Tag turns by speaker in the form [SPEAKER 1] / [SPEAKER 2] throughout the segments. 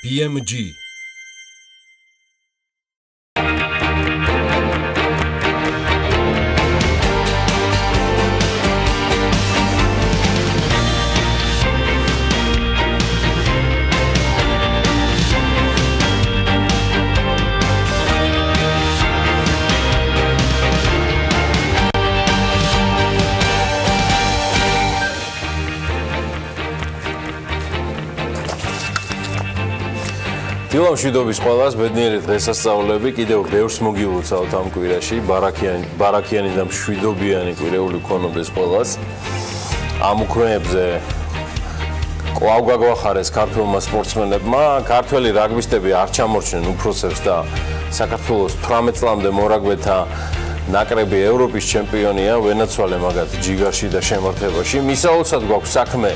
[SPEAKER 1] BMG დილამშვიდობის ყველას ბედნიერი დღესასწაულები კიდევ ბევრს მოგილოცავთ ამ კვირაში ბარაქიანი და მშვიდობიანი კვირეული გქონოდეს ყველას ამ უქმეებზე კვლავ გაგვახარეს ქართველმა სპორტსმენებმა ქართველი რაგბისტები არ ჩამორჩნენ უფროსებს და საქართველოს 18 წლამდე მორაგბეთა ნაკრები ევროპის ჩემპიონია ვენაცვალე მაგათ ჯიგარში და შემართებაში მისაოცად გვაქვს საქმე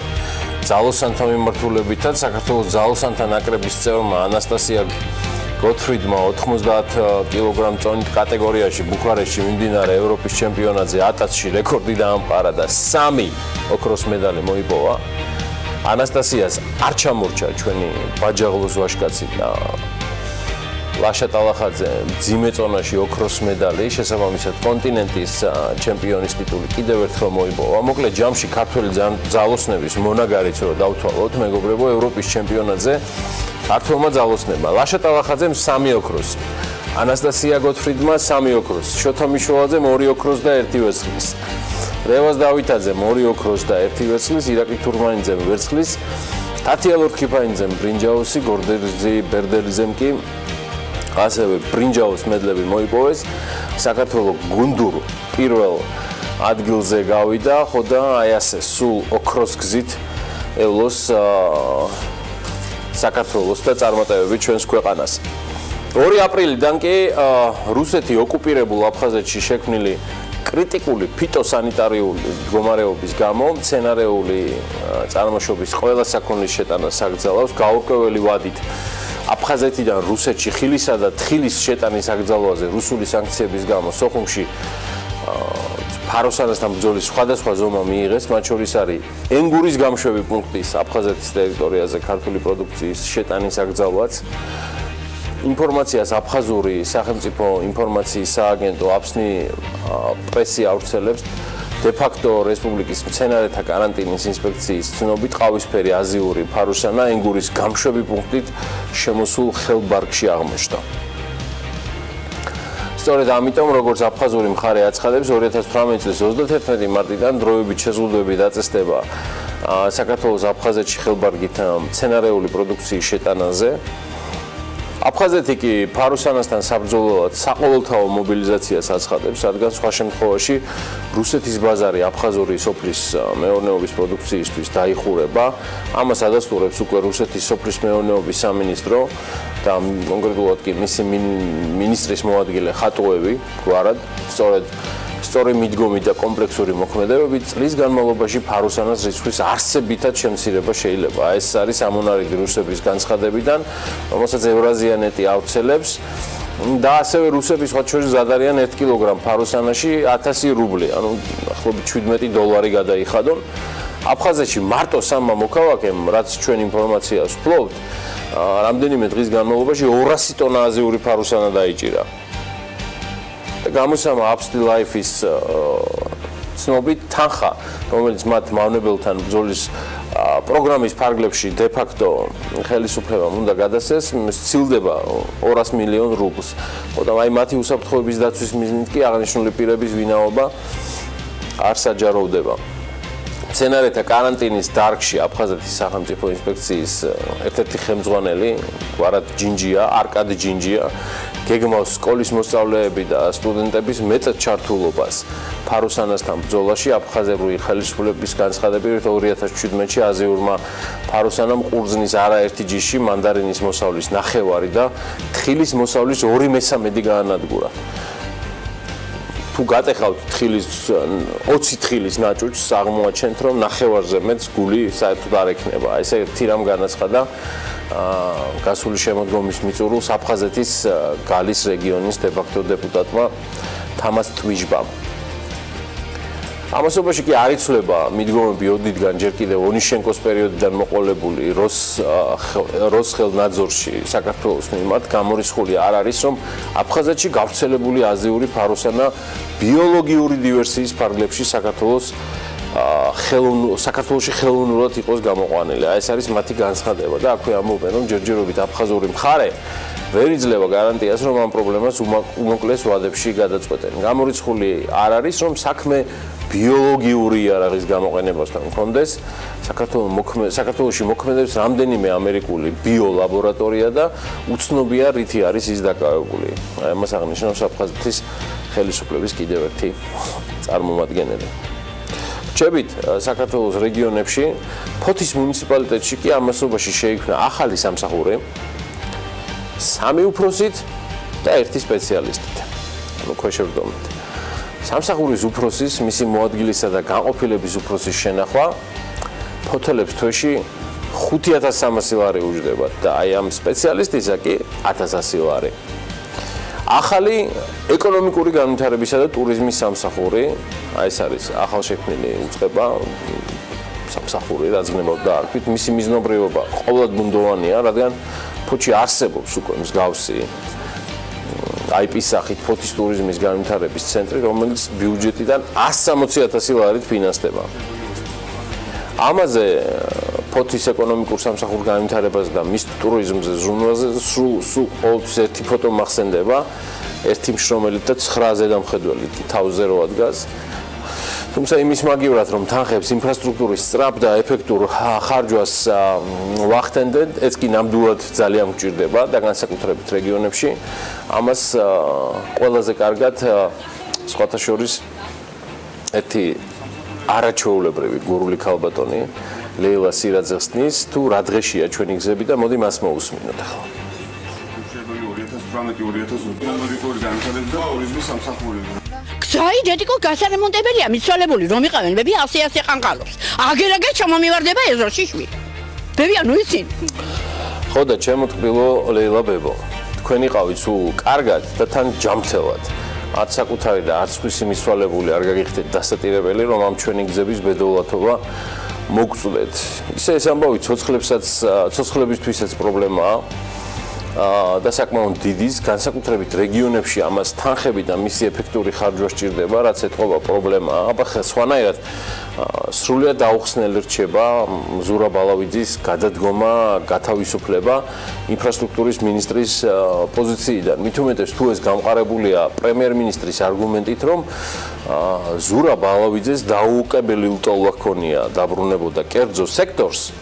[SPEAKER 1] ძალოსანთა მიმართულებითაც საქართველოს ძალოსანთა ნაკრების წევრმა ანასტასია გოთფრიდმა 90 კილოგრამ წონით კატეგორიაში ბუქარესტში მიმდინარე ევროპის ჩემპიონატზე 1000-ში რეკორდი დაამყარა და 3 ოქროს მედალი მოიპოვა. ანასტასიას არ ჩამორჩა ჩვენი ბაჯაღლოს ვაჟკაცი და ლაშა ტალახაძე მძიმე წონაში ოქროს მედალი, შესაბამისად კონტინენტის ჩემპიონის ტიტული კიდევ ერთხელ მოიპოვა. მოკლედ ჯამში ქართველი ძალოსნების მონაგარიც რო დავთვალოთ, მეგობრებო, ევროპის ჩემპიონატზე ქართველმა ძალოსნებმა ლაშა ტალახაძემ 3 ოქროსი, ანასტასია გოთფრიდმა 3 ოქროსი, შოთა მიშველაძემ 2 ოქროს და 1 ვერცხლის. რევაზ დავითაძემ 2 ოქროს და 1 ვერცხლის, ირაკლი თურმანიძემ ვერცხლის, თათია ლორთქიფანიძემ ბრინჯაოსი, გორდეზი ბერდელიძემ კი ასევე ბრინჯაოს მედლები მოიპოვეს. საქართველოს გუნდურ პირველ ადგილზე გავიდა, ხო და აი ასე სულ ოქროს გზით ელოს საქართველოს და წარმატებები ჩვენს ქვეყანას. 2 აპრილიდან კი რუსეთი ოკუპირებულ აფხაზეთში შექმნილი კრიტიკული ფიტოსანიტარიული მდგომარეობის გამო მცენარეული წარმოშობის ყველა საქონლის შეტანას აკრძალავს გაურკვეველი ვადით. აფხაზეთიდან რუსეთში ხილისა და თხილის შეტანის აკრძალვაზე რუსული სანქციების გამო სოხუმში ფაროსანასთან ბრძოლის სხვადასხვა ზომა მიიღეს, მათ შორის არის ენგურის გამშვები პუნქტის აფხაზეთის ტერიტორიაზე ქართული პროდუქციის შეტანის აკრძალვაც. ინფორმაციას აფხაზური სახელმწიფო ინფორმაციის სააგენტო აფსნი პრესი ავრცელებს. დე-ფაქტო რესპუბლიკის მცენარეთა კარანტინის ინსპექციის ცნობით ყავისფერი აზიური ფაროსანა ენგურის გამშვები პუნქტით შემოსულ ხელბარგში აღმოჩნდა. სწორედ ამიტომ, როგორც აფხაზური მხარე აცხადებს, 2018 წლის 31 მარტიდან დროებით შეზღუდვები დაწესდება საქართველოს აფხაზეთში ხელბარგით მცენარეული პროდუქციის შეტანაზე. აფხაზეთი კი ფაროსანასთან საბრძოლველად საყოველთაო მობილიზაციას აცხადებს, რადგან სხვა შემთხვევაში რუსეთის ბაზარი აფხაზური სოფლის მეურნეობის პროდუქციისთვის დაიხურება. ამას ადასტურებს უკვე რუსეთის სოფლის მეურნეობის სამინისტრო და კონკრეტულად კი მისი მინისტრის მოადგილე ხატუევი, გვარად, სწორი მიდგომით და კომპლექსური მოქმედებებით წლის განმავლობაში ფაროსანას რიცხვის არსებითად შემცირება შეიძლება. ეს არის ამონარიდი რუსების განცხადებიდან, რომელსაც ევრაზიანეტი ავრცელებს და ასევე რუსები სხვა შორის ზადარიან 1 კილოგრამ ფაროსანაში 1000 რუბლი, ანუ ახლობით $17 გადაიხადონ. აფხაზეთში მარტო 3 მოქალაქემ, რაც ჩვენ ინფორმაციას ვფლობთ, რამდენიმე დღის განმავლობაში 200 ტონა აზიური ფაროსანა დაიჭირა. გამოსამა Upsty Life-ის ცნობით თანხა, რომელიც მათ მავნებელთან ბრძოლის პროგრამის ფარგლებში დე-ფაქტო ხელისუფლებამ უნდა გადასცეს, სცილდება 200 მილიონ რუბლს. ხო და აი მათი უსაფრთხოების დაცვის მიზნით კი აღნიშნული პირების ვინაობა არ საჯაროვდება. მცენარეთა კარანტინის დარგში აფხაზეთის სახელმწიფო ინსპექციის ერთ-ერთი ხელმძღვანელი, გვარად ჯინჯია, არკადი ჯინჯია, გეგმავს სკოლის მოსწავლეები და სტუდენტების მეტად ჩართულობას ფაროსანასთან ბრძოლაში აფხაზური ხელისუფლების განცხადებებით 2017-ში აზიურმა ფაროსანამ ყურძნის არაერთი ჯიში მანდარინის მოსავლის 9 და თხილის მოსავლის 2/3 გაანადგურა. თუ გატეხავთ 20 თხილის ნაჭუჭს აღმოაჩენთ, რომ 9-ზე მეტს გული საერთოდ არ ექნება. ესეთი რამ განაცხადა გასული შემოდგომის მიწურულს აფხაზეთის გალის რეგიონის დე-ფაქტო დეპუტატმა თამას ტვიჟბამ. ამასობაში კი არ იცვლება მიდგომები ოდითგან ჯერ კიდევ ონიშენკოს პერიოდიდან მოყოლებული როს ხელნაძორში საქართველოს მიმართ გამორიცხული არ არის, რომ აფხაზეთში გავრცელებული აზიური ფაროსანა ბიოლოგიური დივერსიის ფარგლებში საქართველოში ხელოვნურად იყოს გამოყვანილი. ეს არის მათი განცხადება და აქვე ამბობენ, რომ ჯერჯერობით აფხაზური მხარე ვერ იძლევა გარანტიას, რომ ამ პრობლემას უმოკლეს ვადებში გადაწყვეტენ. გამორიცხული არ არის, რომ საქმე ბიოლოგიური იარაღის გამოყენებასთან მქონდეს. საქართველოში მოქმედებს რამდენიმე ამერიკული ბიოლაბორატორია და უცნობია რითი არის ის დაკავებული. ამას აღნიშნავს აფხაზეთის ხელისუფლების კიდევ ერთი წარმომადგენელი. რჩებით საქართველოს რეგიონებში, ფოთის მუნიციპალიტეტში კი ამასობაში შეიქმნა ახალი სამსახური, 3 უფროსით და 1 სპეციალისტით. ანუ ქვეშევრდომით. სამსახურის უფროსის, მისი მოადგილისა და განყოფილების უფროსის შენახვა ფოთელებს თვეში 5300 ლარი უჯდებათ და აი ამ სპეციალისტისა კი 1100 ლარი. ახალი ეკონომიკური განვითარებისა და ტურიზმის სამსახური, აი ეს არის ახალშექმნილი უწყება სამსახური, რაც გნებავთ დაარქვით, მისი მიზნობრიობა ყოველად ბუნდოვანია, რადგან ფოთში არსებობს უკვე მსგავსი IP-ის სახით ფოთის ტურიზმის განვითარების ცენტრი, რომელიც ბიუჯეტიდან 160.000 ლარით ფინანსდება. ამაზე ფოთის ეკონომიკურ სამსახურ განვითარებაზე და მის ტურიზმზე ზრუნვაზე სულ ყოველთვის ერთი ფოტო მახსენდება, ერთი მშრომელით და 9 ზედამხედველით თავზე რო ადგას. თუმცა იმის მაგივრად, რომ თანხებს ინფრასტრუქტურის სწრაფ და ეფექტურ ხარჯვას ვახდენდეთ, ეს კი ნამდვილად ძალიან გვჭირდება და განსაკუთრებით რეგიონებში. ამას ყველაზე კარგად სხვათა შორის ერთი არაჩვეულებრივი გურული ქალბატონი ლეილა სირაძე ხსნის, თუ რა დღეშია ჩვენი გზები და მოდი მას მოусმინოთ ახლა.
[SPEAKER 2] 2018-2020 ეკონომიკური განვითარების და ტურიზმის სამსახური.
[SPEAKER 3] გზაი დედიკო გასარემონტებელია მიცვალებული რომ იყავენ ბები 100 ყანყალობს. აგერაგე ჩამომივარდება ეზოში. ბები ანუ იცი.
[SPEAKER 1] ხო და ჩემო ტკბილო ლეილა ბებო. თქვენ იყავით სულ კარგად და თან ჯამთელად. არც საკუთარი და არც სხვისი მიცვალებული არ გაგიხდეთ დასატირებელი, რომ ამ ჩვენი გზების ბედოულათობა მოგწვდეთ. ისე ეს ამბავი ცოცხლებისთვისაც პრობლემაა. და საკმაოდ დიდის, განსაკუთრებით რეგიონებში ამას თანხები და მისი ეფექტური ხარჯვა სჭირდება, რაც ეთყობა პრობლემაა. აბა სხვანაირად სრულიად დაუხსნელი რჩება ზურა ბალავიძის გადადგომა, გათავისუფლება ინფრასტრუქტურის მინისტრის პოზიციიდან. მით უმეტეს თუ ეს გამყარებულია პრემიერ-მინისტრის არგუმენტით, რომ ზურა ბალავიძეს დაუყებელი ლტოლვა ჰქონია დაბრუნებოდა კერძო სექტორს,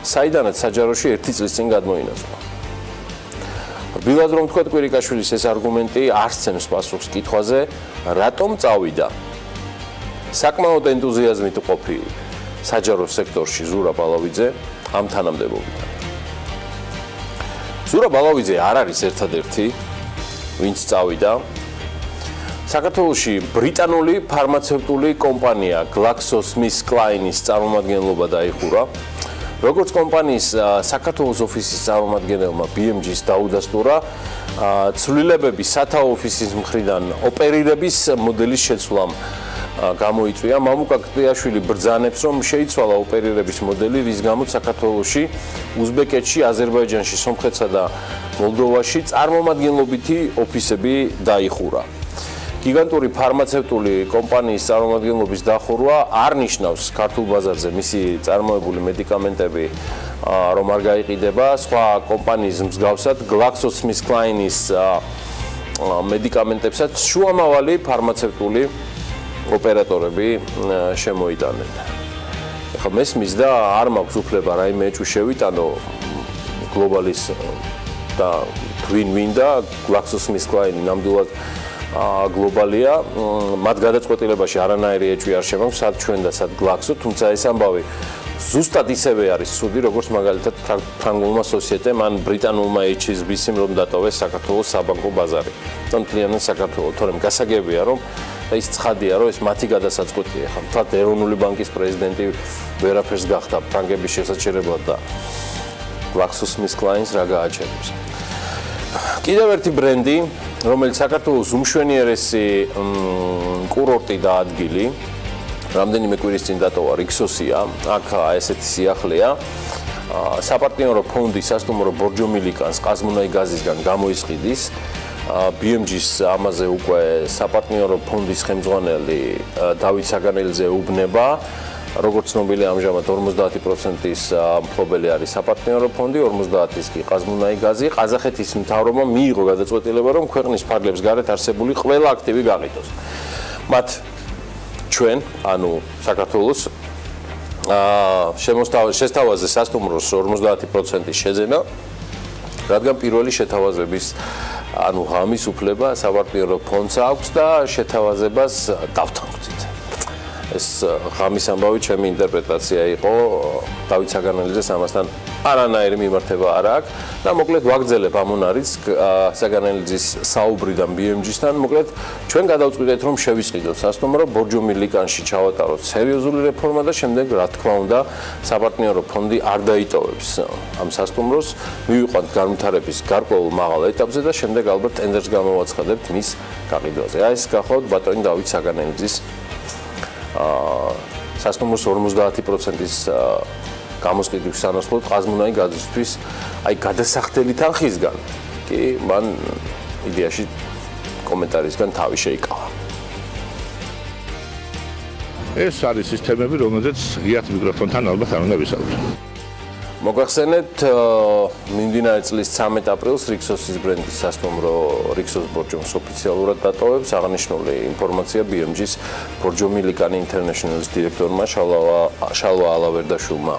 [SPEAKER 1] საიდანაც საჯაროში 1 წლის წინ გადმოინაცვლა. რბილად რომ თქვა კვირიკაშვილის ეს არგუმენტი არ სცემს პასუხს კითხვაზე, რატომ წავიდა. საკმაოდ ენთუზიაზმით ყოფი საჯარო სექტორში ზურა ბალავიძე ამ თანამდებობიდან. ზურა ბალავიძე არ არის ერთადერთი, ვინც წავიდა. საქართველოში ბრიტანული ფარმაცევტული კომპანია GlaxoSmithKline's წარმომადგენლობა დაიხურა. როგორც კომპანიის საქართველოს ოფისის წარმომადგენელმა BMG-ს დაუდასტურა ცვლილებები სათაო ოფისის მხრიდან ოპერირების მოდელის შეცვლამ გამოიწვია. მამუკა კტიაშვილი ბრძანებს, რომ შეიცვალა ოპერირების მოდელი, რის გამოც საქართველოში, უზბეკეთში, აზერბაიჯანში, სომხეთსა და მოლდოვაში წარმომადგენლობითი ოფისები დაიხურა. გიგანტური ფარმაცევტული კომპანიის წარმომადგენლობის დახურვა არ ნიშნავს ქართულ ბაზარზე მისი წარმოებული მედიკამენტები რომ არ გაიყიდება. სხვა კომპანიის მსგავსად GlaxoSmithKline's მედიკამენტებსაც შუამავალი ფარმაცევტული ოპერატორები შემოიტანენ. ახლა მესმის და არ მაქვს უფლება რაიმე ეჭვი შევიტანო გლობალის და Twin და GlaxoSmithKline ნამდვილად გლობალია, მათ გადაწყვეტილებაში არანაირი ეჭვი არ შემაქვს, სად ჩვენ და სად Glaxo, თუმცა ეს ამბავი ზუსტად ისევე არის ცუდი, როგორც მაგალითად ფრანგულმა სოციეტემ ან ბრიტანულმა HSBC-მ რომ დატოვეს საქართველოს საბანკო ბაზარი. და მთლიანად საქართველოს, თორემ გასაგებია, რომ და ის ცხადია, რომ ეს მათი გადასაწყვეტია. ხა მთლად ეროვნული ბანკის პრეზიდენტი ვერაფერს გახდა ფრანგების შესაჩერებლად და GlaxoSmithKline's რა გააჩერებს. კიდევ ერთი ბრენდი, რომელიც საქართველოს უმშვენიერესი კურორტი და ადგილი, რამდენიმე კვირის წინ დატოვა რიქსოსია, აქ ესეთი სიახლეა. საპარტნიორო ფონდი სასტუმრო ბორჯომილიკანს ყაზმუნაიგაზისგან გამოისყიდის. BMG-ს ამაზე უკვე საპარტნიორო ფონდის ხელმძღვანელი დავით საგანელიძე უბნება. როგორც ცნობილია, ამჟამად 50%-ის მფლობელი არის საპარტნიორო ფონდი, 50%-ის კი ყაზმუნაიგაზი. ყაზახეთის მთავრობამ მიიღო გადაწყვეტილება, რომ ქვეყნის ფარგლებს გარეთ არსებული ყველა აქტივი გაყიდოს. მათ ჩვენ, ანუ საქართველოს შესთავაზე სასტუმროს 50%-ის შეძენა, რადგან პირველი შეთავაზების ანუ ღამის უფლება საპარტნიორო ფონდს აქვს და შეთავაზებას დავთანხმდით. ეს ღამის ამბავი ჩემი ინტერპრეტაცია იყო, დავით საგანელიძეს ამასთან არანაირი მიმართება არ აქვს და მოკლედ ვაგრძელებ ამონ არის საგანელიძის საუბრიდან BMG-სთან, მოკლედ ჩვენ გადავწყვიტეთ რომ შევისყიდოთ სასტუმრო ბორჯომილიკანში ჩავატაროთ სერიოზული რეფორმა და შემდეგ რა თქმა უნდა საპარტნიორო ფონდი არ დაიტოვებს ამ სასტუმროს, მივიყვანთ განვითარების გარკვეულ მაღალ ეტაპზე და შემდეგ ალბათ ტენდერს გამოვაცხადებთ მის გაყიდვაზე. ეს გახავთ ბატონი დავით საგანელიძის სასტუმროს 50%-ის გამოსყიდვის სანაცვლოდ ყაზმუნაიგაზისთვის აი გადასახდელი თანხისგან კი მან იდეაში კომენტარისგან თავი შეიკავა.
[SPEAKER 4] ეს არის სისტემები, რომელზეც ღიად მიკროფონთან ალბათ არ უნდა ვისაუბროთ.
[SPEAKER 1] მოგახსენეთ, მიმდინარე წლის 13 აპრილს რიქსოსის ბრენდის სასტუმრო რიქსოს ბორჯომს ოფიციალურად დატოვებს. აღნიშნული ინფორმაცია BMG-ის ბორჯომილიკანი ინტერნეშნალის დირექტორმა შალვა ალავერდაშვილმა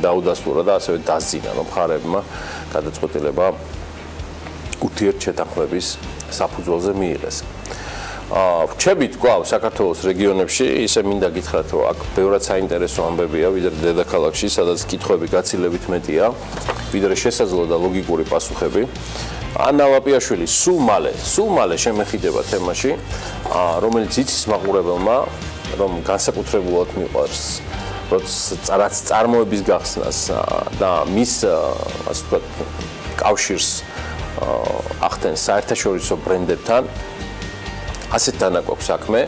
[SPEAKER 1] დაუდასტურა და ასევე დასძინა, რომ მხარეებმა გადაწყვეტილება ურთიერთშეთანხმების საფუძველზე მიიღეს. ვჩებით კვლავ საქართველოს რეგიონებში, ისე მინდა გითხრათ, რომ აქ ბევრად საინტერესო ამბებია, ვიდრე დედაქალაქში, სადაც კითხვები გაცილებით მეტია, ვიდრე შესაძლო და ლოგიკური პასუხები. ანა ლაპიაშვილი სულ მალე შემეხიდება თემაში, რომელიც იცის მაყურებელმა, რომ განსაკუთრებულად მიყვარს რაც წარმოების გახსნას და მის, ასე ვთქვათ, კავშირს ახდენს საერთაშორისო ბრენდებთან. ასეთ დანაკვაკ საქმე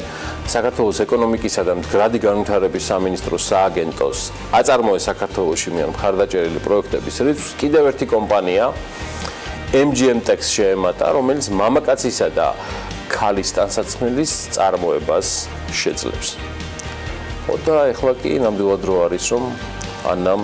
[SPEAKER 1] საქართველოს ეკონომიკისა და მდგრადი განვითარების სამინისტროს სააგენტოს აწარმოეს საქართველოში მიერ მხარდაჭერილი პროექტების რიცხვს კიდევ ერთი კომპანია MGM Tax შეემატა, რომელიც მამაკაცისა და ქალის ტანსაცმლის წარმოებას შეძლებს. და ეხლა კი ნამდვილად რო არის, რომ ანამ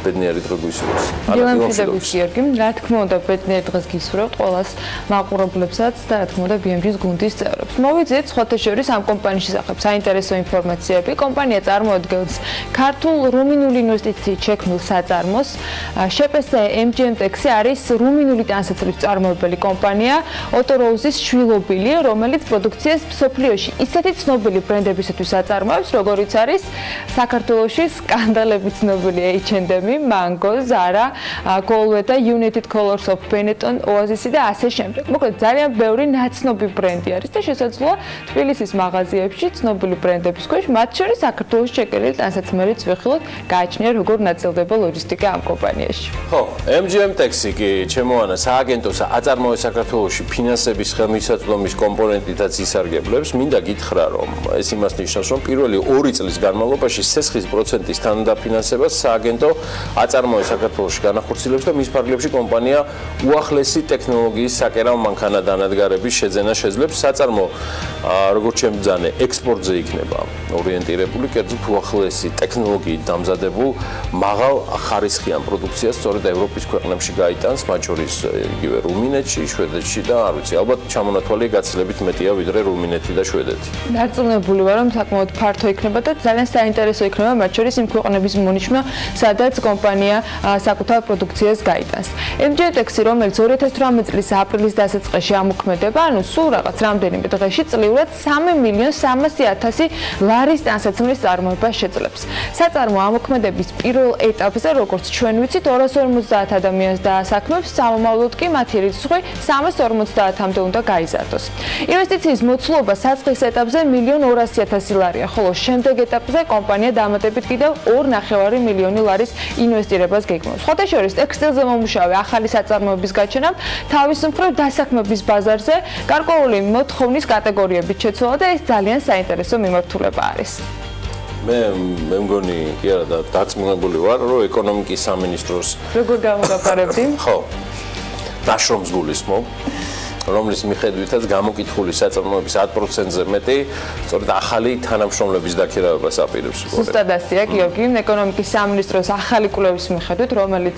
[SPEAKER 1] ბედნიერი დღე გვისურვოს.
[SPEAKER 5] დილამშვიდობის გიორგი, რა თქმა უნდა ბედნიერი დღეს გისურვებთ ყველას მაყურებლებსაც და რა თქმა უნდა BMG-ის გუნდის წევრებს. მოვიძიეთ სხვათა შორის ამ კომპანიის შესახებ საინტერესო ინფორმაციები. კომპანია წარმოადგენს ქართულ რუმინული ინვესტიციით შექმნილ საწარმოს. შპს MGM Tax-ი არის რუმინული ტანსაცმლის წარმოებელი კომპანია, ოტო როუზის შვილობილი, რომელიც პროდუქციას მსოფლიოში ისეთი ცნობილი ბრენდებისათვის აწარმოებს, როგორიც არის საქართველოში სკანდალები ცნობილი H&M, Mango, Zara, Colvetta, United Colors of Benetton, Oasis და ასე შემდეგ. მოკლედ ძალიან ბევრი ნაცნობი ბრენდი არის და შესაძლოა თბილისის მაღაზიებში ცნობილი ბრენდების ქვეშ, მათ შორის საქართველოს შეკერილი ტანსაცმელიც ვიხილოთ, გააჩნია როგორ ნაწილდება ლოჯისტიკა ამ კომპანიაში.
[SPEAKER 1] ხო, MGM Tax-ი კი ჩემო ანა სააგენტოს აწარმოებს საქართველოში ფინანსების ხელმისაწვდომის კომპონენტითაც ისარგებლებს. მინდა გითხრა, რომ ეს იმას ნიშნავს, რომ პირველი 2 წლის განმავლობაში სესხის პროცენტის თანადაფინანსებას სააგენტო აწარმოებს საქართველოში განახორციელებს და მის ფარგლებში კომპანია უახლესი ტექნოლოგიის საკერავ მანქანა-დანადგარების შეძენა შეძლებს. საწარმო როგორც შემძანე ექსპორტზე იქნება ორიენტირებული, კერძოდ უახლესი ტექნოლოგიით დამზადებულ მაღალ ხარისხიან პროდუქციას სწორედ ევროპის ქვეყნებში გაიტანს, მათ შორის იგივე რუმინეთში, შვედეთში და არ ვიცი, ალბათ ჩამონათვალია გაცილებით მეტია ვიდრე რუმინეთი და შვედეთი.
[SPEAKER 5] დარწმუნებული ვარ, რომ საკმაოდ ფართო იქნება და ძალიან საინტერესო იქნება, მათ შორის იმ ქვეყნების მონიშმა, სადაც კომპანია საკუთარ პროდუქციას გაიტანს. MGM Tax-ი, რომელიც 2018 წლის აპრილის დასაწყისში ამოქმედება, ანუ სულ რაღაც რამდენიმე დღეში წლიურად 3.300.000 ლარის ტანსაცმლის წარმოებას შეძლებს. საწარმო ამოქმედების პირველ ეტაპზე, როგორც ჩვენ ვიცით, 250 ადამიანს დაასაქმებს, სამომავლოდ კი მათი რიცხვი 350-მდე უნდა გაიზარდოს. ინვესტიციის მოცულობა საწყის ეტაპზე 1.200.000 ლარია, ხოლო შემდეგ ეტაპზე კომპანია დამატებით კიდევ 2.5 მილიონი ლარის ინვესტირებას გეგმავს. სხვათა შორის ტექსტილზე მომუშავე ახალი საწარმოების გაჩენამ თავის მხრივ დასაქმების ბაზარზე გარკვეული მოთხოვნის კატეგორიებით შეცვალა და ეს ძალიან საინტერესო მიმართულება არის.
[SPEAKER 1] მე მგონი კი არა და დაწმუნებული ვარ რომ ეკონომიკის სამინისტროს
[SPEAKER 5] როგორ გამოგაფარებდი?
[SPEAKER 1] ხო დაშრომს გულისხმობ რომლის მიხედვითაც გამოკითხული საწარმოების 10%-ზე მეტი სწორედ ახალი თანამშრომლების დაქირავებას აპირებს.
[SPEAKER 5] ზუსტად ასეა, გიორგი, ეკონომიკის სამინისტროს ახალი კვლევის მიხედვით, რომელიც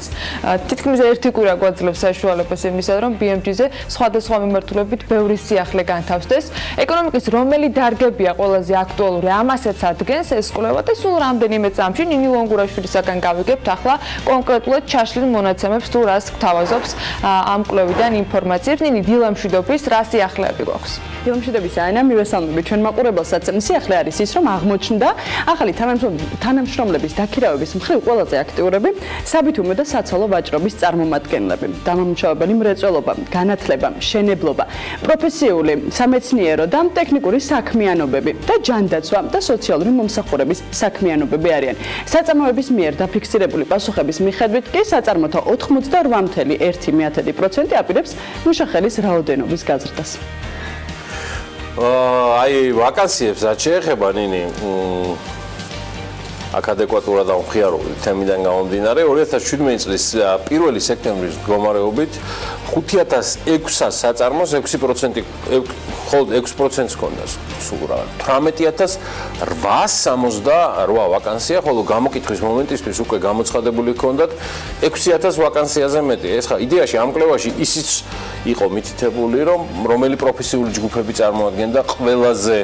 [SPEAKER 5] თითქმის ერთი კვირა გვაძლევს საშუალებას იმისა, რომ BMG-ზე სხვადასხვა მიმართულებით ბევრი სიახლე განთავსდეს. ეკონომიკის რომელი დარგებია ყველაზე აქტუალური, ამასაც ადგენს ეს კვლევა და სულ რამდენიმე წამში ნინი ლონგურაშვილისაგან გავიგებთ ახლა კონკრეტულად ჩაშლილ მონაცემებს თუ რას გთავაზობს ამ კვლევიდან ინფორმაციებს. ნინი დილამშვიდობის რა სიახლეები გვაქვს?
[SPEAKER 6] დილამშვიდობის ანა, მივესალმები ჩვენ მაყურებელსაც. სიახლე არის ის, რომ აღმოჩნდა ახალი თანამშრომლების დაქირავების მხრივ ყველაზე აქტიურები საბითუმო და საცალო ვაჭრობის წარმომადგენლები, დამამუშავებელი მრეწველობა, განათლება, მშენებლობა, პროფესიული, სამეცნიერო და ტექნიკური საქმიანობები და ჯანდაცვა და სოციალური მომსახურების საქმიანობები არიან. საწარმოების მიერ დაფიქსირებული პასუხების მიხედვით კი საწარმოთა 88.1% აპირებს მუშახელის რაოდენობის გაზრდას.
[SPEAKER 1] აი ვაკანსიებს რაც შეეხება ნინი აქ ადეკვატურად ამხიარობთ თემიდან გამომდინარე 2017 წლის 1 სექტემბრის მდგომარეობით 5600 საწარმოს 6% მხოლოდ 6%-ს ჰქონდა სულ რა 18868 ვაკანსია ხოლო გამოკითხვის მომენტისთვის უკვე გამოცხადებული ჰქონდათ 6000 ვაკანსიაზე მეტი ეს ხა იდეაში ამ კვლევაში ისიც იყო მითითებული რომ რომელი პროფესიული ჯგუფები წარმოადგენდა ყველაზე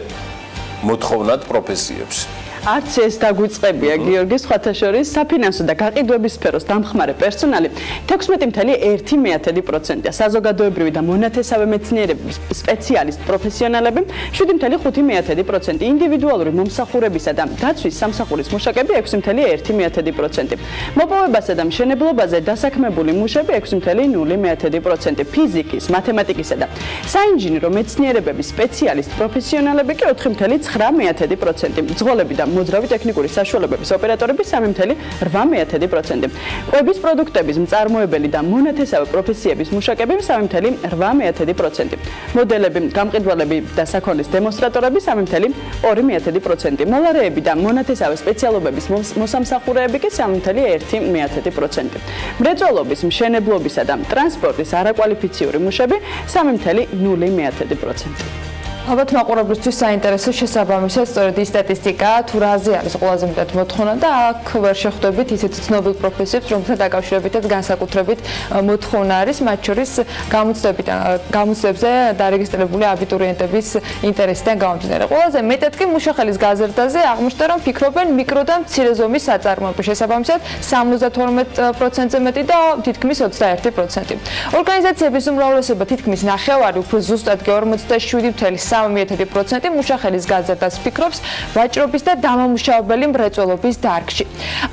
[SPEAKER 1] მოთხოვნად პროფესიებს
[SPEAKER 6] არც ეს დაგვიწყებია გიორგი სხვათა შორის საფინანსო და გაყიდვების სფეროს დამხმარე პერსონალი 16.1%-ია საზოგადოებრივი და მონათესავე მეცნიერების სპეციალისტ პროფესიონალები 7.5%, ინდივიდუალური მომსახურებისა და დაცვის სამსახურის მუშაკები 6.1%, მოპოვებასა და მშენებლობაზე დასაქმებული მუშები 6.0%, ფიზიკის, მათემატიკისა და საინჟინრო მეცნიერებების სპეციალისტ პროფესიონალები კი 4.9%, მძღოლები და მოძრავი ტექნიკური საშუალებების ოპერატორები 3.8%. კვების პროდუქტების მწარმოებელი და მონათესავე პროფესიების მუშაკები 3.8%. მოდელები, გამყიდვალები და საქონლის დემონსტრატორები 3.2%. მოლარეები და მონათესავე სპეციალობების მოსამსახურეები კი 3.1%. მრეწველობის, მშენებლობისა და ტრანსპორტის არაკვალიფიციური მუშები 3.0%.
[SPEAKER 5] ალბათ მაყურებლისთვის საინტერესო შესაბამისად სწორედ ის სტატისტიკა თუ რაზე არის ყველაზე მეტად მოთხოვნა და აქ ვერ შეხვდებით ისეთ ცნობილ პროფესიებს, რომელთა დაკავშირებითაც განსაკუთრებით მოთხოვნა არის, მათ შორის გამოცდებზე დარეგისტრირებული აბიტურიენტების ინტერესიდან გამომდინარე. ყველაზე მეტად კი მუშახელის გაზრდაზე აღმოჩნდა, რომ ფიქრობენ მიკრო და მცირე ზომის საწარმოების შესაბამისად 72%-ზე მეტი და თითქმის 21%. ორგანიზაციების უმრავლესობა თითქმის ნახევარი უფრო ზუსტად 47.3% მუშახელის გაზრდას ფიქრობს ვაჭრობის და დამამუშავებელი მრეწველობის დარგში.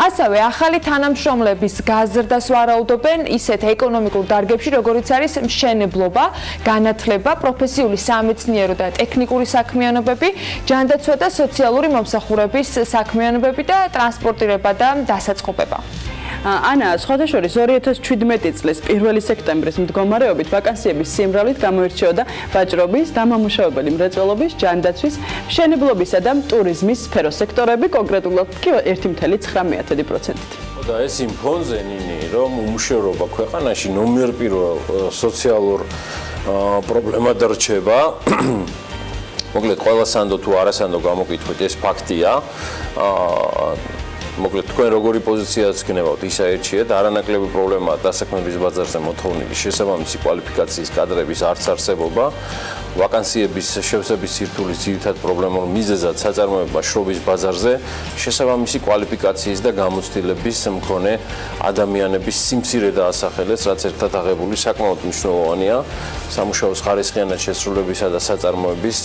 [SPEAKER 5] ასევე ახალი თანამშრომლების გაზრდას ვარაუდობენ ისეთ ეკონომიკურ დარგებში, როგორიც არის მშენებლობა, განათლება, პროფესიული სამეცნიერო და ტექნიკური საქმიანობები, ჯანდაცვა და სოციალური მომსახურების საქმიანობები და ტრანსპორტირება და დასაწყობება.
[SPEAKER 6] ანა, სხვათა შორის 2017 წლის 1 სექტემბრის მდგომარეობით ვაკანსიების სიმრავლით გამოირჩეოდა ვაჭრობის, დამამუშავებელი მრეწველობის, ჯანდაცვის, მშენებლობისა და ტურიზმის სფეროს სექტორები, კონკრეტულად კი 1.9%-ით.
[SPEAKER 1] და ეს იმ ფონზე ნინი, რომ უმუშევრობა ქვეყანაში ნომერ პირველ სოციალურ პრობლემად რჩება. მოკლედ, ყველა სანდო თუ არასანდო გამოკითხვით ეს ფაქტია. მოკლედ თქვენ როგორი პოზიციაც გქნებავთ ის აერჩიეთ არანაკლები პრობლემაა დასაქმების ბაზარზე მოთხოვნილი შესაბამისი კვალიფიკაციის კადრების არც არსებობა ვაკანსიების შევსების სირთულის ძირითად პრობლემურ მიზეზად საწარმოება შრომის ბაზარზე შესაბამისი კვალიფიკაციის და გამოცდილების მქონე ადამიანების სიმცირე დაასახელეს რაც ერთად აღებული საკმაოდ მნიშვნელოვანია სამუშაოს ხარისხიანად შესრულებისა და საწარმოების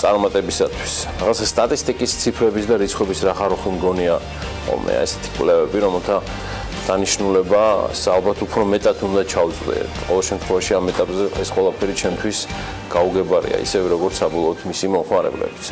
[SPEAKER 1] წარმატებისათვის. რაღაცა სტატისტიკის ციფრების და რიცხვების რახარუხი მგონია ხოლმე ესეთი კვლევები, რომელთა დანიშნულება ალბათ უფრო მეტად უნდა ჩავწვდე. ყოველ შემთხვევაში ამ ეტაპზე ეს ყველაფერი ჩემთვის გაუგებარია, ისევე როგორც საბოლოოდ მისი მომხმარებლებიც.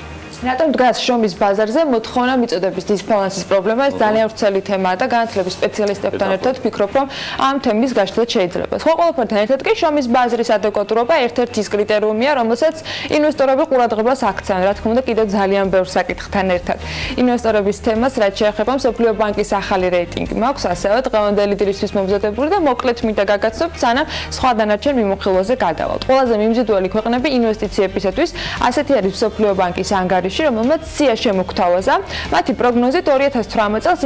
[SPEAKER 5] რატომ დგას შრომის ბაზარზე მოთხოვნა მიწოდების დისბალანსის პრობლემა? ეს ძალიან ვრცელი თემაა და განათლების სპეციალისტებთან ერთად ვფიქრობ, რომ ამ თემის გაშლა შეიძლება. სხვა ყველაფერთან ერთად კი შრომის ბაზრის ადეკვატურობა ერთ-ერთი ის კრიტერიუმია, რომელსაც ინვესტორები ყურადღებას აქცევენ. რა თქმა უნდა, კიდევ ძალიან ბევრ საკითხთან ერთად. ინვესტორების თემას რაც შეეხება მსოფლიო ბანკის ახალი რეიტინგი მაქვს, ასევე დღევანდელი დილისთვის მომზადებული და მოკლედ მინდა გაგაცნობთ, სანამ სხვა დანარჩენ მიმოხილვაზე გადავალთ. ყველაზე მიმზიდველი ქვეყნები ინვესტიციებისათვის ასეთი არის მსოფლიო ბანკის ანგარიში, რომელმაც სია შემოგთავაზა. მათი პროგნოზით 2018 წელს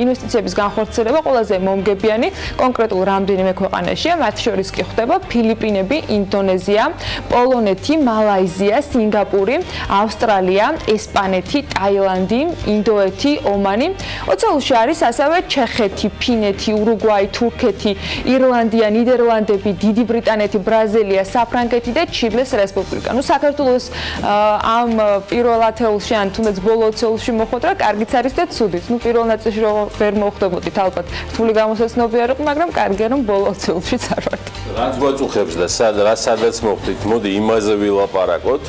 [SPEAKER 5] ინვესტიციების განხორციელება ყველაზე მომგებიანი კონკრეტულ რამდენიმე ქვეყანაშია, მათ შორის კი ხდება ფილიპინები, ინდონეზია, პოლონეთი, მალაიზია, სინგაპური, ავსტრალია, ესპანეთი, ტაილანდი, ინდოეთი, ომანი. ოცეულში არის ასევე ჩეხეთი, ფინეთი, ურუგვაი, თურქეთი, ირლანდია, ნიდერლანდები, დიდი ბრიტანეთი, ბრაზილია, საფრანგეთი და ჩილეს რესპუბლიკა. ნუ საქართველოს ამ პირველ ათეულში ან თუნდაც ბოლო ოცეულში მოხვედრა კარგიც არის და ცუდიც. ნუ პირველ ნაწილში ვერ მოხვდებოდით ალბათ. რთული გამოსაცნობი არ იყო, მაგრამ კარგია რომ ბოლო ოცეულშიც არ ვართ.
[SPEAKER 1] რაც გვაწუხებს და სადაც მოხდით, მოდი იმაზე ვილაპარაკოთ.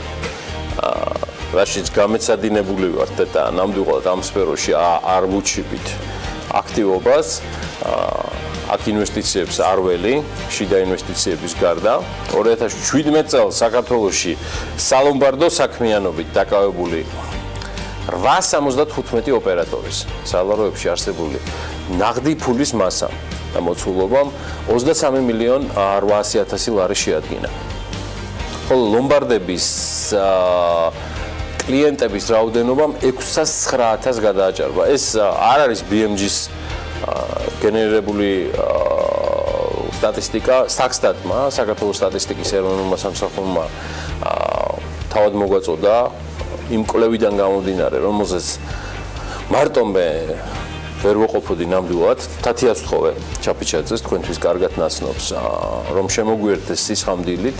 [SPEAKER 1] რაშიც გამეცადინებული ვართ და ნამდვილად ამ სფეროში არ ვუჩიბით აქტივობას. აქ ინვესტიციებს არ ველი, შიდა ინვესტიციების გარდა. 2017 წელს საქართველოში სალომბარდო საქმიანობით დაკავებული 875 ოპერატორის სალაროებში არსებული ნაღდი ფულის მასა და მოცულობამ 23 მილიონ 800.000 ლარი შეადგინა. ხოლო ლომბარდების კლიენტების რაოდენობამ 609.000 გადააჭარბა. ეს არ არის BMG-ს გენერირებული სტატისტიკა, სტატსტატმა, საქართველოს სტატისტიკის ეროვნულმა სამსახურმა თავად მოგვაწოდა იმ კვლევიდან გამომდინარე, რომელზეც მარტომე ვერ ვოყოფოდი ნამდვილად, თათიას ვთხოვე ჩაფიჩაძეს თქვენთვის კარგად ნაცნობს, რომ შემოგვიერთდეს სისხამდილით.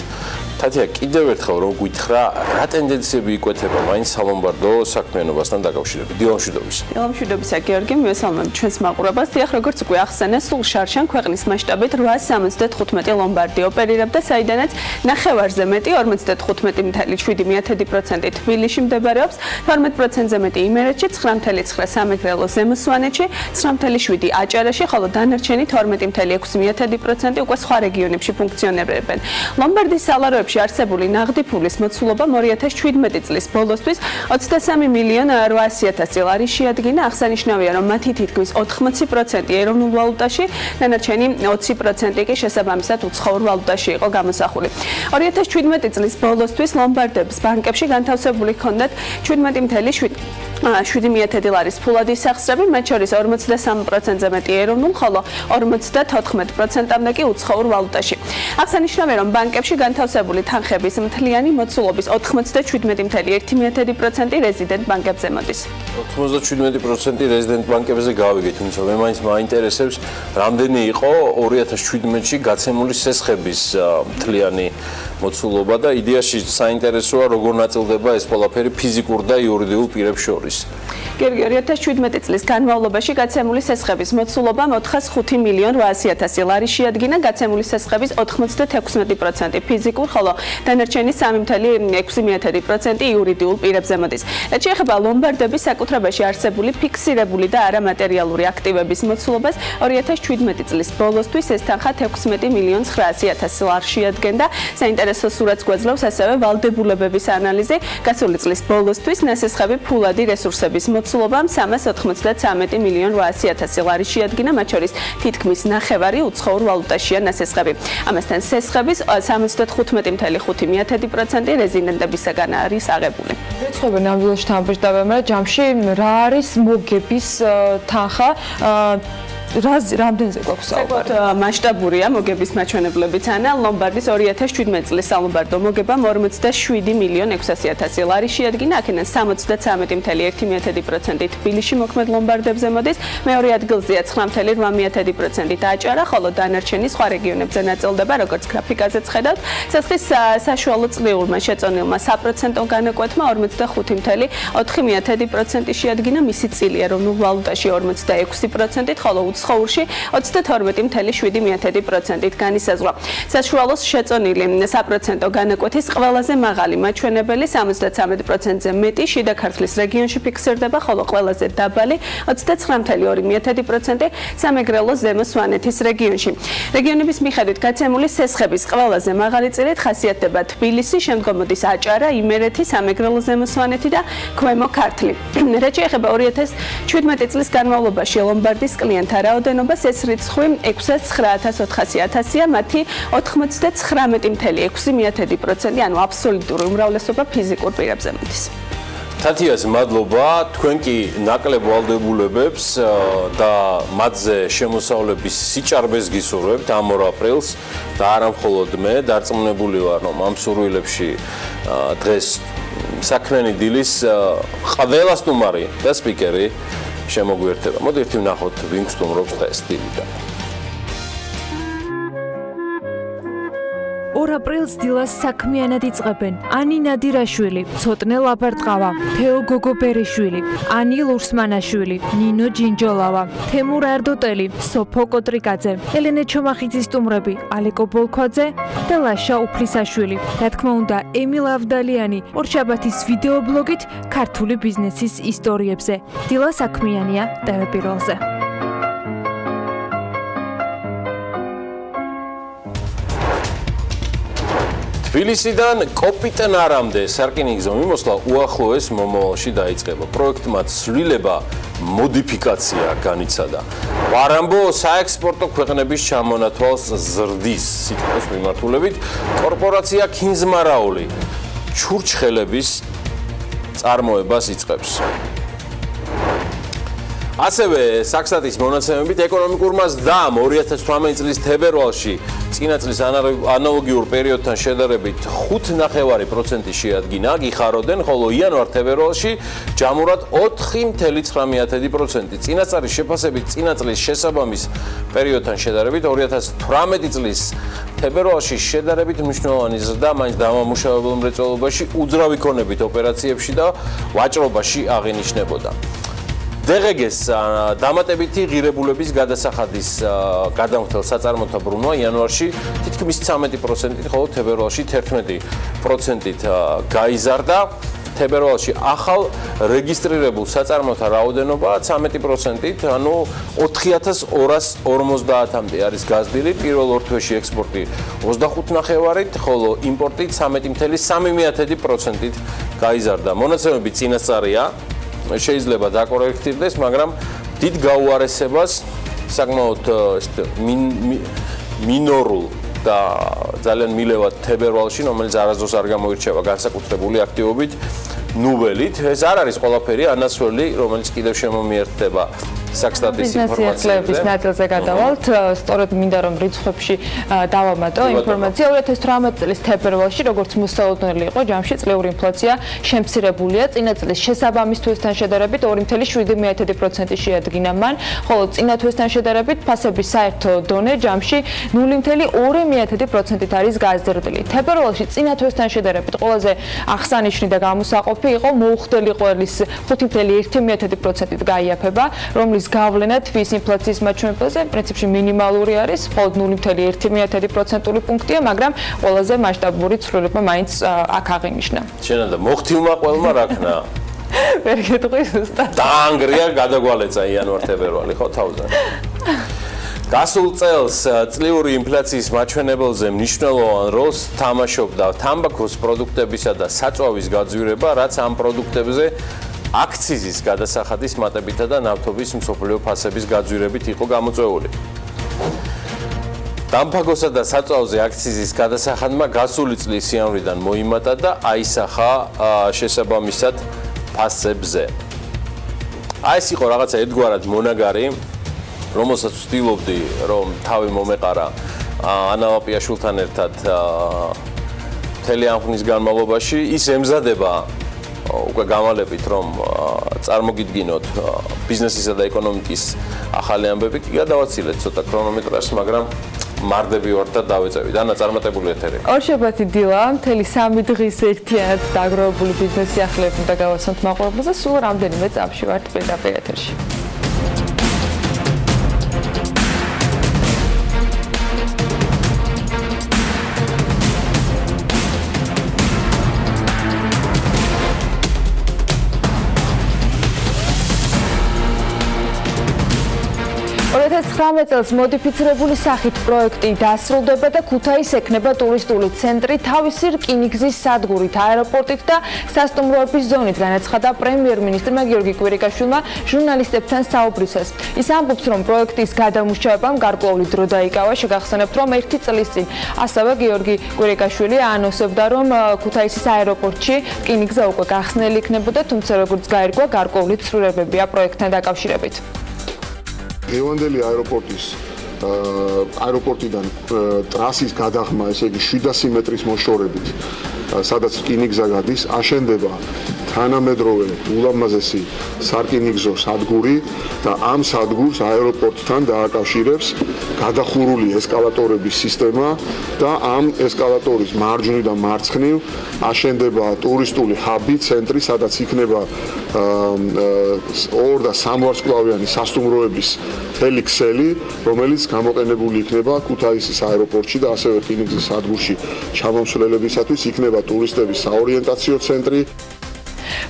[SPEAKER 1] თათია კიდევ ერთხელ რომ გითხრა, რა ტენდენციები იკვეთება მაინც სალომბარდო საქმიანობასთან დაკავშირებით. დილამშვიდობის.
[SPEAKER 7] დილამშვიდობისა, გიორგი, მივესალმებ ჩვენს მაყურებელს. დიახ, როგორც უკვე ახსენე, სულ შარშან ქვეყნის მასშტაბით 875 ლომბარდი ოპერირებდა, საიდანაც ნახევარზე მეტი 55.7% თბილისში მდებარეობს, 12%-ზე მეტი იმერეთში, 9.9 სამეგრელო ზემო სვანეთში, 9.7 აჭარაში, ხოლო დანარჩენი 12.6% უკვე სხვა რეგიონებში ფუნქციონირებენ. ლომბარდის სალაროებში არსებული ნაღდი ფულის მოცულობა 2017 წლის ბოლოსთვის 23 მილიონ 800.000 ლარი შეადგინა. აღსანიშნავია, რომ მათი თითქმის 80% ეროვნულ ვალუტაში, დანარჩენი 20% კი შესაბამისად უცხოურ ვალუტაში იყო გამოსახული. 2017 წლის ბოლოსთვის ლომბარდებს ბანკებში განთავსებული ჰქონდათ 17.7 ლარის ფულადი სახსრები, მათ შორის 43%-ზე მეტი ეროვნულ, ხოლო 54%-ამდე კი უცხოურ ვალუტაში. აღსანიშნავია, რომ ბანკებში განთავსებული თანხების მთლიანი მოცულობის 97.1% რეზიდენტ ბანკებზე მოდის.
[SPEAKER 1] 97% რეზიდენტ ბანკებზე გავიგეთ, თუმცა მე მაინც მაინტერესებს, რამდენი იყო 2017-ში გაცემული სესხების მთლიანი მოცულობა და იდეაში საინტერესოა, როგორ ნაწილდება ეს ყველაფერი ფიზიკურ და იურიდიულ პირებს შორის.
[SPEAKER 7] გიორგი, 2017 წლის განმავლობაში გაცემული სესხების მოცულობა 405 მილიონ 800.000 ლარი შეადგინა, გაცემული სესხების 96% ფიზიკურ, ხოლო დანარჩენი 3.6% იურიდიულ პირებზე მოდის. რაც შეეხება ლომბარდების საკუთრებაში არსებული ფიქსირებული და არამატერიალური აქტივების მოცულობას, 2017 წლის ბოლოსთვის ეს თანხა 16 მილიონ 900.000 ლარს შეადგენდა. საინტერესო სურათს გვაძლევს ასევე ვალდებულებების ანალიზი. გასული წლის ბოლოსთვის ნასესხები ფულადი რესურსების მოცულობამ 393 მილიონ 800.000 ლარი შეადგინა, მათ შორის თითქმის ნახევარი უცხოურ ვალუტაშია ნასესხები. ამასთან სესხების 75.5% რეზიდენტებისაგან არის აღებული.
[SPEAKER 5] რიცხვები ნამდვილად შთამბეჭდავია, მაგრამ ჯამში რა არის მოგების თანხა? რამდენზე გვაქვს საუბარი?
[SPEAKER 7] მასშტაბურია მოგების მაჩვენებლებიც ანა ლომბარდის 2017 წლის სალომბარდო მოგებამ 47 მილიონ 600.000 ლარი შეადგინა, აქედან 73.1% თბილისში მოქმედ ლომბარდებზე მოდის, მეორე ადგილზეა 9.8% აჭარა, ხოლო დანარჩენი სხვა რეგიონებზე ნაწილდება, როგორც გრაფიკაზეც ხედავთ. სესხის საშუალო წლიურმა შეწონილმა საპროცენტო განაკვეთმა 45.4% შეადგინა, მისი წილი ეროვნულ ვალუტაში 46%, ხოლო უცხოურ ცხოურში 32.7%-ით განისაზღვრა. საშუალოს შეწონილი საპროცენტო განაკვეთის ყველაზე მაღალი მაჩვენებელი 73%-ზე მეტი შიდა ქართლის რეგიონში ფიქსირდება, ხოლო ყველაზე დაბალი 29.2% სამეგრელოს ზემო სვანეთის რეგიონში. რეგიონების მიხედვით გაცემული სესხების ყველაზე მაღალი წილით ხასიათდება თბილისი, შემდგომ მოდის აჭარა, იმერეთი, სამეგრელოს ზემო სვანეთი და ქვემო ქართლი. რაც შეეხება 2017 წლის განმავლობაში ლომბარდის კლიენტთა რაოდენობას, ეს რიცხვი 609,400-ია, მათი 99.6%, ანუ აბსოლუტური უმრავლესობა ფიზიკურ პირებზე მოდის.
[SPEAKER 1] თათიას მადლობა, თქვენ კი ნაკლებ ვალდებულებებს და მათზე შემოსავლების სიჭარბეს გისურვებთ ამ 2 აპრილს და არა მხოლოდ მე, დარწმუნებული ვარ, რომ ამ სურვილებში დღეს საქმიანი დილის ყველა სტუმარი და სპიკერი შემოგვიერთება. მოდი ერთი ვნახოთ, ვინ გსტუმრობს დღეს დილიდან.
[SPEAKER 8] 2 აპრილს დილას საქმიანად იწყებენ ანი ნადირაშვილი, ცოტნე ლაბარტყავა, თეო გოგობერიშვილი, ანი ლურსმანაშვილი, ნინო ჯინჯოლავა, თემურ არდოტელი, სოფო კოტრიკაძე, ელენე ჩომახიძის სტუმრები, ალეკო ბოლქვაძე და ლაშა უფლისაშვილი. რა თქმა უნდა, ემილ ავდალიანი ორშაბათის ვიდეობლოგით ქართული ბიზნესის ისტორიებზე. დილა საქმიანია ტელეპიროლზე.
[SPEAKER 1] თბილისიდან კოპიტნარამდე სარკინიგზო მიმოსვლა უახლოეს მომავალში დაიწყება. პროექტმა ცვლილება მოდიფიკაცია განიცადა. ვარამბო საექსპორტო ქვეყნების ჩამონათვალს ზრდის სიტყვის მიმართულებით კორპორაცია ქინზმარაული ჩურჩხელების წარმოებას იწყებს. ასევე საქსტატის მონაცემებით ეკონომიკურმა ზრდამ 2018 წლის თებერვალში წინა წლის ანალოგიურ პერიოდთან შედარებით 5.9% შეადგინა, გიხაროდნენ, ხოლო იანვარ-თებერვალში ჯამურად 4.9%. წინასწარის შეფასებით წინა წლის შესაბამის პერიოდთან შედარებით 2018 წლის თებერვალში შედარებით მნიშვნელოვანი ზრდა მაინც დამამუშავებელ მრეწველობაში, უძრავი ქონებით ოპერაციებში და ვაჭრობაში აღინიშნებოდა. DGG-ს დამატებითი ღირებულების გადასახადის გადამხდელ საწარმოთა ბრუნვა იანვარში თითქმის 13%-ით, ხოლო თებერვალში 11%-ით გაიზარდა. თებერვალში ახალ რეგისტრირებულ საწარმოთა რაოდენობა 13%-ით, ანუ 4250-მდე არის გაზრდილი. პირველ 2 თვეში ექსპორტი 25.5%-ით, ხოლო იმპორტი 13.3%-ით გაიზარდა. მონაცემები წინასწარია. შეიძლება დაკორექტირდეს, მაგრამ დიდ გაუარესებას საკმაოდ მინორულ და ძალიან მილევად თებერვალში, რომელიც არასდროს არ გამოირჩევა განსაკუთრებული აქტივობით, ნუველით. ეს არ არის ყველაფერი, ანასველი, რომელიც კიდევ შემომიერთდება საქსტატის
[SPEAKER 5] ინფორმაციების ნაწილზე გადავალთ. სწორედ მინდა რომ რიცხვებში დავამატო ინფორმაცია. 2018 წლის თებერვალში, როგორც მოსალოდნელი იყო, ჯამში წლიური ინფლაცია შემცირებულია. წინა წლის შესაბამის თვესთან შედარებით 2.7% შეადგინა მან, ხოლო წინა თვესთან შედარებით ფასების საერთო დონე ჯამში 0.2%-ით არის გაზრდილი. თებერვალში წინა თვესთან შედარებით ყველაზე აღსანიშნავი და გამოსაყოფი იყო მოუხდელი ყველის 5.1%-ით გაიაფება, რომლის გავლენა თვის ინფლაციის მაჩვენებელზე პრინციპში მინიმალური არის, მხოლოდ 0.1% პუნქტია, მაგრამ ყველაზე მასშტაბური ცვლილება მაინც აქ აღინიშნა.
[SPEAKER 1] შენადა მოხთილმა ყველმა რაქნა.
[SPEAKER 5] ვერ გეტყვი ზუსტად.
[SPEAKER 1] დაანგრია გადაგვალეცა იანვარ-თებერვალი, ხო თავზე. გასულ წელს წლიური ინფლაციის მაჩვენებელზე მნიშვნელოვან როლს თამაშობდა თამბაქოს პროდუქტებისა და საწვავის გაძვირება, რაც ამ პროდუქტებზე აქციზის გადასახადის მატებითა და ნავთობის მსოფლიო ფასების გაძვირებით იყო გამოწვეული. თამბაქოსა და საწვავზე აქციზის გადასახადმა გასული წლის იანვრიდან მოიმატა და აისახა შესაბამისად ფასებზე. აი ეს იყო რაღაცა ერთგვარად მონაგარი, რომელსაც ვცდილობდი რომ თავი მომეყარა ანა ვაპიაშვილთან ერთად მთელი ამ ხნის განმავლობაში. ის ემზადება უკვე გავალებით რომ წარმოგიდგინოთ ბიზნესისა და ეკონომიკის ახალი ამბები. კი გადავაცილეთ ცოტა ქრონომეტრაჟს, მაგრამ მარდები ვართ და დავეწევით. ანა, წარმატებული ეთერი.
[SPEAKER 5] ორშაბათი დილა, მთელი 3 დღის ერთიანად დაგროვებული ბიზნესი ახლებს და გავასწრებთ მაყურებელს და სულ რამდენიმე წამში ვართ პირდაპირ ეთერში.
[SPEAKER 8] 2019 წელს მოდიფიცირებული სახით პროექტი დასრულდება და ქუთაისს ექნება ტურისტული ცენტრი თავისი რკინიგზის სადგურით, აეროპორტით და სასტუმროების ზონით, განაცხადა პრემიერ-მინისტრმა გიორგი კვირიკაშვილმა ჟურნალისტებთან საუბრისას. ის ამბობს, რომ პროექტის გადამუშავებამ გარკვეული დრო დაიკავა. შეგახსენებთ, რომ 1 წლის წინ ასევე გიორგი კვირიკაშვილი ანონსებდა, რომ ქუთაისის აეროპორტში რკინიგზა უკვე გახსნილი იქნებოდა, თუმცა როგორც გაირკვა, გარკვეული ცვლილებებია პროექტთან დაკავშირებით.
[SPEAKER 9] დღევანდელი აეროპორტიდან ტრასის გადაღმა, ესე იგი 700 მეტრის მოშორებით, სადაც რკინიგზა გადის, აშენდება თანამედროვე ულამაზესი სარკინიგზო სადგური და ამ სადგურს აეროპორტთან დააკავშირებს გადახურული ესკალატორების სისტემა და ამ ესკალატორის მარჯვნივ და მარცხნივ აშენდება ტურისტული ჰაბი, ცენტრი, სადაც იქნება 2 და 3 ვარსკვლავიანი სასტუმროების მთელი ქსელი, რომელიც გამოყენებული იქნება ქუთაისის აეროპორტში და ასევე რკინიგზის სადგურში ჩამომსვლელებისათვის იქნება ტურისტების საორიენტაციო ცენტრი.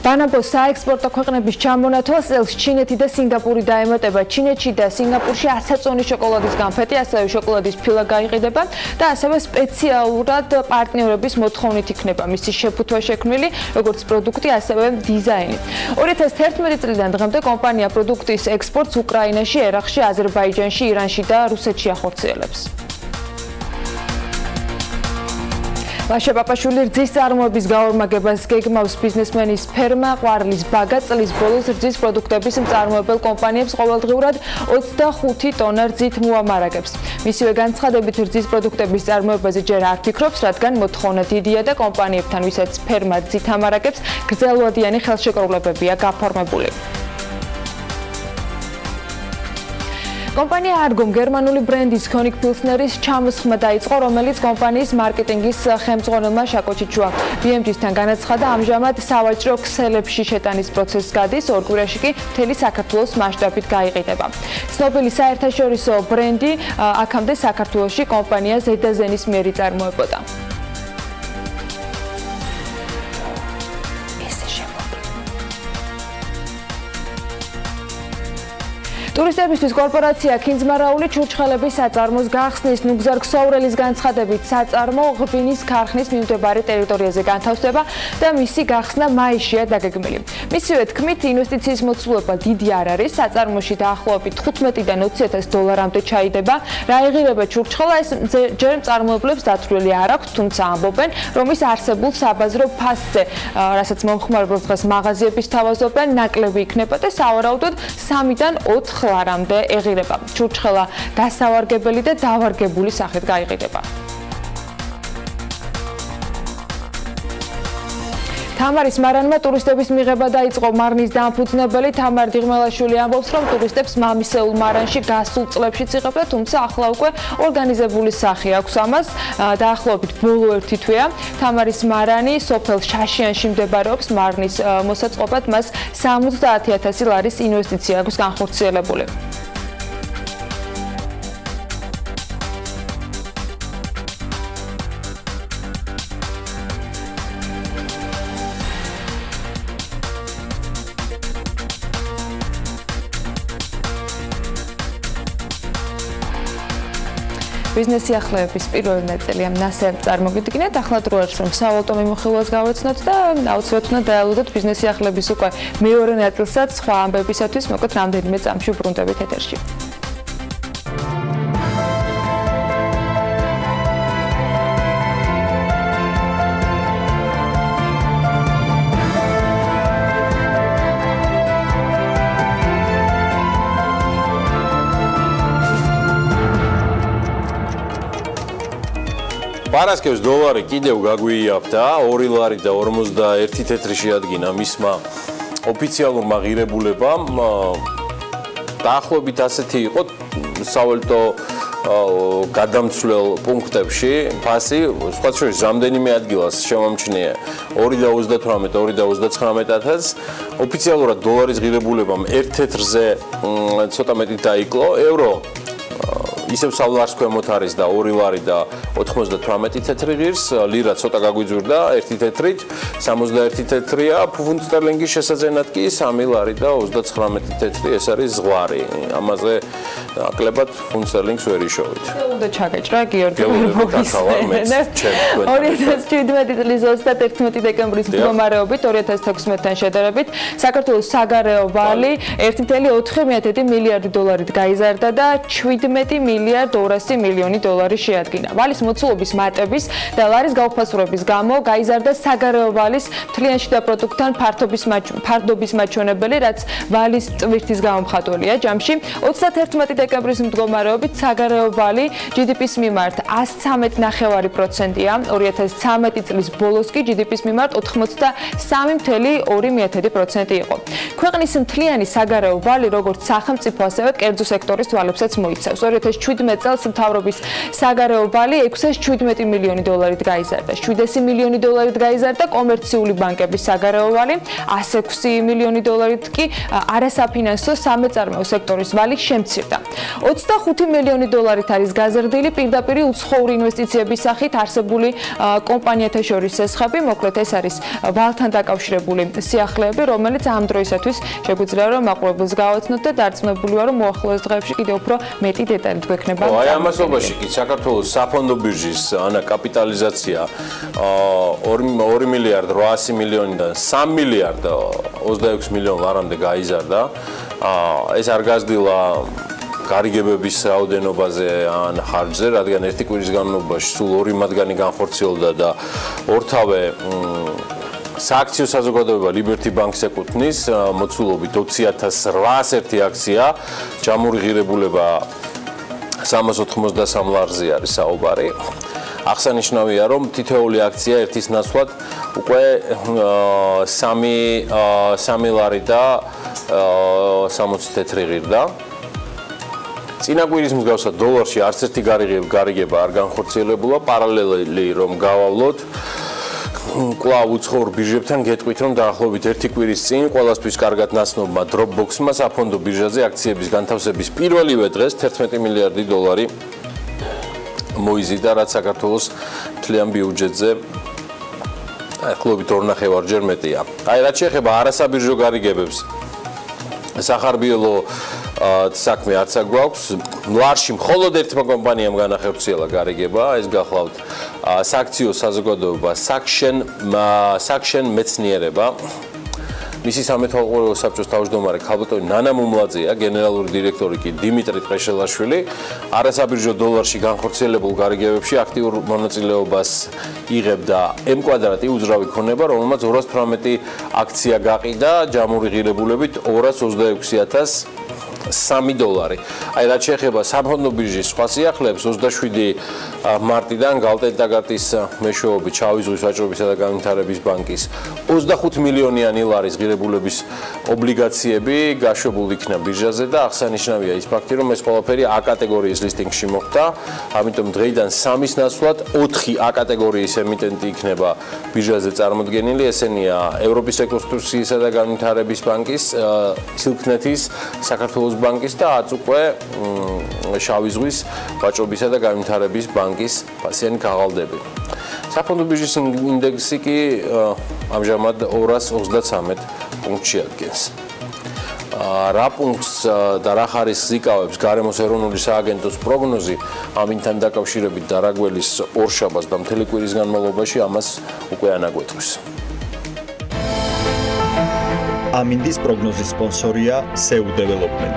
[SPEAKER 8] ბანაბოს საექსპორტო ქვეყნების ჩამონათვალს წელს ჩინეთი და სინგაპური დაემატება. ჩინეთში და სინგაპურში 100 წონი შოკოლადის განფეტი, ასევე შოკოლადის ფილა გაიყიდება და ასევე სპეციალურად პარტნიორების მოთხოვნით იქნება მისი შეფუთვა შექმნილი, როგორც პროდუქტი, ასევე დიზაინი. 2011 წლიდან დღემდე კომპანია პროდუქტის ექსპორტს უკრაინაში, ერაყში, აზერბაიჯანში, ირანში და რუსეთში ახორციელებს. ლაშა პაპაშვილი რძის წარმოების გაორმაგებას გეგმავს. ბიზნესმენის ფერმა ყვარლის ბაგა წლის ბოლოს რძის პროდუქტების მწარმოებელ კომპანიებს ყოველდღიურად 25 ტონა რძით მოამარაგებს. მისივე განცხადებით რძის პროდუქტების წარმოებაზე ჯერ არ ფიქრობს, რადგან მოთხოვნა დიდია და კომპანიებთან, ვისაც ფერმა რძით ამარაგებს, გრძელვადიანი ხელშეკრულებებია გაფორმებული. კომპანია Argom გერმანული ბრენდის König Pilsneris ჩამოსხმა დაიწყო, რომელიც კომპანიის მარკეტინგის ხელმძღვანელმა შაკო ჩიჩუა BMG-თან განაცხადა, ამჟამად სავაჭრო ქსელებში შეტანის პროცესი გადის, ორ კვირაში კი მთელი საქართველოს მასშტაბით გაიყიდება. ცნობილი საერთაშორისო ბრენდი აქამდე საქართველოში კომპანია ზედაზენის მიერ იწარმოებოდა. ტურისტებისთვის კორპორაცია ქინძმარაული ჩურჩხელების საწარმოს გახსნის. ნუგზარ ქსოვრელის განცხადებით, საწარმო ღვინის ქარხნის მიმდებარე ტერიტორიაზე განთავსდება და მისი გახსნა მაისშია დაგეგმილი. მისივე თქმით, ინვესტიციის მოცულობა დიდი არ არის, საწარმოში დაახლოებით $15-დან $20,000-მდე ჩაიდება. რა იღირება ჩურჩხელა, ეს ჯერ მწარმოებლებს დათვლილი არ აქვს, თუმცა ამბობენ, რომ ის არსებულ საბაზრო ფასზე, რასაც მომხმარებელს დღეს მაღაზიები სთავაზობენ, ნაკლები იქნება და სავარაუდოდ 3-დან 4 ლარამდე ეღირება. ჩურჩხელა დასავარგებელი და დავარგებული სახით გაიყიდება. თამარის მარანმა ტურისტების მიღება დაიწყო. მარნის დამფუძნებელი თამარ დიღმელაშვილი ამბობს, რომ ტურისტებს მამისეულ მარანში გასულ წლებშიც იღებდა, თუმცა ახლა უკვე ორგანიზებული სახე აქვს ამას. დაახლოებით ბოლო 1 თვეა. თამარის მარანი სოფელ შაშიანში მდებარეობს. მარნის მოსაწყობად მას 70,000 ლარის ინვესტიცია აქვს განხორციელებული. ბიზნესი ახლეების პირველი ნაწილი ამ ნასე წარმოგიდგინეთ. ახლა დრო არის რომ სავალტო მიმოხილვას გავეცნოთ და აუცილებლად უნდა დაელოდოთ ბიზნესი ახლეების უკვე მეორე ნაწილსაც სხვა ამბებისათვის, მოკლედ რამდენიმე წამში უბრუნდებით ეთერში.
[SPEAKER 1] პარასკევს დოლარი კიდევ გაგვიიაფთა 2 ლარი და 51 თეთრი შეადგინა მისმა ოფიციალურმა ღირებულებამ. დაახლოებით ასეთი იყო სავალუტო გადამცვლელ პუნქტებში ფასი, სხვა შორის რამდენიმე ადგილას შემომჩნია 2.38, 2.39,000. ოფიციალურად დოლარის ღირებულებამ 1 თეთრზე ცოტა მეტი დაიკლო, ევრო ისევ სავლარს ქვემოთ არის და 2 ლარი და 98 თეთრი ღირს, ლირა ცოტა გაგვიძვირდა 1 თეთრით, 61 თეთრია, ფუნტ სტერლინგის შესაძენად კი 3 ლარი და 39 თეთრი, ეს არის ზღვარი. ამაზე ნაკლებად ფუნტ სტერლინგს ვერ იშოვით.
[SPEAKER 5] უნდა ჩაგეჭრა გიორგი მოგისმენთ. 2017 წლის 31 დეკემბრის მდგომარეობით 2016-თან შედარებით საქართველოს საგარეო ვალი 1.4 მილიარდი დოლარით გაიზარდა და 17 მილიარდ 200 მილიონი დოლარი შეადგინა. ვალის მოცულობის მატების და ლარის გაუფასურების გამო გაიზარდა საგარეო ვალის მთლიან შიდა პროდუქტთან ფარდობის მაჩვენებელი, რაც ვალის ტვირთის გამომხატველია. ჯამში 31 დეკემბრის მდგომარეობით საგარეო ვალი GDP-ს მიმართ 113.9%-ია, 2013 წლის ბოლოს კი GDP-ს მიმართ 83.2% იყო. ქვეყნის მთლიანი საგარეო ვალი როგორც სახელმწიფო, ასევე კერძო სექტორის ვალებსაც მოიცავს. 2017 წელს მთავრობის საგარეო ვალი 617 მილიონი დოლარით გაიზარდა. 700 მილიონი დოლარით გაიზარდა კომერციული ბანკების საგარეო ვალი, 106 მილიონი დოლარით კი არასაფინანსო სამეწარმეო სექტორის ვალი შემცირდა. 25 მილიონი დოლარით არის გაზრდილი პირდაპირ უცხოური ინვესტიციების სახით არსებული კომპანიათა შორის სესხები, მოკლედ ეს არის ვალთან დაკავშირებული სიახლეები, რომელიც ამ დროისათვის შეგვიძლია რომ მაყურებელს გავაცნოთ და დარწმუნებული ვარ რომ მოახლოეს დღეებში კიდევ უფრო მეტი დეტალი გვექნება.
[SPEAKER 1] აი ამასობაში კი საქართველოს საფონდო ბირჟის კაპიტალიზაცია 2 მილიარდ 800 მილიონიდან 3 მილიარდ 26 მილიონ ლარამდე გაიზარდა. ეს არ გაზრდილა გარიგებების რაოდენობაზე ან ხარჯზე, რადგან ერთი კვირის განმავლობაში სულ 2 მათგანი განხორციელდა და ორთავე სააქციო საზოგადოება Liberty Bank-ს ეკუთვნის, მოცულობით 20.801 აქცია, ჯამური ღირებულება 393 ლარზე არის საუბარი. აღსანიშნავია, რომ თითოეული აქცია ერთის ნაცვლად უკვე 3 ლარი და 60 თეთრი ღირდა. წინა კვირის მსგავსად დოლარში არც ერთი გარიგება არ განხორციელებულა, პარალელელი რომ გავავლოთ კვლავ უცხოურ ბირჟებთან გეტყვით, რომ დაახლოებით ერთი კვირის წინ ყველასთვის კარგად ნაცნობმა Dropbox-მა საფონდო ბირჟაზე აქციების განთავსების პირველივე დღეს 11 მილიარდი დოლარი მოიზიდა, რაც საქართველოს მთლიან ბიუჯეტზე ახლობით 2.5-ჯერ მეტია. აი, რაც შეეხება არასაბირჟო გარიგებებს, სახარბიელო საქმე არც აგვაქვს. ლარში მხოლოდ ერთმა კომპანიამ განახორციელა გარიგება, ეს გახლავთ სააქციო საზოგადოება Saction მეცნიერება. მისი სამეთვალყურეო საბჭოს თავმჯდომარე ქალბატონი ნანა მუმლაძეა, გენერალური დირექტორი კი დიმიტრი ტყეშელაშვილი. არასაბირჟო დოლარში განხორციელებულ გარიგებებში აქტიურ მონაწილეობას იღებდა M-კვადრატი უძრავი ქონება, რომელმაც 218 აქცია გაყიდა ჯამური ღირებულებით 226.003 დოლარი. აი, რაც შეეხება საფონდო ბირჟის სხვა სიახლეებს, 27 მარტიდან გალტენტაგატის მეშვეობით შავი ზღვის ვაჭრობისა და განვითარების ბანკის 25 მილიონიანი ლარის ღირებულების ობლიგაციები გაშვებულ იქნა ბირჟაზე და აღსანიშნავია ის ფაქტი, რომ ეს ყველაფერი A კატეგორიის ლისტინგში მოხდა. ამიტომ დღეიდან 3-ის ნაცვლად 4 A კატეგორიის ემიტენტი იქნება ბირჟაზე წარმოდგენილი. ესენია ევროპის რეკონსტრუქციისა და განვითარების ბანკის, სილქნეთის, საქართველოს ბანკის და აწუყვე შავი ზღვის ვაჭრობისა და განვითარების ბანკის ფასიანი ქაღალდები. საფონდო ბირჟის ინდექსი კი ამჟამად 233 პუნქტში ადგეს. რა პუნქტს და რა ხარისხს იკავებს გარემოს ეროვნული სააგენტოს პროგნოზი ამინთან დაკავშირებით დარაგველის ორშაბათს და მთელი კვირის განმავლობაში ამას უკვე ანაგვეტყვის.
[SPEAKER 10] ამინდის პროგნოზის სპონსორია SEU Development.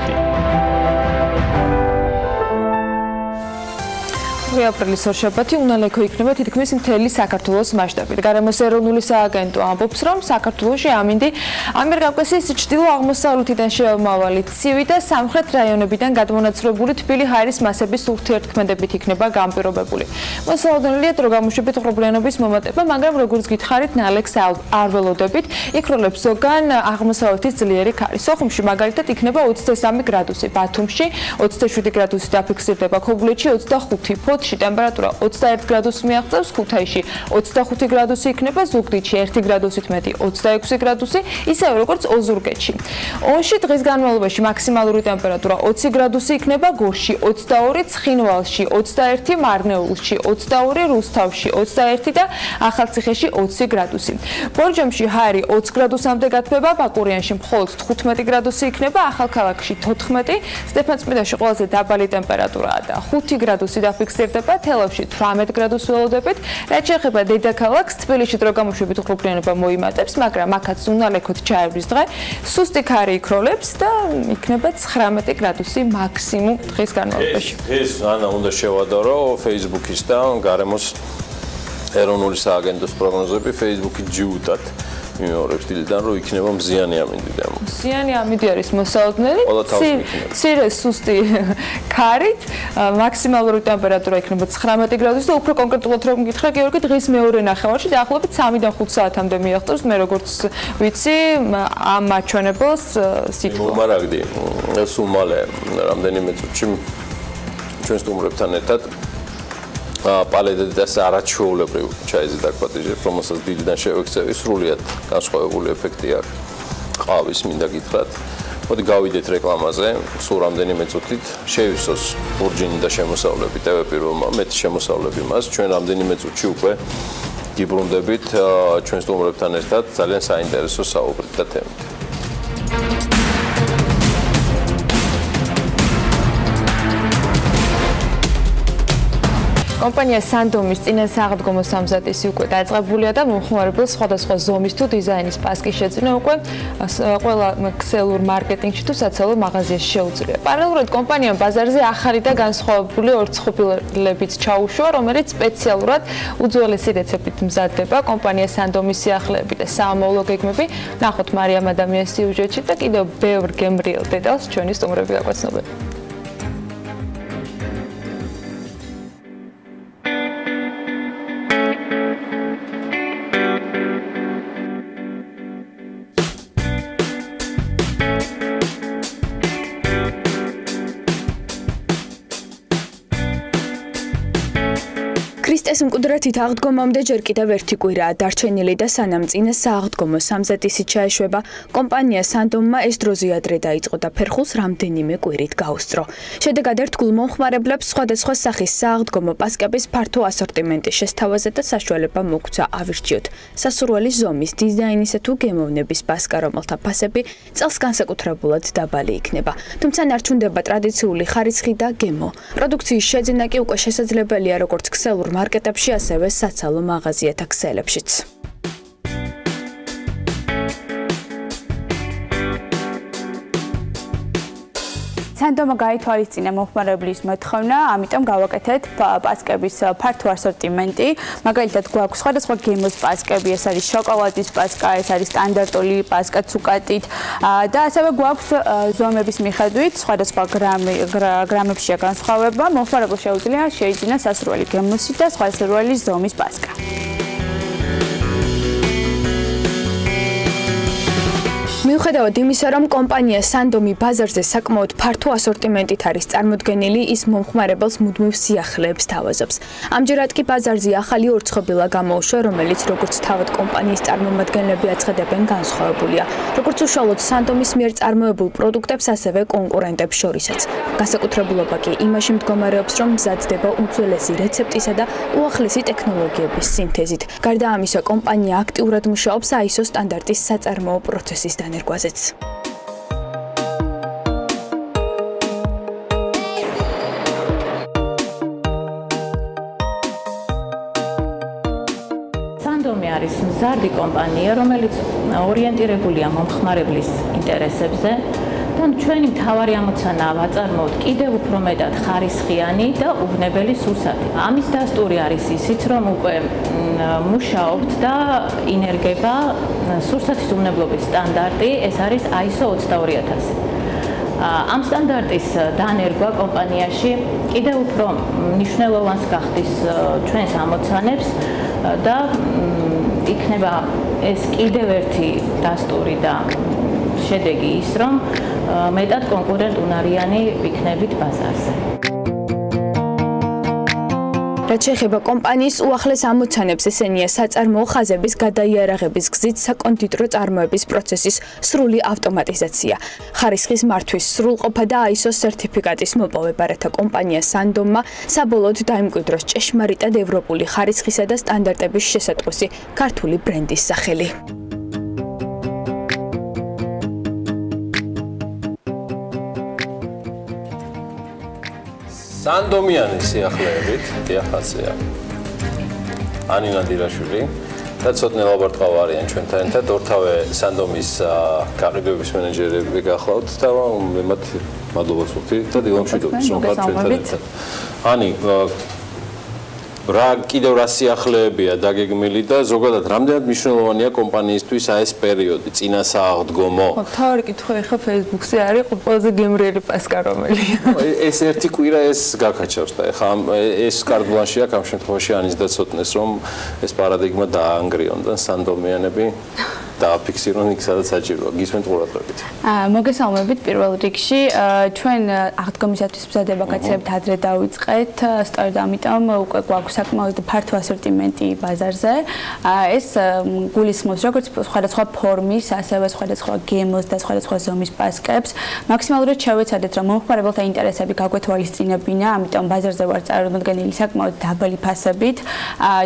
[SPEAKER 5] აპრილის ორშაბათი უნალექო იქნება თითქმის მთელი საქართველოს მასშტაბით. გარემოს ეროვნული სააგენტო ამბობს, რომ საქართველოში ამინდი ამიერკავკასიის ჩრდილო-აღმოსავლეთიდან შემავალი ცივი და სამხრეთ რაიონებიდან გადმონაცვლებული თბილი ჰაერის მასების ურთიერთქმედებით იქნება განპირობებული. მოსალოდნელია დრო გამოშვებით ღრუბლიანობის მომატება, მაგრამ როგორც გითხარით, ნალექს არ ველოდებით. იქ როლებს ზოგან აღმოსავლეთის ძლიერი ქარი. სოხუმში მაგალითად იქნება 23 გრადუსი, ბათუმში 27 გრადუსი დაფიქსირდება, ქობულეთში 25, სოფელში ტემპერატურა 21 გრადუსს მიაღწევს, ქუთაისში 25 გრადუსი იქნება, ზუგდიდში 1 გრადუსით მეტი 26 გრადუსი, ისევე როგორც ოზურგეთში. ონში დღის განმავლობაში მაქსიმალური ტემპერატურა 20 გრადუსი იქნება, გორში 22, ცხინვალში 21, მარნეულში 22, რუსთავში 21 და ახალციხეში 20 გრადუსი. ბორჯომში ჰაერი 20 გრადუსამდე გათბება, ბაკურიანში მხოლოდ 15 გრადუსი იქნება, ახალქალაქში 14, სტეფანწმინდაში ყველაზე დაბალი ტემპერატურაა და 5 გრადუსი დაფიქსირდება, თელავში 18 გრადუსს ველოდებთ. რაც შეეხება დედაქალაქს, თბილისში დრო გამოშვებით უხრუპრიანობა მოიმატებს, მაგრამ აქაც უნალექოთ ჩაევრის დღე, სუსტი ქარი იქროლებს და იქნება 19 გრადუსი მაქსიმუმ დღის განმავლობაში.
[SPEAKER 1] ეს ანა უნდა შევადარო Facebook-ის და გარემოს ეროვნული სააგენტოს პროგნოზები Facebook-ი ჯიუტად მიმეორებს დილიდან, რომ იქნება მზიანი ამინდი და
[SPEAKER 5] მზიანი ამინდი არის მოსალოდნელი, ცირე სუსტი ქარით, მაქსიმალური ტემპერატურა იქნება 19 გრადუსი და უფრო კონკრეტულად რომ გითხრა, გიორგი, დღის მეორე ნახევარში დაახლოებით 3-დან 5 საათამდე მიაღწევს, მე როგორც ვიცი, ამ მაჩვენებელს სიკვდილი.
[SPEAKER 1] მომარაგდი, სულ მალე რამდენიმე წუთში ჩვენ სტუმრებთან ერთად პალედას არაჩვეულებრივ ჩაიზე დაგვატიჟებს, რომელსაც დილიდან შევექცევი, სრულიად განსხვავებული ეფექტი აქვს. ყავის მინდა გითხრათ. მოდი გავიდეთ რეკლამაზე, სულ რამდენიმე წუთით შევისოს ბურჯინი და შემოსავლები TV პირველმა, მეტი შემოსავლები მას. ჩვენ რამდენიმე წუთში უკვე გიბრუნდებით ჩვენ სტუმრებთან ერთად ძალიან საინტერესო საუბრით და თემით.
[SPEAKER 5] კომპანია სანდომის წინასაღდგომო სამზადისი უკვე დაწყებულია და მომხმარებელს სხვადასხვა ზომის თუ დიზაინის პასკი შეძინა უკვე ყველა ქსელურ მარკეტინგში თუ საცალო მაღაზიაში შეუძლია. პარალელურად კომპანიამ ბაზარზე ახალი და განსხვავებული ორცხობილებიც ჩაუშვა, რომელიც სპეციალურად უძველესი რეცეპტით მზადდება. კომპანია სანდომის სიახლეები და საამოვლო გეგმები ნახოთ მარიამ ადამიანის სიუჟეტში და კიდევ ბევრ გემრიელ დეტალს ჩვენი სტუმრები გაგვაცნობენ.
[SPEAKER 11] ეს მკვდრეთით აღდგომამდე ჯერ კიდევ ერთი კვირაა დარჩენილი და სანამ წინა სააღდგომო სამზადისი ჩაეშვება, კომპანია სანდომმა ეს დროზე ადრე დაიწყო და ფერხულს რამდენიმე კვირით გაუსწრო. შედეგად ერთგულ მომხმარებლებს სხვადასხვა სახის სააღდგომო პასკების ფართო ასორტიმენტი შესთავაზა და საშუალება მოგვცა ავირჩიოთ სასურველი ზომის, დიზაინისა თუ გემოვნების პასკა, რომელთა ფასები წელს განსაკუთრებულად დაბალი იქნება. თუმცა ნარჩუნდება ტრადიციული ხარისხი და გემო. პროდუქციის შეძენა კი უკვე შესაძლებელია როგორც ქსელურ მარკეტებში, ასევე საცალო მაღაზიათა ქსელებშიც.
[SPEAKER 12] სანდომა გაითვალისწინა მომხმარებლის მოთხოვნა, ამიტომ გავაკეთეთ პასკების ფართო ასორტიმენტი. მაგალითად, გვაქვს სხვადასხვა გემოს პასკები, ეს არის შოკოლადის პასკა, ეს არის სტანდარტული პასკა ცუკატით და ასევე გვაქვს ზომების მიხედვით სხვადასხვა გრამებშია განსხვავება. მომხმარებელს შეუძლია შეიძინა სასურველი გემოსი და სხვა სასურველი ზომის პასკა.
[SPEAKER 11] მიუხედავად იმისა, რომ კომპანია სანდომი ბაზარზე საკმაოდ ფართო ასორტიმენტით არის წარმოდგენილი, ის მომხმარებელს მუდმივ სიახლეებს თავაზობს. ამჯერად კი ბაზარზე ახალი ორცხობილა გამოუშვა, რომელიც როგორც თავად კომპანიის წარმომადგენლები აცხადებენ, განსხვავებულია. როგორც უშუალოდ სანდომის მიერ წარმოებულ პროდუქტებს, ასევე კონკურენტებს შორისაც. განსაკუთრებულობა კი იმაში მდგომარეობს, რომ მზადდება უძველესი რეცეპტისა და უახლესი ტექნოლოგიების სინთეზით. გარდა ამისა, კომპანია აქტიურად მუშაობს ISO სტანდარტის საწარმოო პროცესის დანერგვაზეც.
[SPEAKER 13] სანდომი არის მზარდი კომპანია, რომელიც ორიენტირებულია მომხმარებლის ინტერესებზე. ჩვენი მთავარი ამოცანაა ვაწარმოოთ კიდევ უფრო მეტად ხარისხიანი და უვნებელი სურსათი. ამის დასტური არის ისიც, რომ უკვე მუშაობთ და ინერგება სურსათის უვნებლობის სტანდარტი, ეს არის ISO 22000. ამ სტანდარტის დანერგვა კომპანიაში კიდევ უფრო მნიშვნელოვანს გახდის ჩვენს ამოცანებს და იქნება ეს კიდევ ერთი დასტური და შედეგი ის, რომ მეტად კონკურენტუნარიანი ვიქნებით ბაზარზე.
[SPEAKER 11] რაც შეეხება კომპანიის უახლეს ამოცანებს, ესენია საწარმოო ხაზების გადაიარაღების გზით საკონდიტრო წარმოების პროცესის სრული ავტომატიზაცია, ხარისხის მართვის სრულყოფა და ISO სერტიფიკატის მოპოვება, რათა კომპანია სანდომმა საბოლოოდ დაიმკვიდროს ჭეშმარიტად ევროპული ხარისხისა და სტანდარტების შესატყვისი ქართული ბრენდის სახელი.
[SPEAKER 1] სანდომიანი სიახლეებით, დიახაზია. ანინა დირაშვილი და ცოტნე ლაბარტყავ არიან ჩვენთან ერთად, ორთავე სანდომის გაყიდვების მენეჯერები გახლავთ და მე მათ მადლობას ვუხდი და დილამშვიდობის რომ ხართ ჩვენთან ერთად. ანი, რა კიდევ რა სიახლეებია დაგეგმილი და ზოგადად რამდენად მნიშვნელოვანია კომპანიისთვის ეს პერიოდი, წინა სააღდგომო?
[SPEAKER 5] თავი კითხვა ეხა Facebook-ზე არის ყველაზე გემრიელი პასკა რომელია.
[SPEAKER 1] ეს ერთი კვირა ეს გაქაჩავს და ეხა ეს კარდბლანში აქვს ამ შემთხვევაში ანის და ცოტნეს რომ ეს პარადიგმა დაანგრიონ და სანდომიანები დააფიქსირონ იქ სადაც საჭიროა. გისმენთ ყურადღებით.
[SPEAKER 12] მოგესალმებით პირველ რიგში ჩვენ აღდგომისათვის მზადება გაცემთ ადრე დავიწყეთ, სწორედ ამიტომ უკვე გვაქვს საკმაოდ ფართო ასორტიმენტი ბაზარზე. ეს გულისხმობს როგორც სხვადასხვა ფორმის, ასევე სხვადასხვა გემოს და სხვადასხვა ზომის პასკებს. მაქსიმალურად შევეცადეთ რომ მომხმარებელთა ინტერესები გაგვეთვალისწინებინა, ამიტომ ბაზარზე ვარ წარმოდგენილი საკმაოდ დაბალი ფასებით.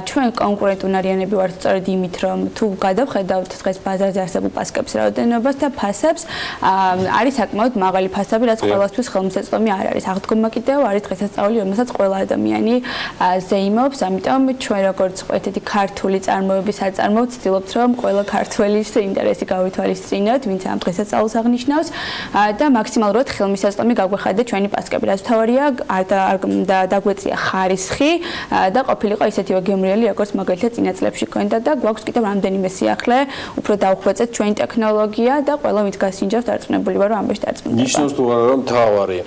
[SPEAKER 12] ჩვენ კონკურენტუნარიანები ვართ სწორედ იმით რომ თუ გადავხედავთ დღეს ბაზარზე არსებულ პასკებს რაოდენობას და ფასებს არის საკმაოდ მაღალი ფასები, რაც ყველასთვის ხელმისაწვდომი არ არის. აღდგომა კიდევ არის დღესასწაული, რომელსაც ყველა ადამიანი ზეიმობს, ამიტომ ჩვენ როგორც ერთ-ერთი ქართული წარმოების საწარმოო ვცდილობთ, რომ ყველა ქართველის ინტერესი გავითვალისწინოთ, ვინც ამ დღესასწაულს აღნიშნავს და მაქსიმალურად ხელმისაწვდომი გაგვეხადეთ ჩვენი პასკები. რაც თავარია, დაგვეწია ხარისხი და ყოფილიყო ისეთივე გემრიელი, როგორც მაგალითად წინა წლებში გვქონდა და გვაქვს კიდევ რამდენიმე სიახლე, უფრო დავხვეწეთ ჩვენი ტექნოლოგია და ყველა ვინც გასინჯავს დარწმუნებული ვარ რომ ამბეში დარწმუნდება.
[SPEAKER 1] ნიშნავს თუ არა რომ თავარი,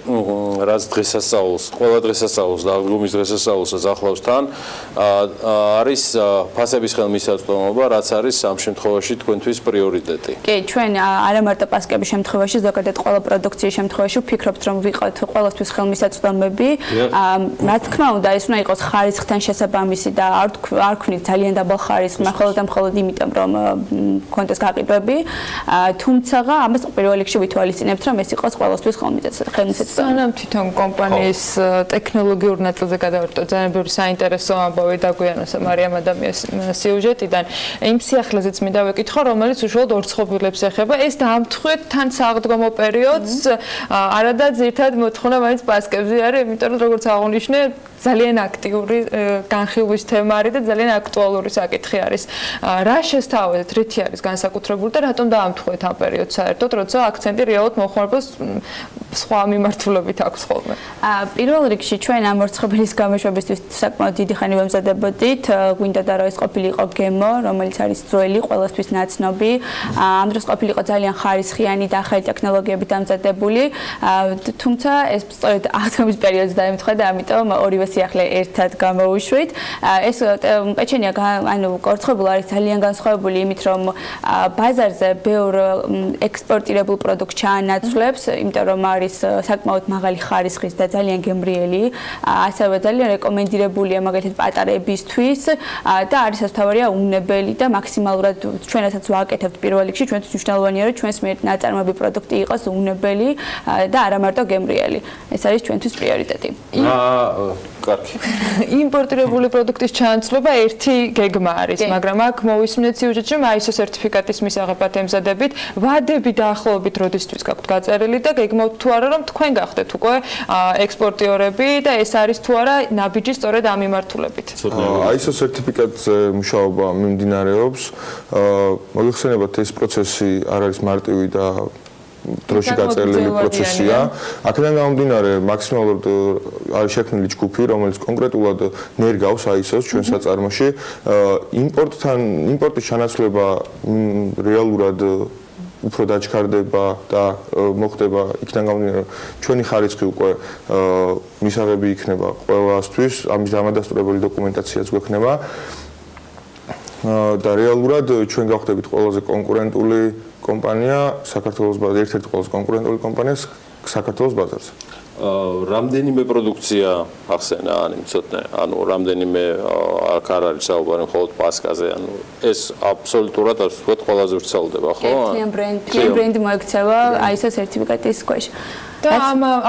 [SPEAKER 1] რაც დღესასწაულს, ყველა დღესასწაულს და აღდგომის დღესასწაულსაც ახლავს თან, არის ფასების ხელმისაწვდომობა, რაც არის ამ შემთხვევაში თქვენთვის პრიორიტეტი.
[SPEAKER 12] კი, ჩვენ არა მარტო პასკების შემთხვევაში, ზოგადად ყველა პროდუქციის შემთხვევაში ვფიქრობთ რომ ვიყოთ ყველასთვის ხელმისაწვდომები. რა თქმა უნდა, ეს უნდა იყოს ხარისხთან შესაბამისი და არ ვქვნით ძალიან დაბალ ხარისხს, მხოლოდ და მხოლოდ იმიტომ რომ კონტეს გაყიდვები, თუმცა ამას პირველ რიგში ვითვალისწინებთ, რომ ეს იყოს ყველასთვის ხელმისაწვდომი.
[SPEAKER 5] სანამ თვითონ კომპანიის ტექნოლოგიურ ნაწილზე გადავერთო, ძალიან ბევრი საინტერესო ამბავი დაგვიანოსა მარიამ ადამიანის სიუჟეტიდან. იმ სიახლეზეც მინდა ვეკითხო, რომელიც უშუალოდ ორცხობილებს ეხება. ეს დაამთხვეთ თან სააღდგომო პერიოდს, არადა ძირთად მოთხოვნა მაინც პასკებზე არის, იმიტომ რომ როგორც აღნიშნე, ძალიან აქტიური განხილვის თემა არის და ძალიან აქტუალური საკითხი არის. რა შესთავაზეთ, რითი არის განსაკუთრებული და რატომ დაამთხვეთ ამ პერიოდს საერთოდ, როცა აქცენტი რეალურად მომხმარებელს სხვა მიმართულებით აქვს ხოლმე?
[SPEAKER 12] პირველ რიგში ჩვენ ამ ორცხობილის გამოშვებისთვის საკმაოდ დიდი ხანი ვემზადებოდით. გვინდა და რომ ეს ყოფილიყო გემო, რომელიც არის ძველი, ყველასთვის ნაცნობი. ამ დროს ყოფილიყო ძალიან ხარისხიანი და ახალი ტექნოლოგიებით დამზადებული. თუმცა ეს სწორედ აღდგომის პერიოდს დაემთხვა და ამიტომ ორივე სიახლე ერთად გამოვუშვით. ეს პეჩენია ანუ ორცხობილი არის ძალიან განსხვავებული იმით, რომ ბაზარზე ბევრ ექსპორტირებულ პროდუქტს ჩაანაცვლებს, იმიტომ რომ არის საკმაოდ მაღალი ხარისხის და ძალიან გემრიელი, ასევე ძალიან რეკომენდირებულია მაგალითად პატარებისთვის და არის ასთავარია უნებელი და მაქსიმალურად ჩვენასაც ვაკეთებთ პირველ რიგში, ჩვენთვის მნიშვნელოვანია რომ ჩვენს მიერ ნაწარმოები პროდუქტი იყოს უნებელი და არა მარტო გემრიელი. ეს არის ჩვენთვის პრიორიტეტი.
[SPEAKER 1] კარგი.
[SPEAKER 5] იმპორტირებული პროდუქტის ჩანაცვლება ერთი გეგმა არის, მაგრამ აქ მოვისმინეთ სიუჟეტში, რომ ISO სერტიფიკატის მისაღებად ემზადებით, ვადები დაახლოებით როდისთვის გაქვთ გაწერილი და გეგმავთ თუ არა, რომ თქვენ გახდეთ უკვე ექსპორტიორები და ეს არის თუ არა ნაბიჯი სწორედ ამ მიმართულებით.
[SPEAKER 14] ISO სერტიფიკატზე მუშაობა მიმდინარეობს. მოგეხსენებათ, ეს პროცესი არ არის მარტივი და დროში გაწერილი პროცესია. აქედან გამომდინარე, მაქსიმალურად არის შექმნილი ჯგუფი, რომელიც კონკრეტულად ნერგავს ISO-ს ჩვენ საწარმოში. იმპორტის ჩანაცვლება რეალურად უფრო დაჩქარდება და მოხდება იქიდან გამომდინარე, რომ ჩვენი ხარისხი უკვე მისაღები იქნება ყველასთვის, ამის დამადასტურებელი დოკუმენტაციაც გვექნება. და რეალურად ჩვენ გავხდებით ყველაზე კონკურენტული კომპანია საქართველოს ბაზარზე, ერთ-ერთი ყველაზე კონკურენტული კომპანია საქართველოს ბაზარზე.
[SPEAKER 1] რამდენიმე პროდუქცია ახსენა, მცოდნე, რამდენიმე აქ არ არის საუბარი მხოლოდ პასკაზე, ეს აბსოლუტურად ასე ვთქვათ, ყველაზე ვრცელდება, ხო?
[SPEAKER 12] Client brand მოექცევა ISO სერტიფიკატის ქვეშ.
[SPEAKER 5] და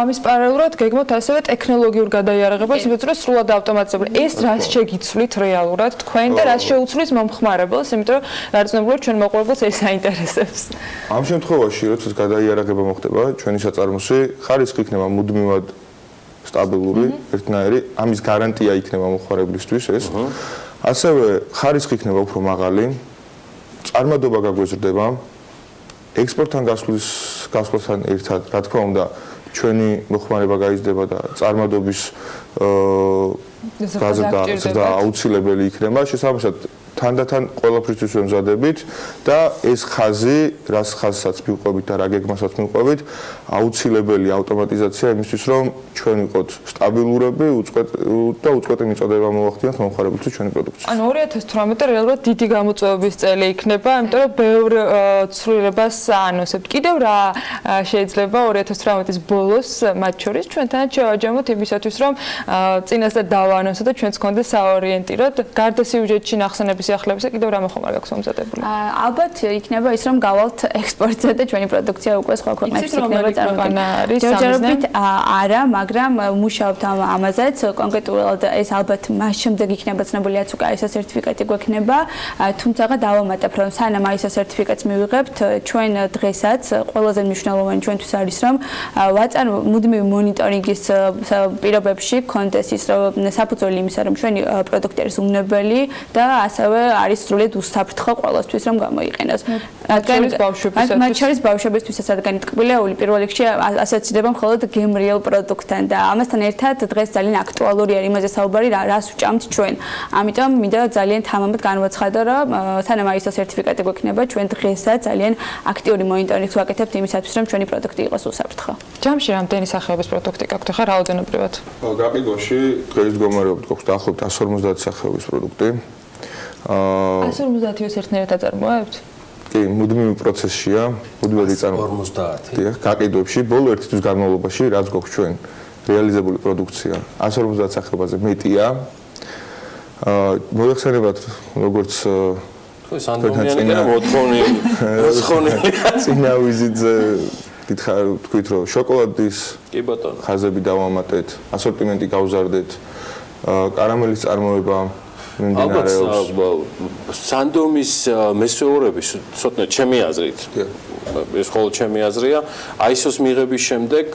[SPEAKER 5] ამის პარალელურად გეგმოთ ასევე ტექნოლოგიურ გადაიარაღებას, იმიტომ რომ სრულად ავტომატიზებული. ეს რაც შეგიცვლით რეალურად თქვენ და რაც შეუცვლის მომხმარებელს, იმიტომ რომ დარწმუნებული ჩვენ მოყვებილს ეს აინტერესებს.
[SPEAKER 14] ამ შემთხვევაში, როდესაც გადაიარაღება მოხდება, ჩვენი საწარმოში ხარისხი იქნება მუდმივად სტაბილური, ერთნაირი, ამის გარანტია იქნება მომხმარებლისთვის ეს. ასევე ხარისხი იქნება უფრო მაღალი, წარმადობა გაგვეზრდება. ექსპორტთან გასვლასთან ერთად, რა თქმა უნდა, ჩვენი მოხმარება გაიზრდება და წარმადობის გაზრდა აუცილებელი იქნება. შესაბამისად, თანდათან ყველაფრისთვის ვემზადებით და ეს ხაზი, რას ხაზსაც მივყვებით და რა გეგმასაც მივყვებით, აუცილებელი ავტომატიზაცია იმისთვის, რომ ჩვენ ვიყოთ სტაბილურები და უწყვეტი მიწოდება მოვახდინოთ მომხმარებელთვის ჩვენი პროდუქცია.
[SPEAKER 5] ანუ 2018 რეალურად დიდი გამოწვევების წელი იქნება, იმიტომ რომ ბევრ ცვლილებას აანონსებთ. კიდევ რა შეიძლება 2018-ის ბოლოს მათ შორის ჩვენთანაც შევაჯამოთ იმისათვის, რომ წინასწარ დავაანონსოთ და ჩვენც გქონდეს საორიენტიროდ გარდა სიუჟეტში ნახსენების ახლებისა კიდევ რა მოხმარ გაქვს მომზადებული?
[SPEAKER 12] ალბათ იქნება ის რომ გავალთ ექსპორტზე და ჩვენი პროდუქცია უკვე სხვა ქვეყნებში იქნება წარმოქმნილი. ჯერჯერობით არა, მაგრამ მუშაობთ ამაზეც. კონკრეტულად ეს ალბათ მას შემდეგ იქნება ცნობილი რაც უკვე ISO სერტიფიკატი გვექნება, თუმცა დავამატებ რომ სანამ ISO სერტიფიკატს მივიღებთ, ჩვენ დღესაც ყველაზე მნიშვნელოვანი ჩვენთვის არის რომ ვაწარ მუდმივი მონიტორინგის პირობებში კონდეს ის რომ საფუძველი იმისა რომ ჩვენი პროდუქტი არის უნებელი და ასევე არის სრულიად უსაფრთხო ყველასთვის რომ გამოიყენოს. მათ შორის ბავშვებისთვისაც რადგან ტკბილეული პირველ რიგში ასოცირდება მხოლოდ გემრიელ პროდუქტთან და ამასთან ერთად დღეს ძალიან აქტუალური არის იმაზე საუბარი რას ვჭამთ ჩვენ. ამიტომ მინდა ძალიან თამამად განვაცხადო რომ სანამ ISO სერტიფიკატი გვექნება ჩვენ დღესაც ძალიან აქტიური მონიტორინგს ვაკეთებთ იმისათვის რომ ჩვენი პროდუქტი იყოს უსაფრთხო.
[SPEAKER 5] ჯამში რამდენი სახეობის პროდუქტი გაქვთ ხა რაოდენობრივად?
[SPEAKER 14] გაყიდვაში დღეს მდგომარეობით გვაქვს დაახლოებით 150 სახეობის პროდუქტი.
[SPEAKER 5] 150-ის ერთნაირად აწარმოებთ?
[SPEAKER 14] კი, მუდმივი პროცესია, მუდმივად იწარმოებთ. 50. დიახ, გაყიდვებში ბოლო ერთი თვის განმავლობაში რაც გვაქვს ჩვენ რეალიზებული პროდუქცია 150 სახეობაზე მეტია. მოიხსენებათ როგორც წინა ვიზიტზე გითხარ თქვით რომ შოკოლადის ხაზები დავამატეთ, ასორტიმენტი გავზარდეთ, კარამელის წარმოება
[SPEAKER 1] ალბათ სანდომის მესვეურების ცოტნე ჩემი აზრით ეს ხოლმე ჩემი აზრია ISO-ს მიღების შემდეგ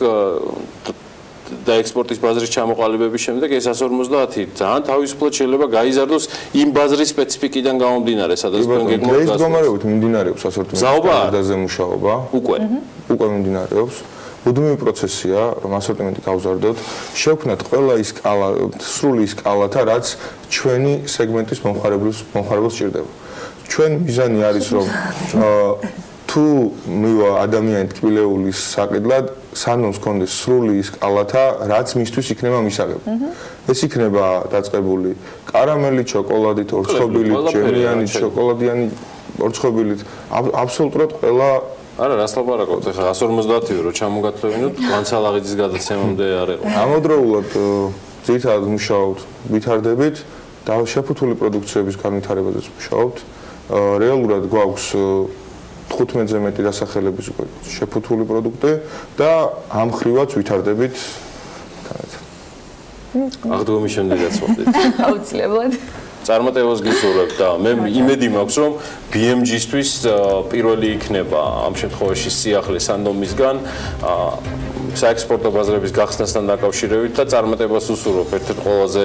[SPEAKER 1] და ექსპორტის ბაზრის ჩამოყალიბების შემდეგ ეს 150 ძალიან თავისუფლად შეიძლება გაიზარდოს იმ ბაზრის სპეციფიკიდან გამომდინარე, სადაც თქვენ გეგმავთ.
[SPEAKER 14] ეს გამარებით მიმდინარეობს ასორტიმენტის ბაზაზე მუშაობა. უკვე მიმდინარეობს. მუდმივი პროცესია, რომ ასორტიმენტი გავზარდოთ, შევქმნათ ყველა ის სკალა, სრული სკალათა, რაც ჩვენი სეგმენტის მომხმარებელს სჭირდება. ჩვენ მიზანი არის, რომ თუ მივა ადამიანი ტკბილეულის საყიდლად, სანამ გქონდეს სრული სკალათა, რაც მისთვის იქნება მისაღები. ეს იქნება დაწყებული კარამელი, შოკოლადით, ორცხობილით, ჯემიანი, შოკოლადიანი, ორცხობილით, აბსოლუტურად ყველა
[SPEAKER 1] არა, რას ლაპარაკობთ? ეხლა 150-ი რო ჩამოგათვლევინოთ, განცალაღიძის გადაცემამდე არ იყო.
[SPEAKER 14] ამავდროულად ძირითადად მუშაობთ, ვითარდებით და შეფუთული პროდუქციების განვითარებაზეც მუშაობთ. რეალურად გვაქვს 15-ზე მეტი დასახელების უკვე შეფუთული პროდუქტი და ამ ხრივაც ვითარდებით.
[SPEAKER 1] აღდგომის შემდეგაც მოხდით.
[SPEAKER 5] აუცილებლად.
[SPEAKER 1] წარმატებას გისურვებთ და მე იმედი მაქვს რომ BMG-ისთვის პირველი იქნება ამ შემთხვევაში სიახლე სანდომისგან საექსპორტო ბაზრების გახსნასთან დაკავშირებით და წარმატებას უსურვებ ერთ-ერთ ყველაზე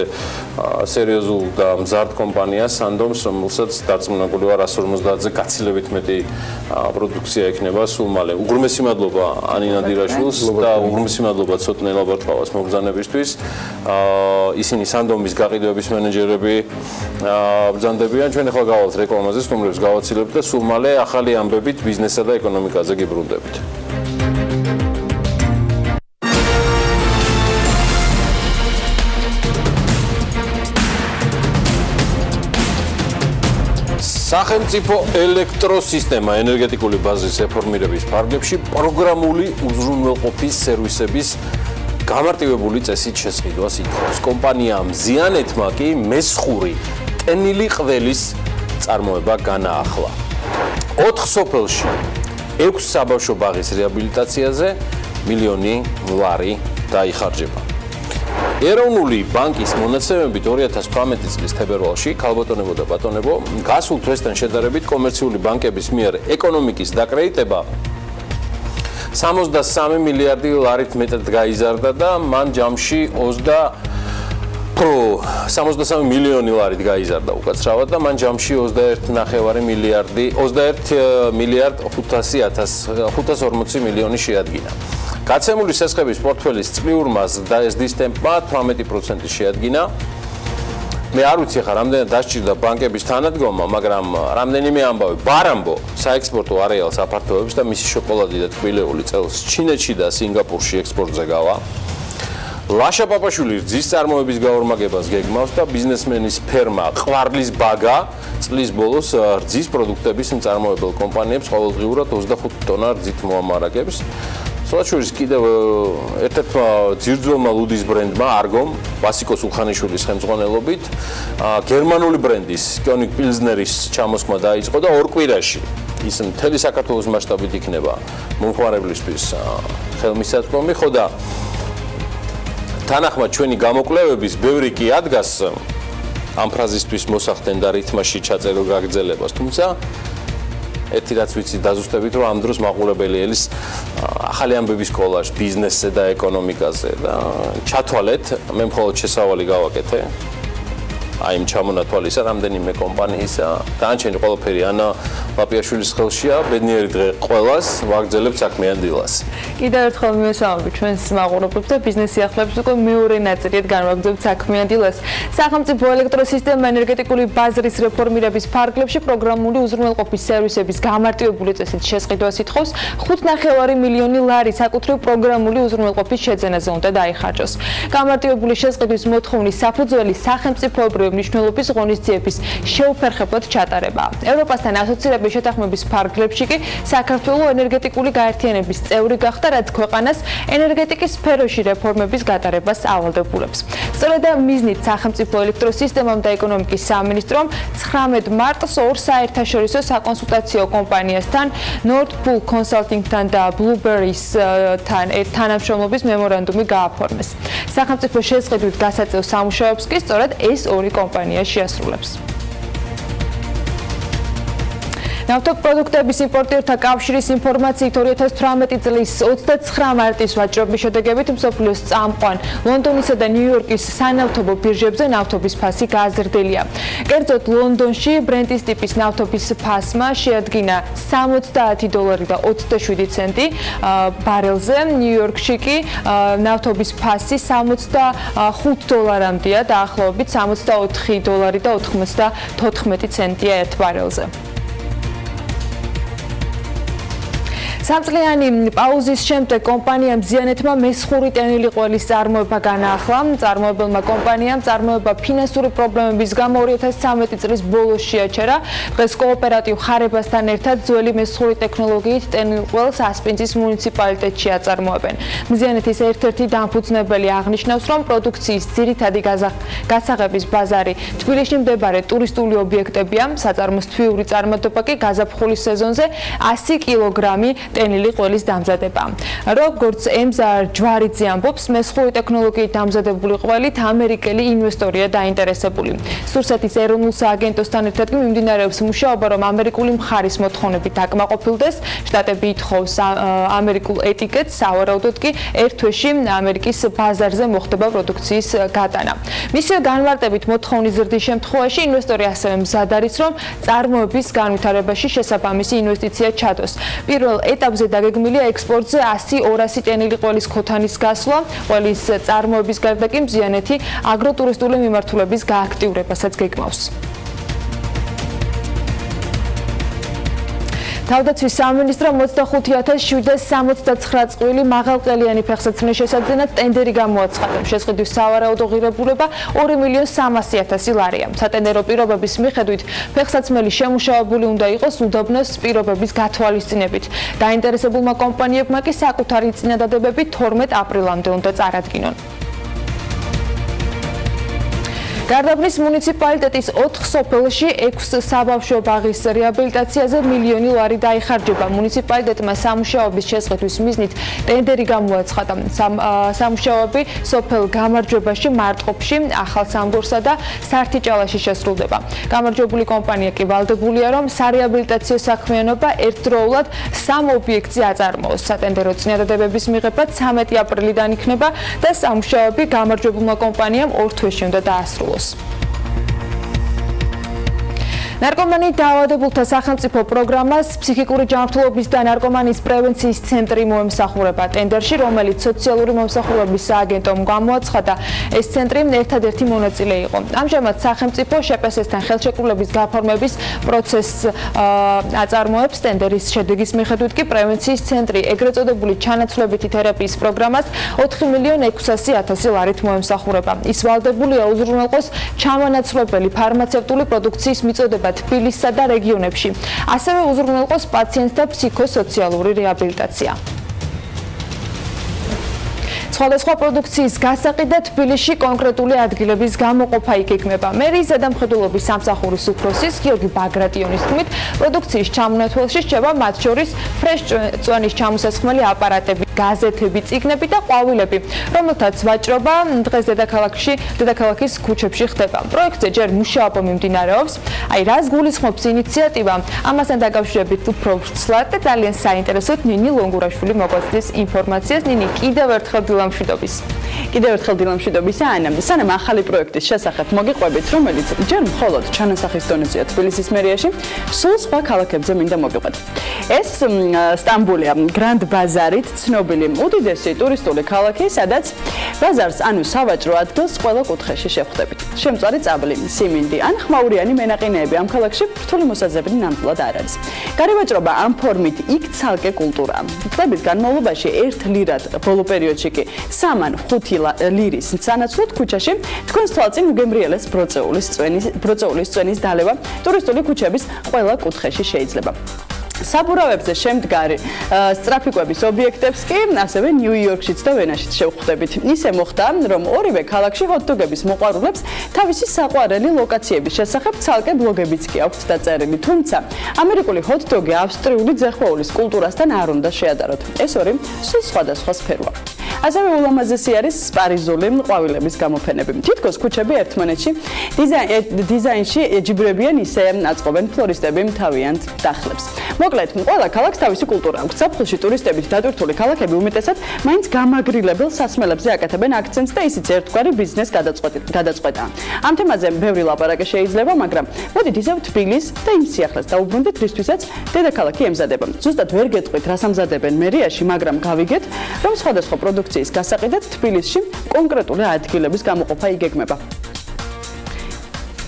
[SPEAKER 1] სერიოზულ და მზარდ კომპანიას სანდომს, რომელსაც დარწმუნებული ვარ 150-ზე გაცილებით მეტი პროდუქცია ექნება სულ მალე. უღრმესი მადლობა ანინა დირაშვილს და უღრმესი მადლობა ცოტნე ლაბარტყავას მოგზანებისთვის. ისინი სანდომის გაყიდვების მენეჯერები ბრძანდებიან. ჩვენ ახლა გავალთ რეკლამაზე, სტუმრებს გავაცილებთ და სულ მალე ახალი ამბებით ბიზნესსა და ეკონომიკაზე გიბრუნდებით. სახელმწიფო ელექტროსისტემა ენერგეტიკული ბაზრის რეფორმირების ფარგლებში პროგრამული უზრუნველყოფის სერვისების გამარტივებული წესით შესყიდვას ითხოვს. კომპანია მზიანეთმა კი მესხური ტენილი ყველის წარმოება განაახლა. 4 სოფელში 6 საბავშვო ბაღის რეაბილიტაციაზე მილიონი ლარი დაიხარჯება. ეროვნული ბანკის მონაცემებით 2018 წლის თებერვალში ქალბატონებო და ბატონებო გასულ თვესთან შედარებით კომერციული ბანკების მიერ ეკონომიკის დაკრედიტება 63 მილიარდი ლარით მეტად გაიზარდა და მან ჯამში 63 მილიონი ლარით გაიზარდა უკაცრავად და მან ჯამში 21 მილიარდ 540 მილიონი შეადგინა. გაცემული სესხების პორტფელის წლიურ მასს და ზრდის ტემპმა 18% შეადგინა. მე არ ვიცი ხა რამდენად დასჭირდა ბანკების თანადგომა, მაგრამ რამდენიმე ამბავი ბარამბო საექსპორტო არეალს აფართოვებს და მისი შოკოლადი და ტკბილეული წელს ჩინეთში და სინგაპურში ექსპორტზე გავა. ლაშა პაპაშვილი რძის წარმოების გაორმაგებას გეგმავს და ბიზნესმენის ფერმა ყვარლის ბაგა წლის ბოლოს რძის პროდუქტების მწარმოებელ კომპანიებს ყოველდღიურად 25 ტონა რძით მოამარაგებს. სულაშურის კიდევ ერთ-ერთმა ძირძველმა ლუდის ბრენდმა არგომ ვასიკო სულხანიშვილის ხელმძღვანელობით გერმანული ბრენდის კიონიგ პილზნერის ჩამოსხმა დაიწყო და 2 კვირაში ის მთელი საქართველოს მასშტაბით იქნება მომხმარებლისთვის ხელმისაწვდომი. ხო და თანახმად ჩვენი გამოკვლევების ბევრი კი ადგას ამ ფრაზისთვის მოსახდენ და რითმაში ჩაწერილ გაგრძელებას, თუმცა ერთი რაც ვიცი დაზუსტებით რომ ამ დროს მაყურებელი ელის ახალი ამბების კოლაჟ ბიზნესზე და ეკონომიკაზე და ჩათვალეთ მე მხოლოდ შესავალი გავაკეთე აი იმ ჩამონათვალისა რამდენიმე კომპანიისა დანარჩენი ყველაფერი ანა ლაპიაშვილის ხელშია ბედნიერი დღე ყველას ვაგრძელებთ საქმიან დილას.
[SPEAKER 5] კიდევ ერთხელ მივესალმებით ჩვენს მაყურებლებს და ბიზნეს სიახლეებს უკვე მეორე ნაწილით განვაგრძელებთ საქმიან დილას. სახელმწიფო ელექტროსისტემა ენერგეტიკული ბაზრის რეფორმირების ფარგლებში პროგრამული უზრუნველყოფის სერვისების გამარტივებული წესით შესყიდვას ითხოვს 5.5 მილიონი ლარი საკუთრივ პროგრამული უზრუნველყოფის შეძენაზე უნდა დაიხარჯოს. გამარტივებული შესყიდვის მოთხოვნის საფუძველი სახელმწიფოებრივი მნიშვნელობის ღონისძიების შეუფერხებლად ჩატარება. ევროპასთან ასოცირების შეთანხმების ფარგლებში კი საქართველოს ენერგეტიკული გაერთიანების წევრი გახდა, რაც ქვეყანას ენერგეტიკის სფეროში რეფორმების გატარებას ავალდებულებს. სწორედ ამ მიზნით სახელმწიფო ელექტროსისტემამ და ეკონომიკის სამინისტრომ 19 მარტს ორ საერთაშორისო საკონსულტაციო კომპანიასთან Nord Pool Consulting-თან და Blueberries-თან თანამშრომლობის მემორანდუმი გააფორმეს. სახელმწიფო შესყიდვით გასაწევ სამუშაოებს კი სწორედ ეს ორი კომპანია შეასრულებს. ნავთობპროდუქტების იმპორტერთა კავშირის ინფორმაციით 2018 წლის 29 მარტის ვაჭრობის შედეგებით მსოფლიოს წამყვან ლონდონისა და ნიუ-იორკის სანავთობო ბირჟებზე ნავთობის ფასი გააზრდილია. კერძოდ ლონდონში ბრენტის ტიპის ნავთობის ფასმა შეადგინა $70.27 ბარელზე, ნიუ-იორკში კი ნავთობის ფასი $65-მდეა, დაახლოებით $64.94 ერთ ბარელზე. სამწლიანი პაუზის შემდეგ კომპანიამ ზიანეთმა მესხური ტენილი ყველის წარმოება განაახლა. წარმოებელმა კომპანიამ წარმოება ფინანსური პრობლემების გამო 2013 წლის ბოლოს შეაჩერა. დღეს კოოპერატივ ხარებასთან ერთად ძველი მესხური ტექნოლოგიით ტენილ ყველს ასპინძის მუნიციპალიტეტში აწარმოებენ. ზიანეთის ერთ-ერთი დამფუძნებელი აღნიშნავს, რომ პროდუქციის ძირითადი გასაღების ბაზარი თბილისში მდებარე ტურისტული ობიექტებია. საწარმოს თვიური წარმატება კი გაზაფხულის სეზონზე 100 კილოგრამი ტენილი ყველის დამზადება. როგორც ემზარ ჯვარიძე ამბობს, მესხური ტექნოლოგიით დამზადებული ყველით ამერიკელი ინვესტორია დაინტერესებული. სურსეთის ეროვნულ სააგენტოსთან ერთად კი მიმდინარეობს მუშაობა, რომ ამერიკული მხარის მოთხოვნებით აკმაყოფილდეს. შტატები ითხოვს ამერიკულ ეტიკეტს, სავარაუდოდ კი ერთ თვეში ამერიკის ბაზარზე მოხდება პროდუქციის გატანა. მისი განმარტებით მოთხოვნის ზრდის შემთხვევაში ინვესტორი ასევე მზად არის, რომ წარმოების განვითარებაში შესაბამისი ინვესტიცია ჩადოს. პირველ ეტაპზე დაგეგმილია ექსპორტზე 100-200 ტენილი ყველის ქოთანის გასვლა, ყველის წარმოების გარდა კი მზიანეთი აგროტურისტული მიმართულების გააქტიურებასაც გეგმავს. თავდაცვის სამინისტრო 25,769 წყვილი მაღალყელიანი ფეხსაცმლის შესაძენად ტენდერი გამოაცხადა. შეზღუდვის სავარაუდო ღირებულება 2,300,000 ლარია. სატენდერო პირობების მიხედვით ფეხსაცმელი შემუშავებული უნდა იყოს უდაბნოს პირობების გათვალისწინებით. დაინტერესებულმა კომპანიებმა კი საკუთარი წინადადებები 12 აპრილამდე უნდა წარადგინონ. გარდაბნის მუნიციპალიტეტის 4 სოფელში 6 საბავშვო ბაღის რეაბილიტაციაზე მილიონი ლარი დაიხარჯება. მუნიციპალიტეტმა სამუშაოების შესყიდვის მიზნით ტენდერი გამოაცხადა. სამუშაოები სოფელ გამარჯვებაში, მარტყოფში, ახალ სამგორსა და სართიჭალაში შესრულდება. გამარჯვებული კომპანია კი ვალდებულია, რომ სარეაბილიტაციო საქმიანობა ერთდროულად 3 ობიექტზე აწარმოოს. სატენდერო წინადადებების მიღება 13 აპრილიდან იქნება და სამუშაოები გამარჯვებულმა კომპანიამ 2 თვეში უნდა დაასრულოს. ნარკომანიით დაავადებულთა სახელმწიფო პროგრამას ფსიქიკური ჯანმრთელობის და ნარკომანიის პრევენციის ცენტრი მოემსახურება. ტენდერში, რომელიც სოციალური მომსახურების სააგენტომ გამოაცხადა, ეს ცენტრი ერთადერთი მონაწილე იყო. ამჟამად სახელმწიფო შპს-თან ხელშეკრულების გაფორმების პროცესს აწარმოებს. ტენდერის შედეგის მიხედვით კი პრევენციის ცენტრი ეგრეთ წოდებული ჩანაცვლებითი თერაპიის პროგრამას 4,600,000 ლარით მოემსახურება. ის ვალდებულია უზრუნველყოს ჩამონაცვლებელი ფარმაცევტული პროდუქციის მიწოდება თბილისსა და რეგიონებში. ასევე უზრუნველყოს პაციენტთა ფსიქოსოციალური რეაბილიტაცია. სხვადასხვა პროდუქციის გასაყიდად თბილისში კონკრეტული ადგილების გამოყოფა იგეგმება. მერიის ზედამხედველობის სამსახურის უფროსის გიორგი ბაგრატიონის თქმით, პროდუქციის ჩამონათვალში რჩება მათ შორის ფრეშ წვენის ჩამოსასხმელი აპარატები, გაზეთები, წიგნები და ყვავილები, რომელთაც ვაჭრობა დღეს დედაქალაქის ქუჩებში ხდება. პროექტზე ჯერ მუშაობა მიმდინარეობს. რას გულისხმობს ინიციატივა? ამასთან დაკავშირებით უფრო ვრცლად და ძალიან საინტერესოდ ნინი ლონგურაშვილი მოგვაწვდის ინფორმაციას. ნინი, კიდევ ერთხელ დილამშვიდობის.
[SPEAKER 6] კიდევ ერთხელ დილამშვიდობის ანა. სანამ ახალი პროექტის შესახებ მოგიყვებით, რომელიც ჯერ მხოლოდ ჩანასახის დონეზეა თბილისის მერიაში, სულ სხვა ქალაქებზე მინდა მოგიყვეთ. ეს სტამბულია, გრანდ ბაზარით ცნობილი უდიდესი ტურისტული ქალაქი, სადაც ბაზარს ანუ სავაჭრო ადგილს ყველა კუთხეში შევხვდებით. შემწვარი წაბლი, სიმინდი ან ხმაურიანი მენაყინეები ამ ქალაქში რთული მოსაზრებნი ნამდვილად არ არის. გარევაჭრობა ამ ფორმით იქ ცალკე კულტურაა. წლების განმავლობაში 1 ლირად ბოლო პერიოდში კი 3 ან 5 ლირის სანაცვლოდ ქუჩაში თქვენს თვალწინ უგემრიელეს ბროწეულის წვენის დალევა ტურისტული ქუჩების ყველა კუთხეში შეიძლება. საბურავებზე შემდგარი სტრაფიკების ობიექტებს კი ასევე ნიუ-იორკშიც და ვენაშიც შევხვდებით. ისე მოხდა, რომ ორივე ქალაქში ჰოთ-დოგების მოყვარულებს თავისი საყვარელი ლოკაციების შესახებ ცალკე ბლოგებიც კი აქვთ დაწერილი, თუმცა ამერიკული ჰოთ-დოგი ავსტრიული ძეხვეულის კულტურასთან არ უნდა შეადაროთ. ეს ორი სულ სხვადასხვა სფეროა. ასევე ულამაზესი არის პარიზული ყვავილების გამოფენები. თითქოს ქუჩები ერთმანეთში დიზაინში ჯიბრებიან, ისე აწყობენ ფლორისტები თავიანთ დახლებს. მოკლედ, ყველა ქალაქს თავისი კულტურა აქვს. ზაფხულში ტურისტებით დატვირთული ქალაქები უმეტესად მაინც გამაგრილებელ სასმელებზე აკეთებენ აქცენტს და ისიც ერთგვარი ბიზნეს გადაწყვეტაა. ამ თემაზე ბევრი ლაპარაკი შეიძლება, მაგრამ მოდით ისევ თბილისს და იმ სიახლეს დაუბრუნდეთ, რისთვისაც დედაქალაქი ემზადება. ზუსტად ვერ გეტყვით, რას ამზადებენ მერიაში, მაგრამ გავიგეთ, რომ სხვადასხვა პროდუქციის გასაყიდად თბილისში კონკრეტული ადგილების გამოყოფა იგეგმება.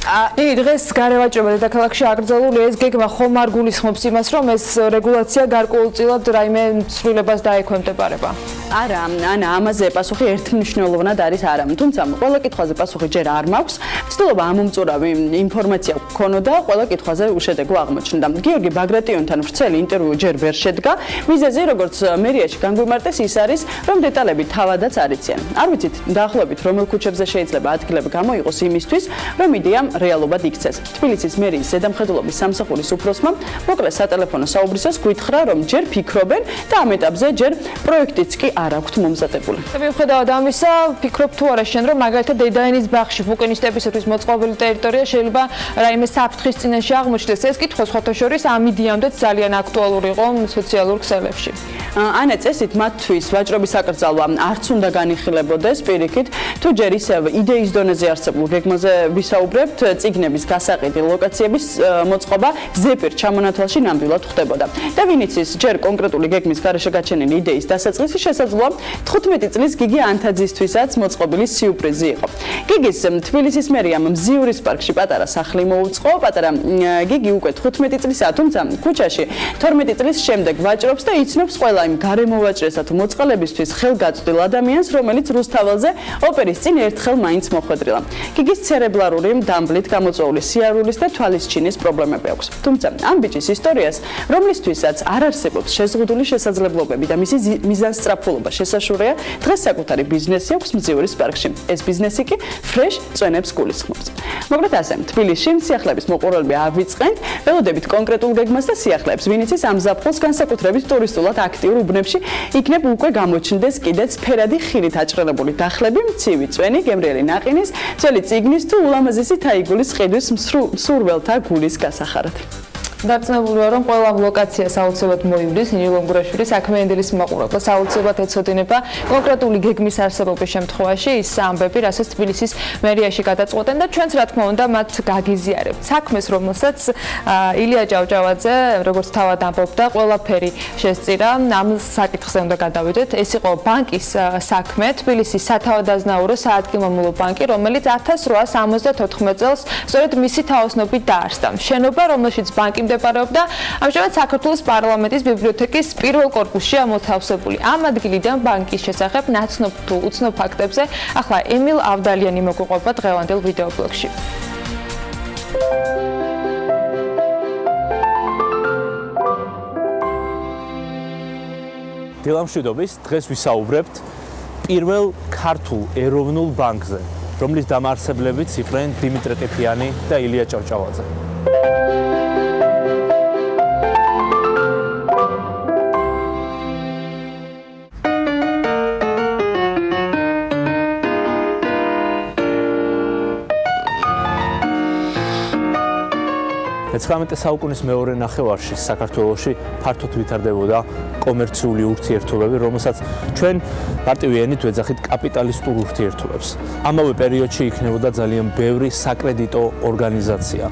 [SPEAKER 5] დღეს გარევაჭრობა დედაქალაქში აკრძალული ეს გეგმა ხომ არ გულისხმობს იმას, რომ ეს რეგულაცია გარკვეულწილად რაიმე ცვლილებას დაექვემდებარება?
[SPEAKER 6] არა, ანა, ამაზე პასუხი ერთმნიშვნელოვნად არის არა. თუმცა ყველა კითხვაზე პასუხი ჯერ არ მაქვს. ვცდილობა ამომწურავი ინფორმაცია გქონოდა, ყველა კითხვაზე უშედეგო აღმოჩნდა. გიორგი ბაგრატიონთან ვრცელი ინტერვიუ ჯერ ვერ შედგა. მიზეზი, როგორც მერიაში განგვიმარტეს, ის არის, რომ დეტალები თავადაც არ იციან. არ ვიცით დაახლოებით რომელ ქუჩებზე შეიძლება ადგილები გამოიყოს იმისთვის, რომ იდეამ რეალობად იქცეს. თბილისის მერიის ზედამხედველობის სამსახურის უფროსმა მოკლე სატელეფონო საუბრისას გითხრა, რომ ჯერ ფიქრობენ და ამ ეტაპზე ჯერ პროექტიც კი არ აქვთ მომზადებული.
[SPEAKER 5] მიუხედავად ამისა, ფიქრობ თუ არა შენ, რომ მაგალითად დედაენის ბაღში ბუკინისტებისათვის მოწყობილი ტერიტორია შეიძლება რაიმე საფრთხის წინაშე აღმოჩნდეს. ეს კითხვა სხვათა შორის ამიდიამდეც ძალიან აქტუალური იყო სოციალურ ქსელებში.
[SPEAKER 6] ანა, წესით მათთვის ვაჭრობის აკრძალვა არც უნდა განიხილებოდეს პირიქით, თუ ჯერ ისევ იდეის დონეზე არსებულ გეგმაზე ვისაუბრებთ, უბრალოდ წიგნების გასაყიდი ლოკაციების მოწყობა ზეპირ ჩამონათვალში ნამდვილად ხდებოდა. და ვინც ის ჯერ კონკრეტული გეგმის გარეშე გაჩენილი იდეის დასაწყისი შესაძლოა 15 წლის გიგი ანთაძისთვისაც მოწყობილი სიურპრიზი იყო. გიგის თბილისის მერიამ მზიურის პარკში პატარა სახლი მოუწყო. პატარა გიგი უკვე 15 წლისაა, თუმცა ქუჩაში 12 წლის შემდეგ ვაჭრობს და იცნობს ყველა იმ გარემოვაჭრესა თუ მოწყალებისთვის ხელგაწვდილ ადამიანს, რომელიც რუსთაველზე ოპერის წინ ერთხელ მაინც მოხვედრილა. გიგის ცერებრალური დამბლით გამოწვეული სიარულის და თვალისჩინის პრობლემები აქვს. თუმცა ამ ბიჭის ისტორიას, რომლისთვისაც არ არსებობს შეზღუდული შესაძლებლობები და მისი მიზანსწრაფულობა შესაშურეა, დღეს საკუთარი ბიზნესი აქვს მზიურის პარკში. ეს ბიზნესი კი ფრეშ წვენებს გულისხმობს. მოკლედ ასე, თბილისში სიახლეების მოყურებლები ავიწყენთ, ველოდებით კონკრეტულ გეგმას და სიახლეებს, ვინც ის ამ ზაფხულს განსაკუთრებით ტურისტულად აქტიურ უბნებში იქნებ უკვე გამოჩნდეს კიდეც ფერადი ხილით აჭრელებული დახლები, მცივი წვენი, გემრიელი ნაყინის, ძველი წიგნის თუ ულამაზესი თაიგულის ყიდვის მსურველთა გულის გასახარად.
[SPEAKER 5] დარწმუნებული ვარ, რომ ყველა ლოკაციას აუცილებლად მოივლის ნინო ლონგურაშვილის საქმიანობის მაყურებელს აუცილებლად ეცოდინება კონკრეტული გეგმის არსებობის შემთხვევაში ის ამბები, რასაც თბილისის მერიაში გადაწყვეტენ და ჩვენც რა თქმა უნდა მათ გაგიზიარებთ. საქმეს, რომელსაც ილია ჭავჭავაძე, როგორც თავად ამბობდა, ყველაფერი შესწირა, ამ საკითხზე უნდა გადავიდეთ. ეს იყო ბანკის საქმე, თბილისის სათავადაზნაურო საადგილმამულო ბანკი, რომელიც 1874 წელს სწორედ მისი თაოსნობით დაარსდა. შენობა, რომელშიც ბანკი მდებარეობდა, ამჟამად საქართველოს პარლამენტის ბიბლიოთეკის პირველ კორპუსშია მოთავსებული. ამ ადგილიდან ბანკის შესახებ ნაცნობ თუ უცნობ ფაქტებზე ახლა ემილ ავდალიანი მოგვიყვება დღევანდელ ვიდეობლოგში.
[SPEAKER 15] დილამშვიდობის, დღეს ვისაუბრებთ პირველ ქართულ ეროვნულ ბანკზე, რომლის დამაარსებლებიც იყვნენ დიმიტრი ყიფიანი და ილია ჭავჭავაძე. მე-19 საუკუნის მეორე ნახევარში საქართველოში ფართოდ ვითარდებოდა კომერციული ურთიერთობები, რომელსაც ჩვენ მარტივი ენით ვეძახით კაპიტალისტურ ურთიერთობებს. ამავე პერიოდში იქნებოდა ძალიან ბევრი საკრედიტო ორგანიზაცია,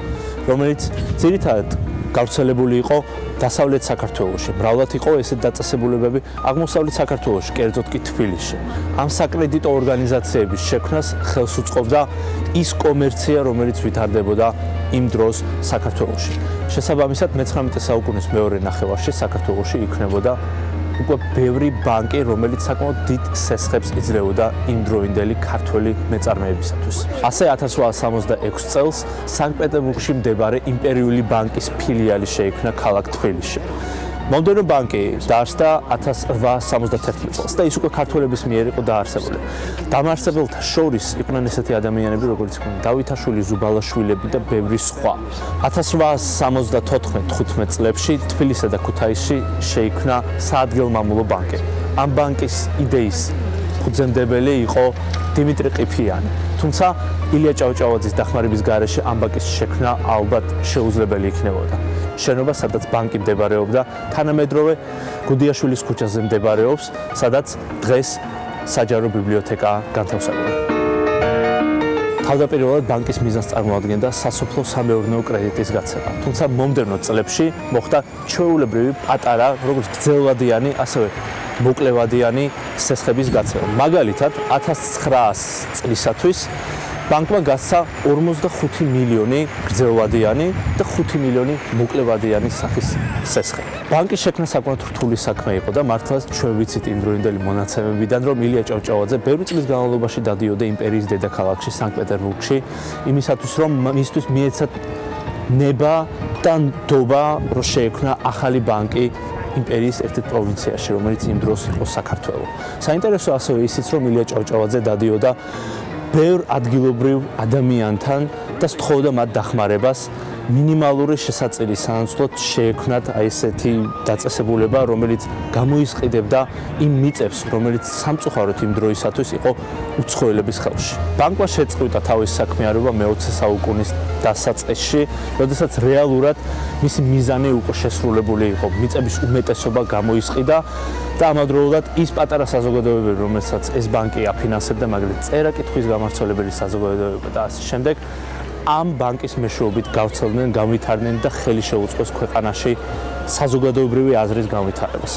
[SPEAKER 15] რომელიც ძირითადად გავრცელებული იყო დასავლეთ საქართველოში. მრავლად იყო ესეთ დაწესებულებები აღმოსავლეთ საქართველოში, კერძოდ კი თბილისში. ამ საკრედიტო ორგანიზაციების შექმნას ხელს უწყობდა ის კომერცია, რომელიც ვითარდებოდა იმ დროს საქართველოში. შესაბამისად, მე-19 საუკუნის მეორე ნახევარში საქართველოში იქნებოდა უკვე ბევრი ბანკი, რომელიც საკმაოდ დიდ სესხებს იძლეოდა იმდროინდელი ქართველი მეწარმეებისათვის. ასე 1866 წელს სანქტ-პეტერბურგში მდებარე იმპერიული ბანკის ფილიალი შეიქმნა ქალაქ თბილისში. მომდევნო ბანკი დაარსდა 1871 წელს და ის უკვე ქართველების მიერ იყო დაარსებული. დამაარსებელთა შორის იყვნენ ესეთი ადამიანები, როგორც იყვნენ დავითაშვილი, ზუბალაშვილები და ბევრი სხვა. 1874-15 წლებში თბილისსა და ქუთაისში შეიქმნა საადგილმამულო ბანკი. ამ ბანკის იდეის ფუძემდებელი იყო დიმიტრი ყიფიანი. თუმცა ილია ჭავჭავაძის დახმარების გარეშე ამ ბანკის შექმნა ალბათ შეუძლებელი იქნებოდა. შენობა, სადაც ბანკი მდებარეობდა, თანამედროვე გუდიაშვილის ქუჩაზე მდებარეობს, სადაც დღეს საჯარო ბიბლიოთეკაა განთავსებული. თავდაპირველად ბანკის მიზანს წარმოადგენდა სასოფლო-სამეურნეო კრედიტის გაცემა. თუმცა მომდევნო წლებში მოხდა ჩვეულებრივი პატარა, როგორც გრძელვადიანი, ასევე მოკლევადიანი სესხების გაცემა. მაგალითად, 1900 წლისათვის ბანკმა გასცა 45 მილიონი გრძელვადიანი და 5 მილიონი მოკლევადიანი სახის სესხი. ბანკის შექმნა საკმაოდ რთული საქმე იყო და მართლაც ჩვენ ვიცით იმდროინდელი მონაცემებიდან, რომ ილია ჭავჭავაძე ბევრი წლის განმავლობაში დადიოდა იმპერიის დედაქალაქში სანქტ-პეტერბურგში, იმისათვის რომ მისთვის მიეცათ ნება და ნდობა, რომ შეექმნა ახალი ბანკი იმპერიის ერთ-ერთ პროვინციაში, რომელიც იმ დროს იყო საქართველო. საინტერესო ასევე ისიც, რომ ილია ჭავჭავაძე დადიოდა ბევრ ადგილობრივ ადამიანთან და სთხოვდა მათ დახმარებას მინიმალური შესაწილის სანაცვლოდ შეექმნათ ესეთი დაწესებულება, რომელიც გამოისყიდებდა იმ მიწებს, რომელიც სამწუხაროდ იმ დროისათვის იყო უცხოელების ხელში. ბანკმა შეწყვიტა თავისი საქმიანობა მე-20 საუკუნის დასაწყისში, როდესაც რეალურად მისი მიზანი უკვე შესრულებული იყო. მიწების უმეტესობა გამოისყიდა და ამავდროულად ის პატარა საზოგადოებები, რომელსაც ეს ბანკი აფინანსებდა, მაგალითად წერა-კითხვის გამავრცელებელი საზოგადოება და ასე შემდეგ, ამ ბანკის მეშვეობით გავრცელდნენ, განვითარდნენ და ხელი შეუწყოს ქვეყანაში საზოგადოებრივი აზრის განვითარებას.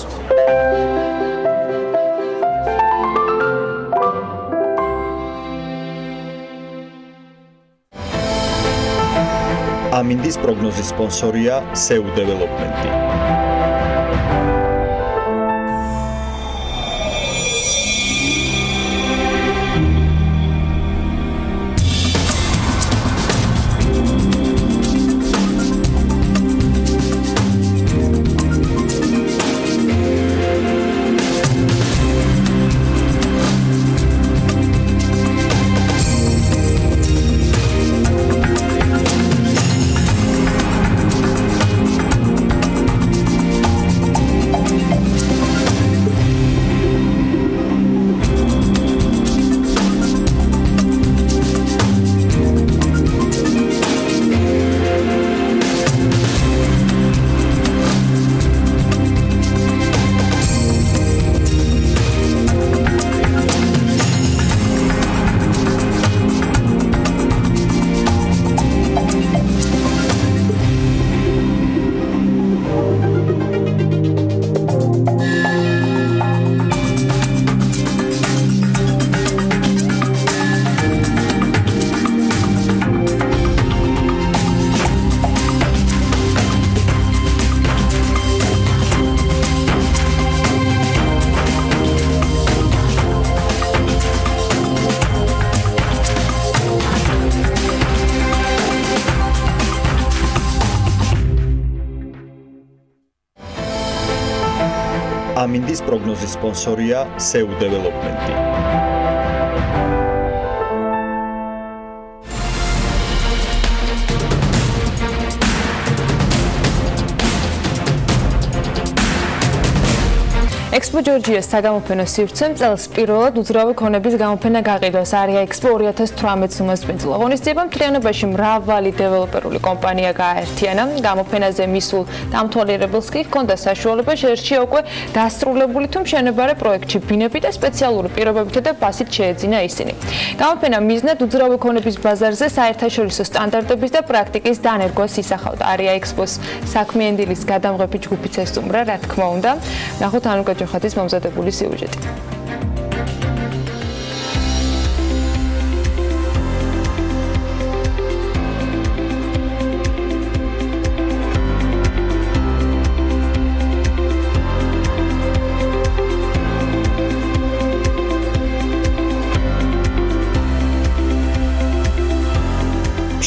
[SPEAKER 10] ამინდის პროგნოზის სპონსორია SEU Development. ამინდის პროგნოზის სპონსორია SEU Development.
[SPEAKER 5] Expo Georgia's საგამოფენო სივრცემ წელს პირველად უძრავი ქონების გამოფენა გაყიდვას ARIA Expo 2018 უმასპინძლა. ღონისძიებამ მთლიანობაში მრავალი დეველოპერული კომპანია გააერთიანა. გამოფენაზე მისულ დამთვალიერებელს კი ჰქონდა საშუალება შეერჩია უკვე დასრულებული თუ მშენებარე პროექტში ბინები და სპეციალური პირობებითა და ფასით შეეძინა ისინი. გამოფენა მიზნად უძრავი ქონების ბაზარზე საერთაშორისო სტანდარტების და პრაქტიკის დანერგვას ისახავდა. ARIA Expo-ს საქმიანდილის გადამღები ჯგუფიც ესტუმრა, რა თქმა უნდა. ნახოთ ანუკა ხათის მომზადებული სიუჟეტი.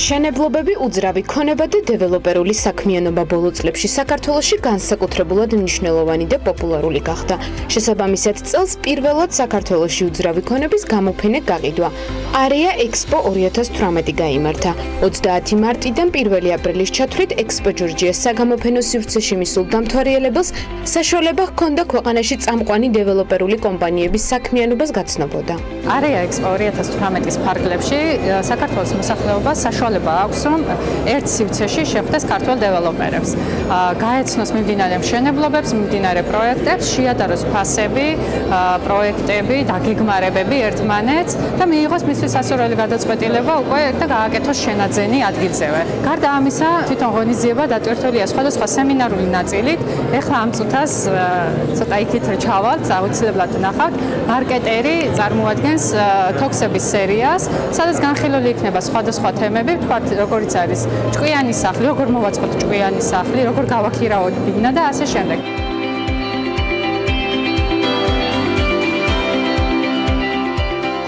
[SPEAKER 16] მშენებლობები, უძრავი ქონება და დეველოპერული საქმიანობა ბოლო წლებში საქართველოში განსაკუთრებულად მნიშვნელოვანი და პოპულარული გახდა. შესაბამისად, წელს პირველად საქართველოში უძრავი ქონების გამოფენა გაყიდვა. ARIA Expo 2018 გაიმართა. 30 მარტიდან 1 აპრილის ჩათვლით Expo Georgia's საგამოფენო სივრცეში მისულ დამთვალიერებელს საშუალება ჰქონდა ქვეყანაში წამყვანი დეველოპერული კომპანიების საქმიანობას გაცნობოდა.
[SPEAKER 17] ARIA Expo 2018-ის ფარგლებში საქართველოს მოსახლეობას საშუალება აქვს, რომ ერთ სივრცეში შეხვდეს ქართველ დეველოპერებს. გაეცნოს მიმდინარე მშენებლობებს, მიმდინარე პროექტებს, შეადაროს ფასები, პროექტები, დაგეგმარებები ერთმანეთს და მიიღოს მისთვის სასურველი გადაწყვეტილება უკვე და გააკეთოს შენაძენი ადგილზევე. გარდა ამისა, თვითონ ღონისძიება დატვირთულია სხვადასხვა სემინარული ნაწილით. ეხლა ამ წუთას ცოტა იქით ჩავალთ, აუცილებლად ნახავთ. მარკეტერი წარმოადგენს თოქსების სერიას, სადაც განხილული იქნება სხვადასხვა თემები, თქვათ, როგორიც არის ჭკვიანი სახლი, როგორ მოვაწყოთ ჭკვიანი სახლი, როგორ გავაქირავოთ ბინა და ასე შემდეგ.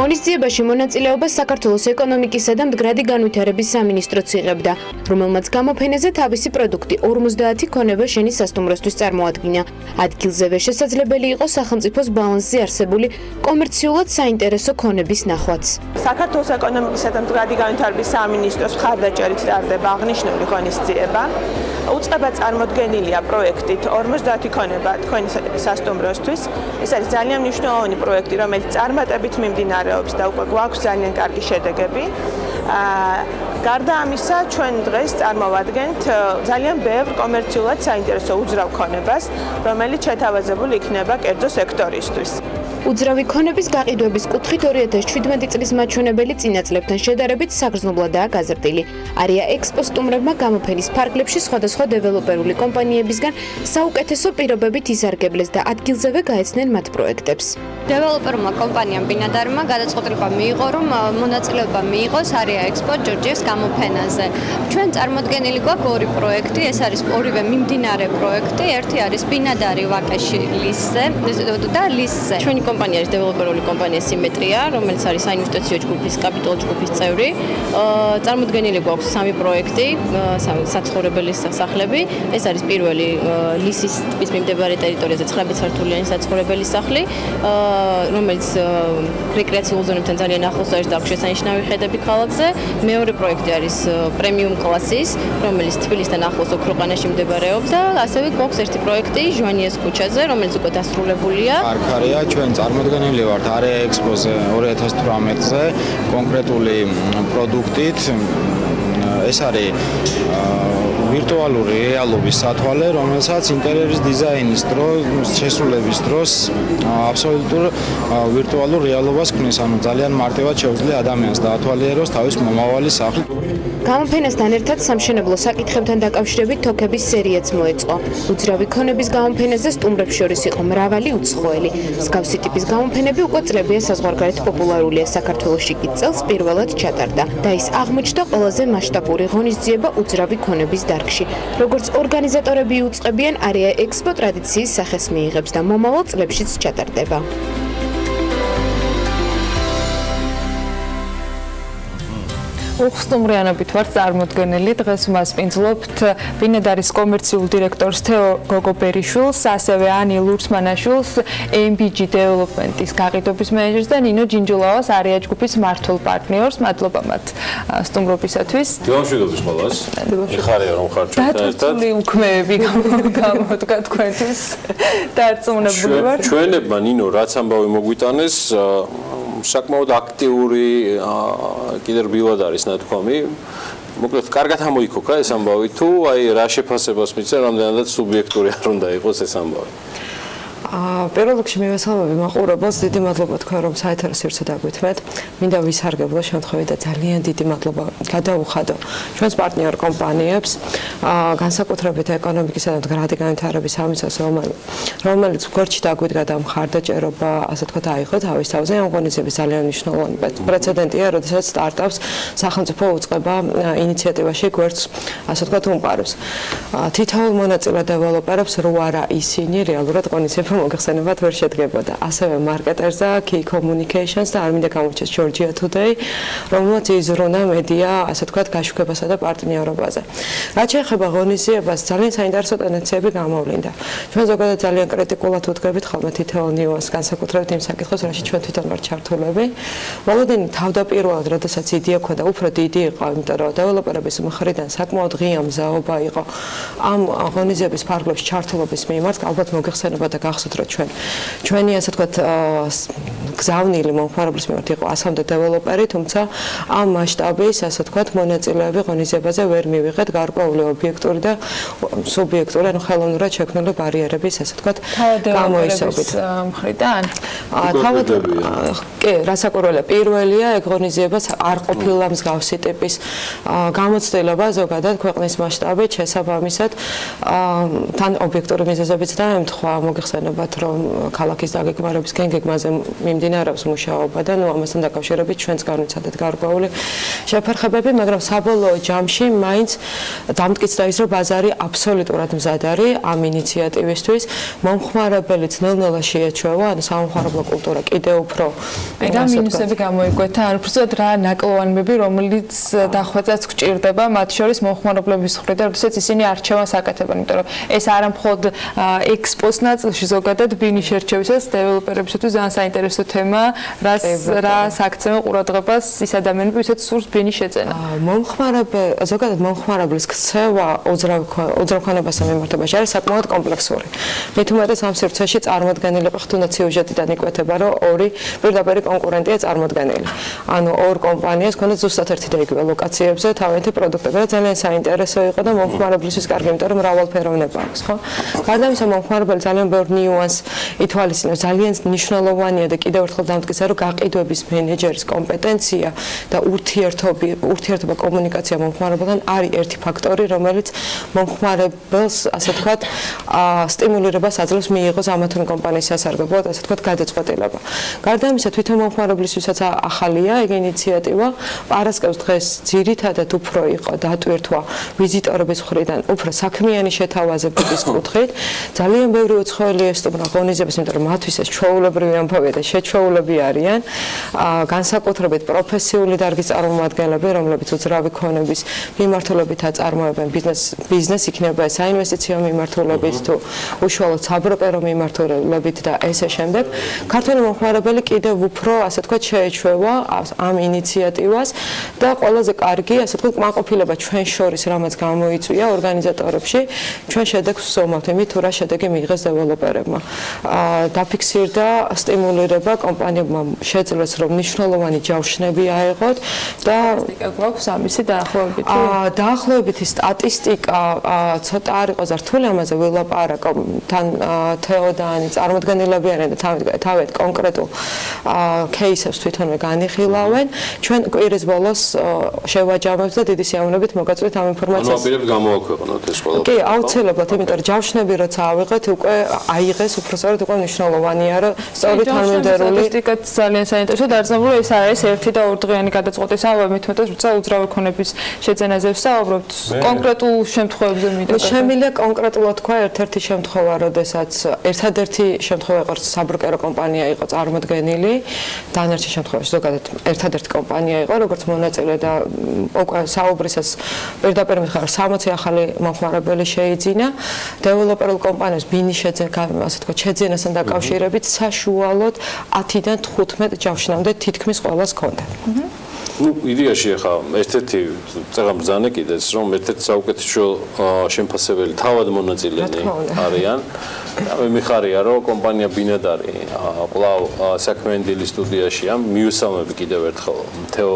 [SPEAKER 16] ღონისძიებაში მონაწილეობას საქართველოს ეკონომიკისა და მდგრადი განვითარების სამინისტროც იღებდა, რომელმაც გამოფენაზე თავისი პროდუქტი 50 ქონება შენის სასტუმროსთვის წარმოადგინა. ადგილზევე შესაძლებელი იყო სახელმწიფოს ბალანსზე არსებული კომერციულად საინტერესო ქონების ნახვაც.
[SPEAKER 18] საქართველოს ეკონომიკისა და მდგრადი განვითარების სამინისტროს მხარდაჭერით ტარდება აღნიშნული ღონისძიება. უწყება წარმოდგენილია პროექტით 50 ქონება თქვენი სასტუმროსთვის. ეს არის ძალიან მნიშვნელოვანი პროექტი, რომელიც წარმატებით მიმდინარეობს და უკვე გვაქვს ძალიან კარგი შედეგები. გარდა ამისა, ჩვენ დღეს წარმოვადგენთ ძალიან ბევრ კომერციულად საინტერესო უძრავ ქონებას, რომელიც შეთავაზებული იქნება კერძო სექტორისთვის.
[SPEAKER 16] უძრავი ქონების გაყიდვების კუთხით 2017 წლის მაჩვენებელი წინა წლებთან შედარებით საგრძნობლადაა გაზრდილი. არია ექსპო სტუმრებმა გამოფენის ფარგლებში სხვადასხვა დეველოპერული კომპანიებისგან საუკეთესო პირობებით ისარგებლეს და ადგილზევე გაეცნენ მათ პროექტებს.
[SPEAKER 19] დეველოპერმა კომპანიამ ბინადარმა გადაწყვეტილება მიიღო, რომ მონაწილეობა მიიღოს არია ექსპო ჯორჯიას გამოფენაზე. ჩვენ წარმოდგენილი გვაქვს ორი პროექტი, ეს არის ორივე მიმდინარე პროექტი, ერთი არის ბინადარი ვაკეში ლისზე და ლისზე. ჩვენი კომპანია არის დეველოპერული კომპანია სიმეტრია, რომელიც არის საინვესტიციო ჯგუფის კაპიტალ ჯგუფის წევრი. წარმოდგენილი გვაქვს სამი პროექტი, საცხოვრებელი სახლები. ეს არის პირველი ლისის ტბის მიმდებარე ტერიტორიაზე 19 სართულიანი საცხოვრებელი სახლი, რომელიც რეკრეაციულ ზონებთან ძალიან ახლოს არის და აქვს შესანიშნავი ხედები ქალაქზე. მეორე პროექტი არის პრემიუმ კლასის, რომელიც თბილისთან ახლოს ოქროყანაში მდებარეობს და ასევე გვაქვს ერთი პროექტი ჟვანიეს ქუჩაზე, რომელიც უკვე დასრულებულია.
[SPEAKER 20] არქარია, ჩვენ წარმოდგენილი ვართ არია ექსპოზე 2018-ზე კონკრეტული პროდუქტით. ეს არის ვირტუალური რეალობის სათვალე, რომელსაც ინტერიერის დიზაინის დროს, შესრულების დროს აბსოლუტურ ვირტუალურ რეალობას ქმნის, ანუ ძალიან მარტივად შეუძლია ადამიანს დაათვალიეროს თავის მომავალი სახლი.
[SPEAKER 16] გამოფენასთან ერთად სამშენებლო საკითხებთან დაკავშირებით თოქების სერიაც მოეწყო. უძრავი ქონების გამოფენაზე სტუმრებს შორის იყო მრავალი უცხოელი. მსგავსი ტიპის გამოფენები უკვე წლებია საზღვარგარეთ პოპულარულია საქართველოში კი წელს პირველად ჩატარდა და ის აღმოჩნდა ყველაზე მასშტაბური ღონისძიება უძრავი ქონების დარგში. როგორც ორგანიზატორები უწყებიან, არია ექსპო ტრადიციის სახეს მიიღებს და მომავალ წლებშიც ჩატარდება.
[SPEAKER 5] უხსტუმრიანობით ვარ წარმოდგენილი, დღეს მასპინძლობთ ბინადარის კომერციულ დირექტორს თეო გოგობერიშვილს, ასევე ანი ლურსმანაშვილს, MBG Development-ის გაყიდვების მენეჯერს და ნინო ჯინჯულავას არია ჯგუფის მართულ პარტნიორს. მადლობა მათ სტუმრობისათვის.
[SPEAKER 1] მშვიდობის ყველას. ეხარია რომ ხარ ჩვენთან ერთად.
[SPEAKER 5] დაწული უქმეები გამოდგა თქვენთვის. დარწმუნებული ვარ.
[SPEAKER 1] ჩვენებმა ნინო რაც ამბავი მოგვიტანეს, საკმაოდ აქტიური კიდე რბილად არის ნათქვამი. მოკლედ, კარგად ამოიქოქა ეს ამბავი თუ აი რა შეფასებას მიცემ, რამდენადაც სუბიექტური არ უნდა იყოს ეს ამბავი.
[SPEAKER 21] პირველ რიგში მივესალმები მაყურებელს, დიდი მადლობა თქვენ რომ საეთერო სივრცე დაგვითმეთ. მინდა ვისარგებლო შემთხვევით და ძალიან დიდი მადლობა გადაუხადო ჩვენს პარტნიორ კომპანიებს, განსაკუთრებით ეკონომიკისა და მდგრადი განვითარების სამინისტროს, რომელიც გვერდში დაგვიდგა და მხარდაჭერობა, ასე თქვა, აიღო თავის თავზე. ამ ღონისძიების ძალიან მნიშვნელოვანი პრეცედენტია, როდესაც სტარტაპს სახელმწიფო უწყება ინიციატივაში გვერდს, ასე თქვა, უმყარებს. თითოეულ მონაწილე დეველოპერებს რო არა ისინი რეალურად ღონისძიება მოგხსენებათ ვერ შედგებოდა. ასევე მარკეტერს და key communications და არ მინდა გამოჩეს Georgia Today, რომელსაც იზრუნა მედია, ასე თქვათ, გაშვებასა და პარტნიორობაზე. რაც შეეხება ღონისძიებას, ძალიან საინტერესო ტენდენციები გამოვლინდა. ჩვენ ზოგადად ძალიან კრიტიკულად ვუდგებით ხოლმე თითოეულ ნიუანსს, განსაკუთრებით იმ საკითხებს, რაში ჩვენ თვითონ ვართ ჩართულები. მოლოდინი თავდაპირველად, როდესაც იდეა ქონდა, უფრო დიდი იყო, იმიტომ რომ დეველოპერების მხრიდან საკმაოდ ღია მზაობა იყო ამ ღონისძიების ფარგლებში ჩართულობის მიმართ. ალბათ მოგხსენებათ და გახსოვთ, რომ ჩვენი ასე თქვათ გზავნილი მომხმარებლის მიმართ იყო 100-მდე დეველოპერი, თუმცა ამ მასშტაბის ასე თქვათ მონაწილეები ღონისძიებაზე ვერ მივიღეთ გარკვეული ობიექტური და სუბიექტური, ანუ ხელოვნურად შექმნილი ბარიერების ასე თქვათ გამოისობით.
[SPEAKER 5] მხრიდან?
[SPEAKER 21] თავად კი, რასაკვირველია, პირველია ეგ ღონისძიებას არ ყოფილა მსგავსი ტიპის გამოცდილება ზოგადად ქვეყნის მასშტაბით, შესაბამისად თან ობიექტური მიზეზებიც დაემთხვა, მოგხსენებათ რომ ქალაქის დაგეგმარების გეგმაზე მიმდინარეობს მუშაობა და ნუ ამასთან დაკავშირებით ჩვენც განვიცადეთ გარკვეული შეფერხებები, მაგრამ საბოლოო ჯამში მაინც დამტკიცდა ის, რომ ბაზარი აბსოლუტურად მზად არის ამ ინიციატივისთვის. მომხმარებელი ძნელნელა შეეჩვევა, ანუ სამომხმარებლო კულტურა კიდევ უფრო
[SPEAKER 5] რა მინუსები გამოიკვეთა, ანუ უბრალოდ რა ნაკლოვანები, რომელიც დახვეწაც გჭირდება, მათ შორის მომხმარებლების მხრიდან, როდესაც ისინი არჩევანს აკეთებენ, იმიტომ რომ ეს არა მხოლოდ ექსპოს ნაწილში ზოგადად ბინის შერჩევისას დეველოპერებისთვის ძალიან საინტერესო თემა, რა საქცევენ ყურადღებას ის ადამიანები, ვისაც სურს ბინის შეძენა.
[SPEAKER 21] ზოგადად მომხმარებლის ქცევა უძრავ ქონებასთან მიმართებაში არის საკმაოდ კომპლექსური. მით უმეტეს ამ სივრცეში წარმოდგენილი ხთუნდა სიუჟეტიდან იკვეთება, რომ ორი პირდაპირ კონკურენტია წარმოდგენილი. ანუ ორ კომპანიას ქონდა ზუსტად ერთი და იგივე ლოკაციებზე თავიანთი პროდუქტები და ძალიან საინტერესო იყო და მომხმარებლისთვის კარგი, იმიტომ რომ მრავალფეროვნება აქვს, ხო? გარდა ამისა, მომხმარებელი ძალიან ბევრ ნიუანს ითვალისწინებს. ძალიან მნიშვნელოვანია და კიდევ ერთხელ დამტკიცე, რომ გაყიდვების მენეჯერის კომპეტენცია და ურთიერთობა კომუნიკაცია მომხმარებელთან არის ერთი ფაქტორი, რომელიც მომხმარებელს, ასე ვთქვათ, სტიმულირებას აძლევს მიიღოს ამა თუ იმ კომპანიის სასარგებლოდ, ასე ვთქვათ, გადაწყვეტილება. გარდა ამისა, თვითონ მომხმარებლისთვისაც ახალია ეგ ინიციატივა. პარასკევს დღეს ძირითადად უფრო იყო დატვირთვა ვიზიტორების მხრიდან უფრო საქმიანი შეთავაზებების კუთხით. ძალიან ბევრი უცხოელი ესტუმრა ღონისძიებას, იმიტომ რომ მათთვის ეს ჩვეულებრივი ამბავია და შეჩვეულები არიან. განსაკუთრებით პროფესიული დარგის წარმომადგენლები, რომლებიც უძრავი ქონების მიმართულებით აწარმოებენ ბიზნეს იქნება ეს საინვესტიციო მიმართულებით თუ უშუალოდ საბროკერო მიმართულებით და ესე შემდეგ. ქართველი მომხმარებელი კიდევ უფრო, ასე ვთქვათ, შეეჩვევა ამ ინიციატივას და ყველაზე კარგი, ასე ვთქვათ, კმაყოფილება ჩვენ შორის რამაც გამოიწვია ორგანიზატორებში, ჩვენ შედეგს ვსომავთ იმით, თუ რა შედეგი მიიღეს დეველოპერებმა. დაფიქსირდა სტიმულირება კომპანიებმა შეძლეს, რომ მნიშვნელოვანი ჯავშნები აეღოთ და
[SPEAKER 5] გვაქვს ამისი დაახლოებით.
[SPEAKER 21] დაახლოებითი სტატისტიკა ცოტა არ იყო რთული ამაზე ვილაპარაკო თან თეოდანი წარმოდგენილები არიან და თავად კონკრეტულ кейსებს თვითონვე განიხილავენ. ჩვენ კვირის ბოლოს შევაჯამებთ და დიდი სიამოვნებით მოგაწვით ამ ინფორმაციას.
[SPEAKER 1] ანუ აპირებ გამოაქვეყნოთ ეს ყველა.
[SPEAKER 21] კი, აუცილებლად, იმიტომ რომ ჯავშნები როცა ავიღეთ, უკვე აიღეს, უბრალოდ უკვე მნიშვნელოვანია, რომ სწორი თანმიმდევრული
[SPEAKER 5] სტატისტიკაც ძალიან საინტერესო დაძაბული ეს არის ერთი და ორდღიანი გადაწყვეტის ამბავი, მithumetes როცა უძრავი ქონების შეძენაზე ვსაუბრობთ, კონკრეტულ შემთხვევებზე მინდა.
[SPEAKER 21] შემიძლია კონკრეტულად თქვა ერთ-ერთი შემთხვევა, როდესაც ერთადერთი შემთხვევა იყო საბროკერო კომპანია იყო წარმოდგენილი, დანარჩენ შემთხვევაში ზოგადად ერთადერთი კომპანია იყო, როგორც მონაწილე და უკვე საუბრისას პირდაპირ მიხარ 60 ახალი მომხმარებელი შეიძინა. დეველოპერულ კომპანიებს ბინის ასე თქვა შეძენასთან დაკავშირებით საშუალოდ 10-დან 15 ჯავშნამდე თითქმის ყველას ჰქონდა.
[SPEAKER 1] ну იდეაში ახლა ერთ-ერთი წაღამ ბრძანე კიდეც რომ ერთ-ერთი საუკეთესო შემფასებელი თავად მონაწილენი არიან მე მიხარია რომ კომპანია ბინადარი კვლავ საქმიანი დილის სტუდიაშია მიუსამები კიდევ ერთხელ თეო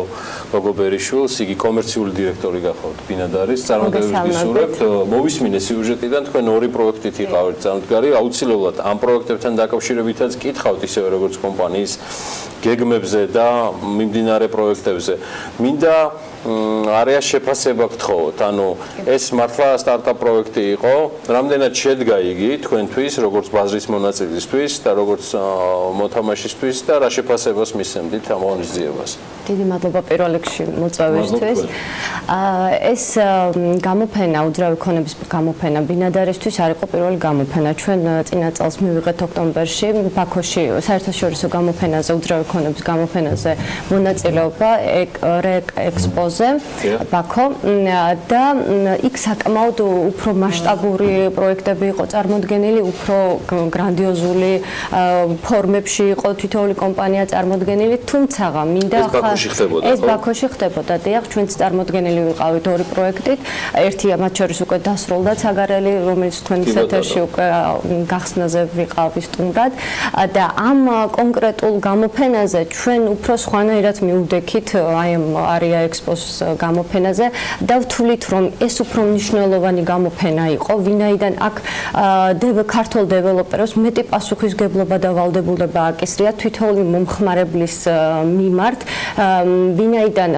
[SPEAKER 1] გოგობერიშვილს იგი კომერციული დირექტორი გახავთ ბინადარის წარმოდგენებს გისურვებთ მოვისმინე სიუჟეტიდან თქვენ ორი პროექტით იყავით წარმოდგარი აუცილებლად ამ პროექტებთან დაკავშირებითაც კითხავთ ისევე როგორც კომპანიის გეგმებზე და მიმდინარე პროექტებზე მინდა არეა შეფასება გთხოვოთ ანუ ეს მართლა სტარტაპ პროექტი იყო რამდენად შედგა იგი თქვენთვის როგორც ბაზრის მონაწილისთვის და როგორც მოთამაშისთვის და რა შეფასებას მისცემთ ამ ღონისძიებას
[SPEAKER 2] დიდი მადლობა პირველ რიგში მოწვევისთვის ეს გამოფენა უძრავი ქონების გამოფენა ბინადარისთვის არ იყო პირველი გამოფენა ჩვენ წინა წელს მივიღეთ ოქტომბერში ბაქოში საერთაშორისო გამოფენაზე უძრავი ქონების გამოფენაზე მონაწილეობა ექსპოზე ბაქო და იქ საკმაოდ უფრო მასშტაბური პროექტები იყო წარმოდგენილი უფრო გრანდიოზული ფორმებში იყო თითოეული კომპანია წარმოდგენილი თუმცა მინდა ეს ბაქოში ხდებოდა დიახ ჩვენც წარმოდგენილი ვიყავით ორი პროექტით ერთი მათ შორის უკვე დასრულდა ცაგარელი რომელიც თქვენი ეთერში უკვე გახსნაზე ვიყავი სტუმრად და ამ კონკრეტულ გამოფენაზე ჩვენ უფრო სხვანაირად მივდექით აი ამ არეა ექსპოს გამოფენაზე და ვთვლით რომ ეს უფრო მნიშვნელოვანი გამოფენა იყო ვინაიდან აქ ქართულ დეველოპერებს მეტი პასუხისგებლობა და ვალდებულება აკისრია თითოეული მომხმარებლის მიმართ ვინაიდან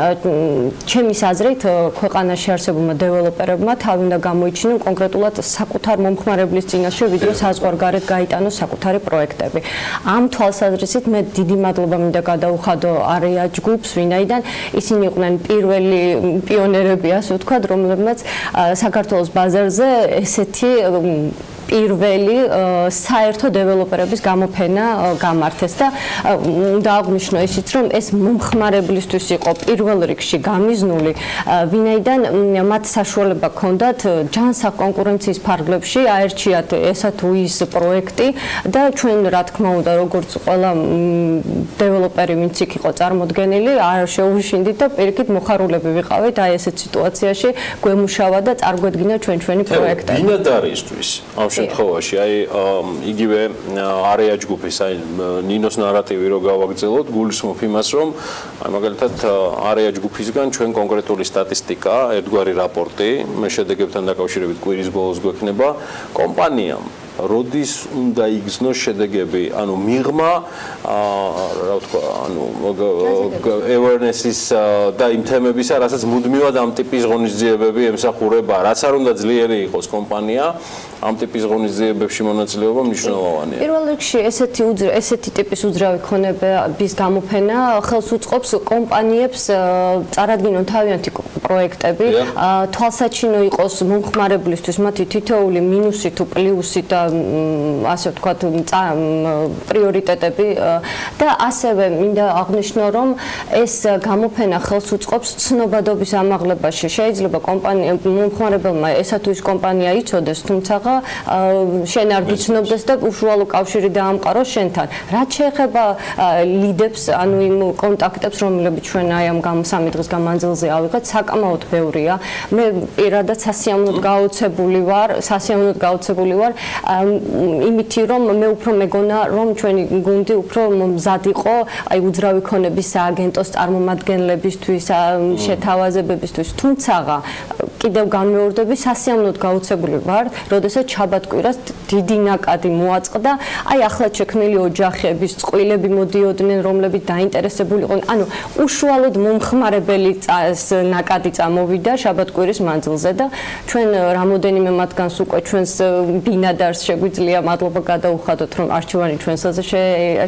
[SPEAKER 2] ჩემის აზრით ქვეყანაში არსებულმა დეველოპერებმა თავი უნდა გამოიჩინონ კონკრეტულად საკუთარ მომხმარებლის წინაშე ვიდრე საზღვარგარეთ გაიტანოს საკუთარი პროექტები ამ თვალსაზრისით მე დიდი მადლობა მინდა გადაუხადო არეა ჯგუფს ვინაიდან ისინი იყვნენ პირველი პიონერები ასე ვთქვათ რომლებმაც საქართველოს ბაზარზე ესეთი პირველი საერთო დეველოპერების გამოფენა გამართეს და უნდა აღვნიშნო ისიც რომ ეს მომხმარებლისთვის იყო პირველ რიგში გამიზნული ვინაიდან მათ საშუალება ჰქონდათ ჯანსაღ კონკურენციის ფარგლებში აერჩიათ ესა თუ ის პროექტი და ჩვენ რა თქმა უნდა როგორც ყველა დეველოპერი ვინც იქ იყო წარმოდგენილი არ შეუშვინდით და პირიქით მოხარულები ვიყავით აი ესეთ სიტუაციაში გვემუშავა და წარგვედგინა ჩვენი პროექტები ბინადარისთვის შემთხვევაში აი იგივე არეა ჯგუფის აი ნინოს ნარატივი რო გავაგრძელოთ გულისხმობ იმას რომ აი მაგალითად არეა ჯგუფისგან ჩვენ კონკრეტული სტატისტიკა ერთგვარი რაპორტი მე შედეგებთან დაკავშირებით კვირის ბოლოს გვექნება კომპანიამ
[SPEAKER 1] როდის უნდა იგრძნოს შედეგები, ანუ მიღმა, რა ვთქვა, ანუ awareness-ის და იმ თემებისა, რასაც მუდმივად ამ ტიპის ღონისძიებები ემსახურება, რაც არ უნდა ძლიერი იყოს კომპანია, ამ ტიპის ღონისძიებებში მონაწილეობა მნიშვნელოვანია.
[SPEAKER 2] პირველ რიგში ესეთი ტიპის უძრავი ქონების გამოფენა ხელს უწყობს კომპანიებს წარადგინონ თავიანთი პროექტები, თვალსაჩინო იყოს მომხმარებლისთვის მათი თითოეული მინუსი თუ პლუსი და ასე ვთქვათ პრიორიტეტები და ასევე მინდა აღნიშნო რომ ეს გამოფენა ხელს უწყობს ცნობადობის ამაღლებაში. შეიძლება კომპანია მომხმარებელმა ესა თუ ის კომპანია იცოდეს, თუმცა შენ არ გიცნობდეს და უშუალო კავშირი დაამყაროს შენთან. რაც შეეხება ლიდებს, ანუ იმ კონტაქტებს, რომლებიც ჩვენ აი ამ 3 დღის განმავლობაში ავიღეთ, საკმაოდ ბევრია. მე პირადად სასიამოვნოდ გაოცებული ვარ, იმითი რომ მე უფრო მეგონა რომ ჩვენი გუნდი უფრო მზად იყო აი უძრავი ქონების სააგენტოს წარმომადგენლებისთვის, შეთავაზებებისთვის, თუმცა კიდევ განმეორდები, სასიამოვნოდ გაოცებული ვარ, როდესაც შაბათ-კვირას დიდი ნაკადი მოაწყდა, აი ახლად შექმნილი ოჯახების წყვილები მოდიოდნენ, რომლებიც დაინტერესებული იყვნენ. ანუ უშუალოდ მომხმარებელი ნაკადი წამოვიდა შაბათ-კვირის მანძილზე და ჩვენ რამოდენიმე მათგანს უკვე ჩვენს ბინადარს შეგვიძლია მადლობა გადაუხადოთ, რომ არჩევანი ჩვენსაზე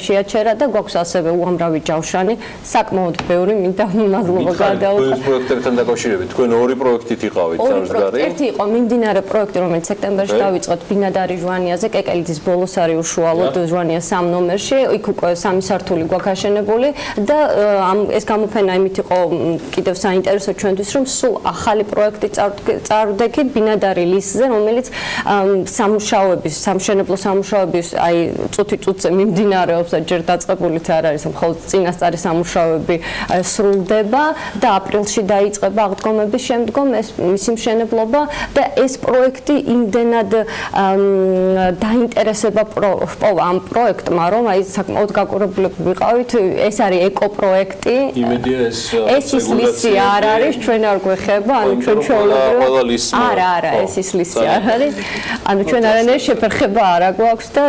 [SPEAKER 2] შეაჩერა და გვაქვს ასევე უამრავი ჯავშანი, საკმაოდ ბევრი, მინდა მადლობა გადაუხადოთ.
[SPEAKER 1] პროექტებთან დაკავშირებით თქვენ ორი პროექტით იყავით სამსგარი.
[SPEAKER 2] ერთი იყო მიმდინარე პროექტი, რომელიც სექტემბერში დავიწყოთ ბინადარი ჟვანიაზე, კეკელიძის ბოლოს არის უშუალოდ ჟვანია 3 ნომერში, იქ უკვე 3 სართული გვაქვს აშენებული და ეს გამოფენა იმით იყო კიდევ საინტერესო ჩვენთვის, რომ სულ ახალი პროექტი წარვდექით ბინადარი ლისზე, რომელიც სამშენებლო სამუშაოების აი წუთი-წუთზე მიმდინარეობს და ჯერ დაწყებულიც არ არის, მხოლოდ წინასწარი სამუშაოები სრულდება და აპრილში დაიწყება აღდგომების შემდგომ მისი მშენებლობა და ეს პროექტი იმდენად დაინტერესება პოვა ამ პროექტმა, რომ აი საკმაოდ გაკურებულები ვიყავით, ეს არის ეკოპროექტი.
[SPEAKER 1] იმედია
[SPEAKER 2] ეს ის ლისი არ არის, ჩვენ არ გვეხება, ანუ ჩვენ ჩვეულებრივ არა, ეს ის ლისი არ არის. ანუ ჩვენ არანაირი შეფერხება არ აქვს და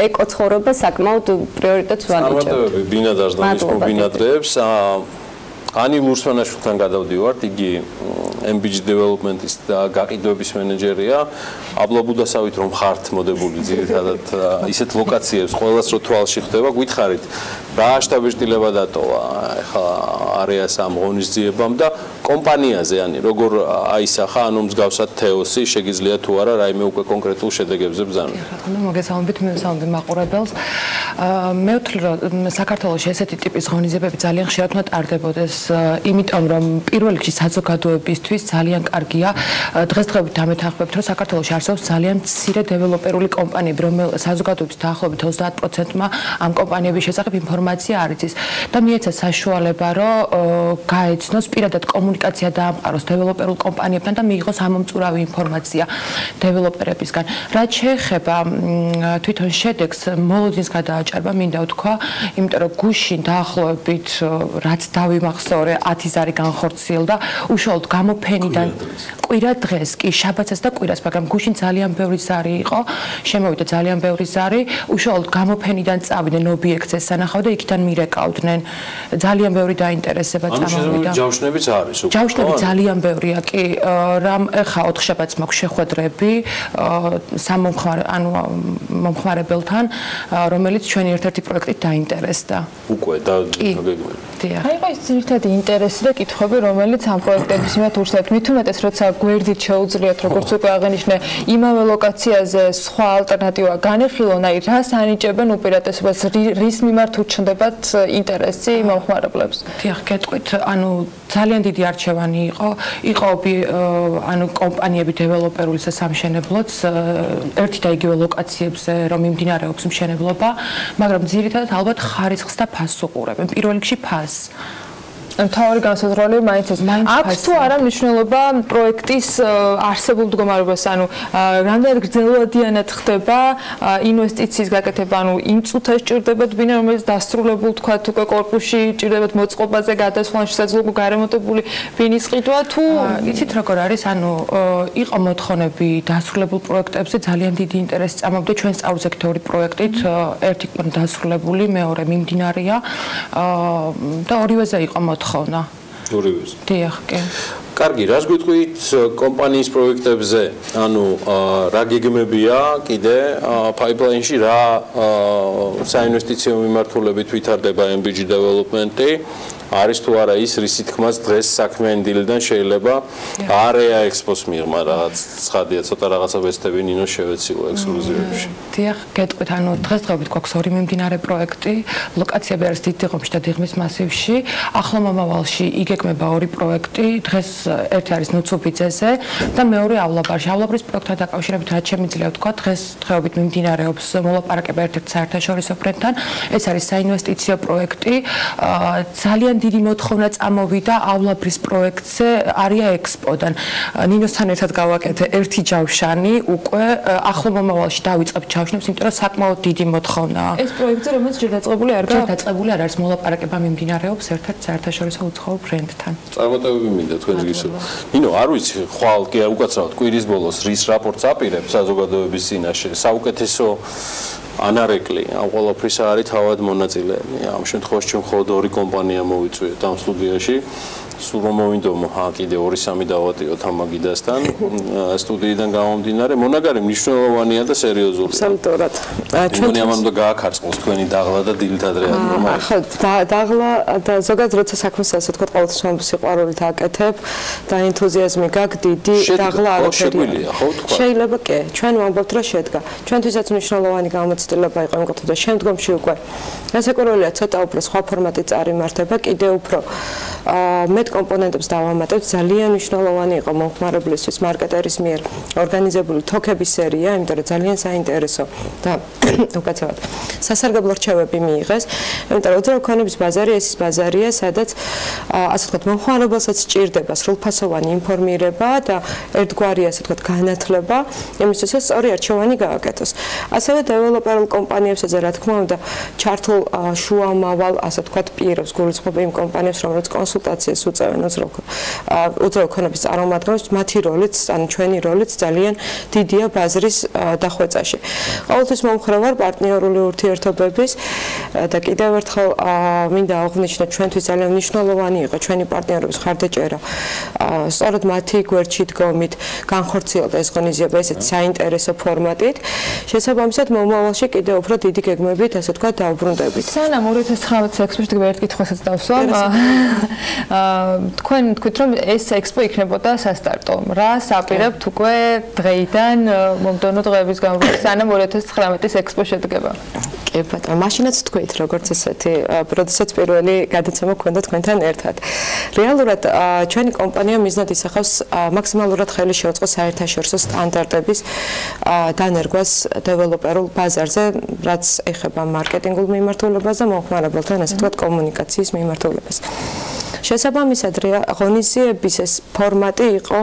[SPEAKER 2] ეკოცხოვრება საკმაოდ პრიორიტეტს ვანიჭებთ.
[SPEAKER 1] წარმატებები ბინადარს და მის მობინადრეებს. ანი ლურსმანაშვილთან გადავდივართ, იგი MBG Development-ის გაყიდვების მენეჯერია. აბლაბუდასავით რომ ხართ მოდებული ძირითადად ისეთ ლოკაციებს, ყველას რო თვალში ხდება, გითხარით, რა შტაბ-შტილება დატოვა ახლა არეას ამ ღონისძიებამ და კომპანიაზე, ანუ როგორ აისახა, ანუ მსგავსად თეოსი, შეგიძლია თუ არა რაიმე უკვე კონკრეტულ შედეგებზე ბრძანა.
[SPEAKER 21] მოგესალმებით, მე ვსაუბრობ მაყურებელს. მე ვთვლი, რომ საქართველოში ესეთი ტიპის ღონისძიებები ძალიან ხშირად უნდა ტარდებოდეს, იმიტომ რომ პირველ რიგში საზოგადოებისთვის ძალიან კარგია. დღესდღეობით ამეთანხმებთ, რომ საქართველოში არსებობს ძალიან მცირე დეველოპერული კომპანიები, რომელთა საზოგადოების დაახლოებით 30%-მა ამ კომპანიების შესახებ ინფორმაცია არ იცის და მიეცა საშუალება, რომ გაეცნოს პირადად კომუნიკაცია დაამყაროს დეველოპერულ კომპანიებთან და მიიღოს ამომწურავი ინფორმაცია დეველოპერებისგან. რაც შეეხება თვითონ შედეგს, მოლოდინს გადააჭარბა, მინდა ვთქვა, იმიტომ რომ გუშინ დაახლოებით რაც დავიმახსოვრე 10 ზარი განხორციელდა, უშუალოდ გამოფენიდან კვირა დღეს კი შაბათსაც და კვირას, მაგრამ გუშინ ძალიან ბევრი ზარი იყო, შემოვიდა ძალიან ბევრი ზარი, უშუალოდ გამოფენიდან წავიდნენ ობიექტზე სანახავ და იქიდან მირეკავდნენ. ძალიან ბევრი დაინტერესება წამოვიდა.
[SPEAKER 1] ანუ ჯავშნებიც არის უკვე.
[SPEAKER 21] ჯავშნები ძალიან ბევრია კი, რამ ეხა 4 შაბათს მაქვს შეხვედრები მომხმარებელთან, რომელიც ჩვენი ერთ-ერთი პროექტით დაინტერესდა.
[SPEAKER 1] უკვე გეგმები.
[SPEAKER 5] აი ეს ძირითადი ინტერესი და კითხვები, რომელიც ამ პროექტების მიმართ ურსებთ. მით უმეტეს, როცა გვერდით შეუძლიათ, როგორც უკვე აღენიშნე, იმავე ლოკაციაზე სხვა ალტერნატივა განეხილონ, აი რას ანიჭებენ უპირატესობას, რის მიმართ უჩნდებათ ინტერესი მომხმარებლებს?
[SPEAKER 21] დიახ, გეტყვით, ანუ ძალიან დიდი არჩევანი იყო ანუ კომპანიები დეველოპერული და სამშენებლოც ერთი და იგივე ლოკაციებზე რომ მიმდინარეობს მშენებლობა, მაგრამ ძირითადად ალბათ ხარისხს და ფასს უყურებენ. პირველ რიგში ფასს.
[SPEAKER 5] მთავარი განსაზღვრელი მაინც ეს. აქვს თუ არა მნიშვნელობა პროექტის არსებულ მდგომარეობას, ანუ რამდენად გრძელვადიანად ხდება ინვესტიციის გაკეთება, ანუ იმ წუთას ჭირდება ბინა, რომელიც დასრულებულ თქვა უკვე კორპუსში ჭირდებათ მოწყობაზე გადასვლა, შესაძლოა გარემონტებული ბინის ყიდვა თუ იცით როგორ არის, ანუ იყო მოთხოვნები დასრულებულ პროექტებზე ძალიან დიდი ინტერესი წამოვიდა ჩვენ სწავლულ სექტორი პროექტით, ერთი კი დასრულებული, მეორე მიმდინარეა და ორივეზე იყო მოთხოვნა.
[SPEAKER 1] ორივეზე.
[SPEAKER 5] დიახ, კი.
[SPEAKER 1] კარგი, რას გვიტყვით კომპანიის პროექტებზე? ანუ რა გეგმებია კიდე pipeline-ში, რა საინვესტიციო მიმართულებით ვითარდება MBG development-ი? არის თუ არა ის რისი თქმაც დღეს საქმიანი დილიდან შეიძლება არეა ექსპოს მიღმა რაღაც ცხადია ცოტა რაღაცა ვესტები ნინო შევეცილა ექსკლუზივებში.
[SPEAKER 5] დიახ, გეტყვით, ანუ დღესდღეობით გვაქვს ორი მიმდინარე პროექტი, ლოკაციები არის დიდიღომში და დიღმის მასივში. ახლო მომავალში იგეგმება ორი პროექტი, დღეს ერთი არის ნუცუბიძეზე და მეორე ავლაბარში. ავლაბრის პროექტთან დაკავშირებით რაც შემიძლია ვთქვა, დღესდღეობით მიმდინარეობს მოლაპარაკება ერთ-ერთ საერთაშორისო ბრენდთან. ეს არის საინვესტიციო პროექტი, ძალიან დიდი მოთხოვნა წამოვიდა ავლაბრის პროექტზე არია ექსპოდან. ნინოსთან ერთად გავაკეთე ერთი ჯავშანი, უკვე ახლო მომავალში დავიწყებ ჯავშნებს, იმიტომ რომ საკმაოდ დიდი მოთხოვნაა. ეს პროექტზე რომელიც ჯერ დაწყებული არ გაქვს? დაწყებული არ არის, მოლაპარაკება მიმდინარეობს ერთ-ერთ საერთაშორისო უცხოურ ბრენდთან.
[SPEAKER 1] წარმატებები მინდა თქვენს გისურვ. ნინო, არ ვიცი, ხვალ კი უკაცრავად კვირის ბოლოს რის რაპორტს აპირებ საზოგადოების წინაშე. საუკეთესო ანარეკლი, ამ ყველაფრისა არის თავად მონაწილეები. ამ შემთხვევაში ჩვენ მხოლოდ ორი კომპანია მოვიწვიეთ ამ სტუდიაში. სულ რომ მოვინდომო, კიდე 2-3 დავატიოთ ამ მაგიდასთან სტუდიიდან გამომდინარე. მონაგარი მნიშვნელოვანია და სერიოზულია.
[SPEAKER 21] სამწუხაროდ.
[SPEAKER 1] ჩვენ ამან უნდა გააქარწყოს თქვენი დაღლა და დილით ადრე ადრე.
[SPEAKER 21] ხო, დაღლა და ზოგადად როცა საქმეს ასე თქვა ყოველთვის მომბის სიყვარულით აკეთებ და ენთუზიაზმი გაქვს დიდი დაღლა არაფერია. შეიძლება კი. ჩვენ ვამბობთ რომ შედგა. ჩვენთვისაც მნიშვნელოვანი გამოცდილება იყო იმ კუთხით და შემდგომში უკვე გასაკურველია ცოტა უფრო სხვა ფორმატით წარიმართება, კიდე უფრო მეტ კომპონენტებს დავამატებთ. ძალიან მნიშვნელოვანი იყო მომხმარებლისთვის მარკეტერის მიერ ორგანიზებული თოქების სერია, იმიტომ რომ ძალიან საინტერესო და უკაცრავად სასარგებლო რჩევები მიიღეს. იმიტომ რომ უძრავ ქონების ბაზარი ეს ბაზარია, სადაც ასე ვთქვათ, მომხმარებელსაც სჭირდება სრულფასოვანი ინფორმირება და ერთგვარი ასე ვთქვათ განათლება, იმისთვის რომ სწორი არჩევანი გააკეთოს. ასევე დეველოპერულ კომპანიებსაც რა თქმა უნდა ჩართულ შუამავალ ასე ვთქვათ პირებს გულისხმობ იმ კომპანიებს, რომლებიც კონსულტაციას უწევენ უძრავ ქონების წარმომადგენლებს, მათი როლიც, ანუ ჩვენი როლიც ძალიან დიდია ბაზრის დახვეწაში. ყოველთვის მომხრევარ პარტნიორული ურთიერთობების და კიდევ ერთხელ მინდა აღვნიშნო, ჩვენთვის ძალიან მნიშვნელოვანი იყო ჩვენი პარტნიორების ხარდაჭერა. სწორედ მათი გვერდში დგომით განხორციელდა ეს ღონისძიება ესეთ საინტერესო ფორმატით. შესაბამისად, მომავალში კიდევ უფრო დიდი გეგმებით, ასე ვთქვათ, დავბრუნდებით.
[SPEAKER 5] სანამ 2019 ექსპოში ერთ კითხვასაც დავსვამ. თქვენ თქვით რომ ეს ექსპო იქნებოდა სასტარტო. რას აპირებთ უკვე დღეიდან მომდევნო დღეების განმავლობაში, სანამ 2019-ის ექსპო შედგება?
[SPEAKER 21] კი ბატონო, მაშინაც თქვით, როგორც ესეთი პროდუცент პირველი გადაცემა გქონდა თქვენთან ერთად. რეალურად ჩვენი კომპანია მიზნად ისახავს მაქსიმალურად ხელი შეუწყოს საერთაშორისო სტანდარტების დანერგვას დეველოპერულ ბაზარზე, რაც ეხება მარკეტინგულ მიმართულებას და მომხმარებელთან ასე ვთქვათ კომუნიკაციის მიმართულებას. შესაბამისად, ღონისძიების ეს ფორმატი იყო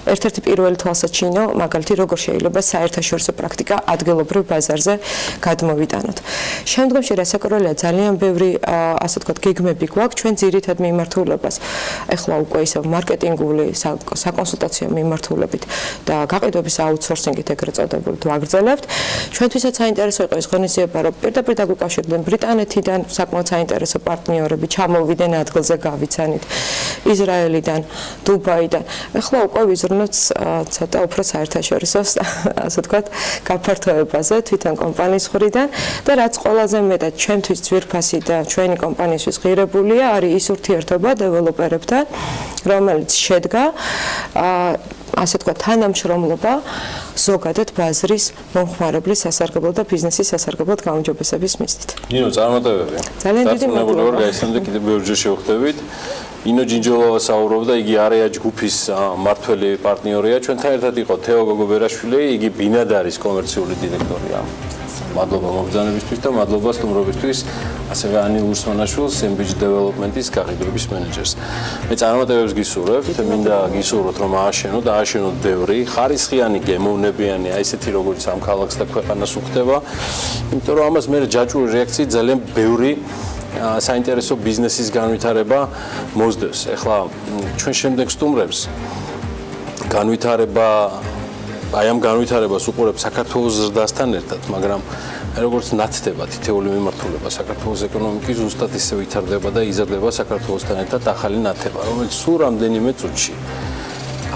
[SPEAKER 21] ერთ-ერთი პირველი თვალსაჩინო მაგალითი, როგორ შეიძლება საერთაშორისო პრაქტიკა ადგილობრივ ბაზარზე გადმოვიტანოთ. შემდგომში რასაკურველია ძალიან ბევრი ასე ვთქვათ გეგმები გვაქვს ჩვენ ძირითად მიმართულებას. ეხლა უკვე ისევ მარკეტინგული საკონსულტაციო მიმართულებით და გაყიდვების აუთსორსინგით ეგრეთ წოდებულით ვაგრძელებთ. ჩვენთვისაც საინტერესო იყო ეს ღონისძიება, რომ პირდაპირ დაგვიკავშირდნენ ბრიტანეთიდან საკმაოდ საინტერესო პარტნიორები ჩამოვიდნენ ადგილზე გავიცანით. ისრაელიდან, დუბაიდან. ეხლა უკვე ვიზრუნოთ ცოტა უფრო საერთაშორისო ასე ვთქვათ გაფართოებაზე თვითონ კომპანიის მხრიდან და რაც ყველაზე მეტად ჩვენთვის ძვირფასი და ჩვენი კომპანიისთვის ღირებულია არის ის ურთიერთობა დეველოპერებთან, რომელიც შედგა ასე ვთქვათ თანამშრომლობა ზოგადად ბაზრის მომხმარებლის სასარგებლო და ბიზნესის სასარგებლოდ გაუმჯობესების მიზნით.
[SPEAKER 1] ნინო, წარმატებები.
[SPEAKER 21] ძალიან დიდი მადლობა.
[SPEAKER 1] გაისმენდა კიდევ ბევრჯერ შევხვდებით. ინო ჯინჯოლოვა საუბრობდა, იგი არეა ჯგუფის მმართველი პარტნიორია. ჩვენთან ერთად იყო თეო გოგობერაშვილი, იგი ბინადარის კომერციული დირექტორია. მადლობა მობრძანებისთვის და მადლობა სტუმრობისთვის, ასევე ანი ურსმანაშვილს, MBG Development-ის გაყიდვების მენეჯერს. მე წარმატებებს გისურვებთ, მინდა გისურვოთ, რომ ააშენოთ ბევრი ხარისხიანი, გემოვნებიანი, აი ესეთი როგორც ამ ქალაქს და ქვეყანას უხდება, იმიტომ რომ ამას მე ჯაჭვური რეაქციით ძალიან ბევრი საინტერესო ბიზნესის განვითარება მოსდევს. ეხლა ჩვენ შემდეგ სტუმრებს განვითარება აი ამ განვითარებას უყურებს საქართველოს ზრდასთან ერთად, მაგრამ როგორც ნათდება თითეული მიმართულება საქართველოს ეკონომიკის ზუსტად ისე ვითარდება და იზრდება საქართველოსთან ერთად ახალი ნათება, რომელიც სულ რამდენიმე წუთში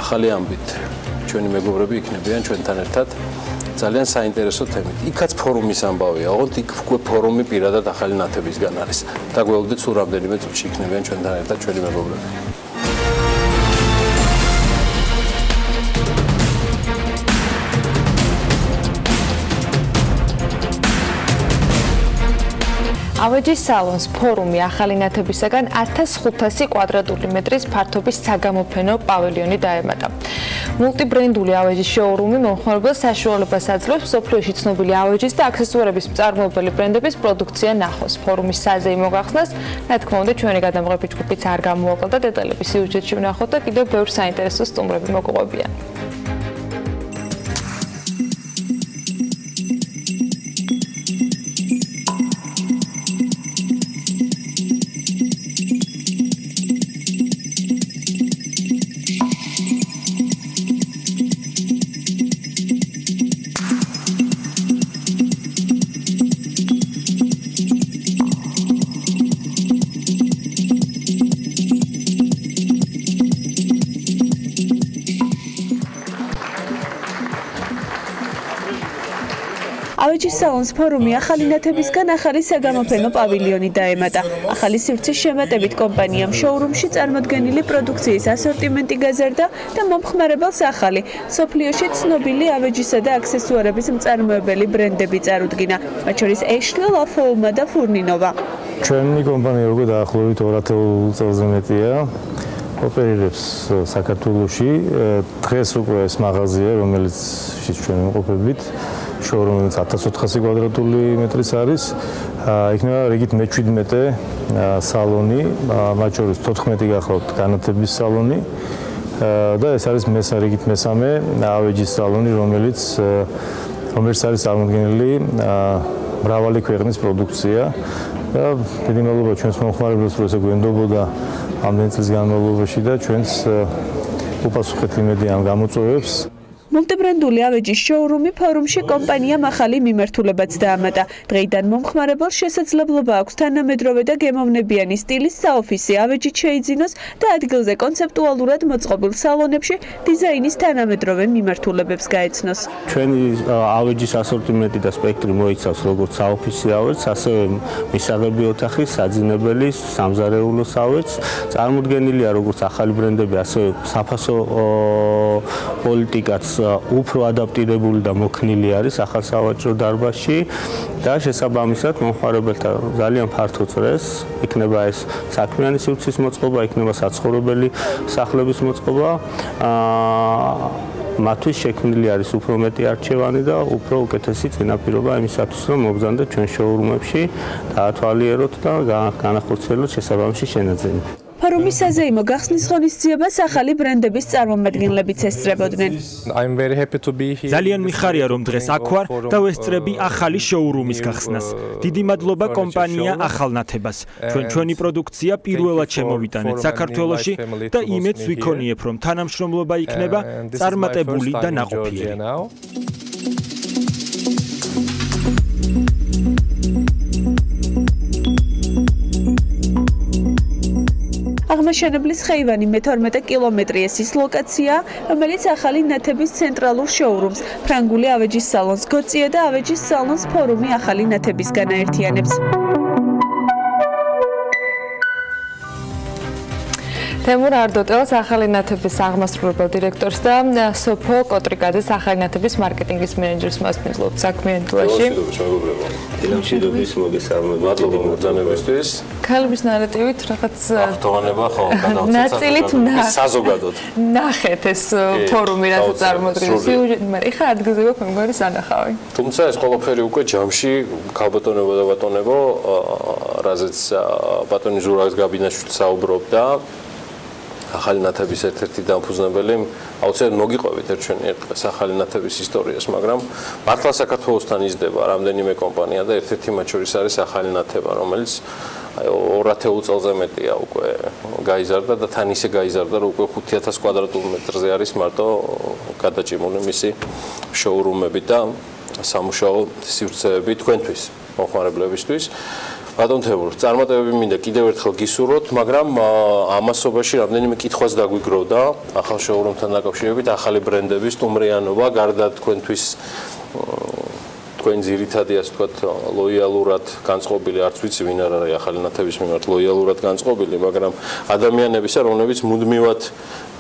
[SPEAKER 1] ახალი ამბით ჩვენი მეგობრები იქნებიან ჩვენთან ერთად ძალიან საინტერესო თემით. იქაც ფორუმის ამბავია, ოღონდ იქ უკვე ფორუმი პირადად ახალი ნათებისგან არის. დაგველოდეთ სულ რამდენიმე წუთში იქნებიან ჩვენთან ერთად ჩვენი მეგობრები.
[SPEAKER 5] ავეჯის სალონს ფორუმი ახალი ნათებისაგან 1500 კვადრატული მეტრის ფართობის საგამოფენო პავილიონი დაემატა. მულტიბრენდული ავეჯის შოურუმი მომხმარებელს საშუალებას აძლევს მსოფლიოში ცნობილი ავეჯის და აქსესუარების მწარმოებელი ბრენდების პროდუქცია ნახოს. ფორუმის საზეიმო გახსნას, რა თქმა უნდა, ჩვენი გადამღები ჯგუფიც არ გამოაკლდა დეტალები სიუჟეტში ვნახოთ და კიდევ ბევრ საინტერესო სტუმრები მოგყვებიან.
[SPEAKER 7] ავეჯის სალონს ფორუმი ახალი ნათებისგან ახალი საგამოფენო პავილიონი დაემატა. ახალი სივრცის შემატებით კომპანიამ შოურუმში წარმოდგენილი პროდუქციის ასორტიმენტი გაზარდა და მომხმარებელს ახალი, სოფლიოში ცნობილი ავეჯისა და აქსესუარების მწარმოებელი ბრენდები წარუდგინა, მათ შორის Ashley, La Forma და Furninova.
[SPEAKER 15] ჩვენი კომპანია უკვე დაახლოებით 200 წელზე მეტია. ოპერირებს საქართველოში. დღეს უკვე ეს მაღაზია, რომელიც ჩვენ ვიმყოფებით, შოურუმიც 1400 კვადრატული მეტრის არის. იქნება რიგით მე-17 სალონი, მათ შორის 14 გახლავთ განათების სალონი და ეს არის რიგით მესამე ავეჯის სალონი, რომელიც არის წარმოდგენილი მრავალი ქვეყნის პროდუქცია. და დიდი მადლობა ჩვენს მომხმარებელს, რომ ესე გვენდობოდა ამდენი წლის განმავლობაში და ჩვენს უპასუხეთ იმედი ამ გამოწვევებს.
[SPEAKER 7] მულტიბრენდული ავეჯის შოურუმი ფორუმში კომპანიამ ახალი მიმართულებაც დაამატა. დღეიდან მომხმარებელს შესაძლებლობა აქვს თანამედროვე და გემოვნებიანი სტილის საოფისე ავეჯით შეიძინოს და ადგილზე კონცეპტუალურად მოწყობილ სალონებში დიზაინის თანამედროვე მიმართულებებს გაეცნოს.
[SPEAKER 15] ჩვენი ავეჯის ასორტიმენტი და სპექტრი მოიცავს როგორც საოფისე ავეჯს, ასევე მისაღები ოთახის, საძინებელი, სამზარეულო ავეჯს. წარმოდგენილია როგორც ახალი ბრენდები, ასევე საფასო პოლიტიკაც უფრო ადაპტირებული და მოქნილი არის ახალ სავაჭრო დარბაზში და შესაბამისად მომხმარებელთა ძალიან ფართო წრეს იქნება ეს საქმიანი სივრცის მოწყობა, იქნება საცხოვრებელი სახლების მოწყობა. მათთვის შექმნილი არის უფრო მეტი არჩევანი და უფრო უკეთესი წინაპირობა იმისათვის, რომ მობრძანდეთ ჩვენ შოურუმებში დაათვალიეროთ და განახორციელოთ შესაბამისი შენაძენი.
[SPEAKER 7] ფორუმის საზეიმო გახსნის ღონისძიებას ახალი ბრენდების წარმომადგენლებიც ესწრებოდნენ.
[SPEAKER 3] ძალიან მიხარია, რომ დღეს აქ ვარ და ვესწრები ახალი შოურუმის გახსნას. დიდი მადლობა კომპანია ახალნათებას. ჩვენი პროდუქცია პირველად შემოვიტანეთ საქართველოში და იმედს ვიქონიებ, რომ თანამშრომლობა იქნება წარმატებული და ნაყოფიერი.
[SPEAKER 7] აღმაშენებლის ხეივანი მე-12 კილომეტრის ის ლოკაცია, რომელიც ახალი ნათების ცენტრალურ შოურუმს, ფრანგული ავეჯის სალონს გოცია და ავეჯის სალონს ფორუმი ახალი ნათებისგან აერთიანებს.
[SPEAKER 5] თემურ არდოტელს ახალი ნათების აღმასრულებელ დირექტორს და სოფო კოტრიკაძეს ახალი ნათების მარკეტინგის მენეჯერს მასპინძლობთ საქმიან თვალში.
[SPEAKER 4] დილამშვიდობის მოგესალმებით.
[SPEAKER 1] მადლობა მოგზაურობისთვის.
[SPEAKER 5] ქალების ნარატივით რაღაც
[SPEAKER 1] ახტოვანება ხო გადავწყვეტ
[SPEAKER 5] ნაწილით
[SPEAKER 1] საზოგადოდ.
[SPEAKER 5] ნახეთ ეს ფორუმი რასაც წარმოადგენს. მაგრამ ეხლა ადგილზე გვაქვს მეგობრების ანახავი.
[SPEAKER 1] თუმცა ეს ყველაფერი უკვე ჯამში ქალბატონებო და ბატონებო, რაზეც ბატონი ზურაბის გაბინეტში საუბრობდა, ახალი ნათების ერთ-ერთი დამფუძნებელი, აუცილებლად მოგიყვებით ერთ დღეს ახალი ნათების ისტორიას, მაგრამ მართლა საქართველოსთან იზრდება რამდენიმე კომპანია და ერთ-ერთი მათ შორის არის ახალი ნათება, რომელიც 200 წელზე მეტია უკვე გაიზარდა და თან ისე გაიზარდა, რომ უკვე 5000 კვადრატულ მეტრზე არის მარტო გადაჭიმული მისი შოურუმები და სამუშაო სივრცეები თქვენთვის, მომხმარებლებისთვის. ბატონ თემურ, წარმატებები მინდა კიდევ ერთხელ გისურვოთ, მაგრამ ამასობაში რამდენიმე კითხვას დაგვიგროვდა ახალ შოურუმთან დაკავშირებით, ახალი ბრენდების სტუმრიანობა, გარდა თქვენთვის თქვენ ძირითადი ასე ვთქვათ ლოიალურად განწყობილი, არც ვიცი ვინ არ არის ახალი ნათების მიმართ ლოიალურად განწყობილი, მაგრამ ადამიანებისა, რომლებიც მუდმივად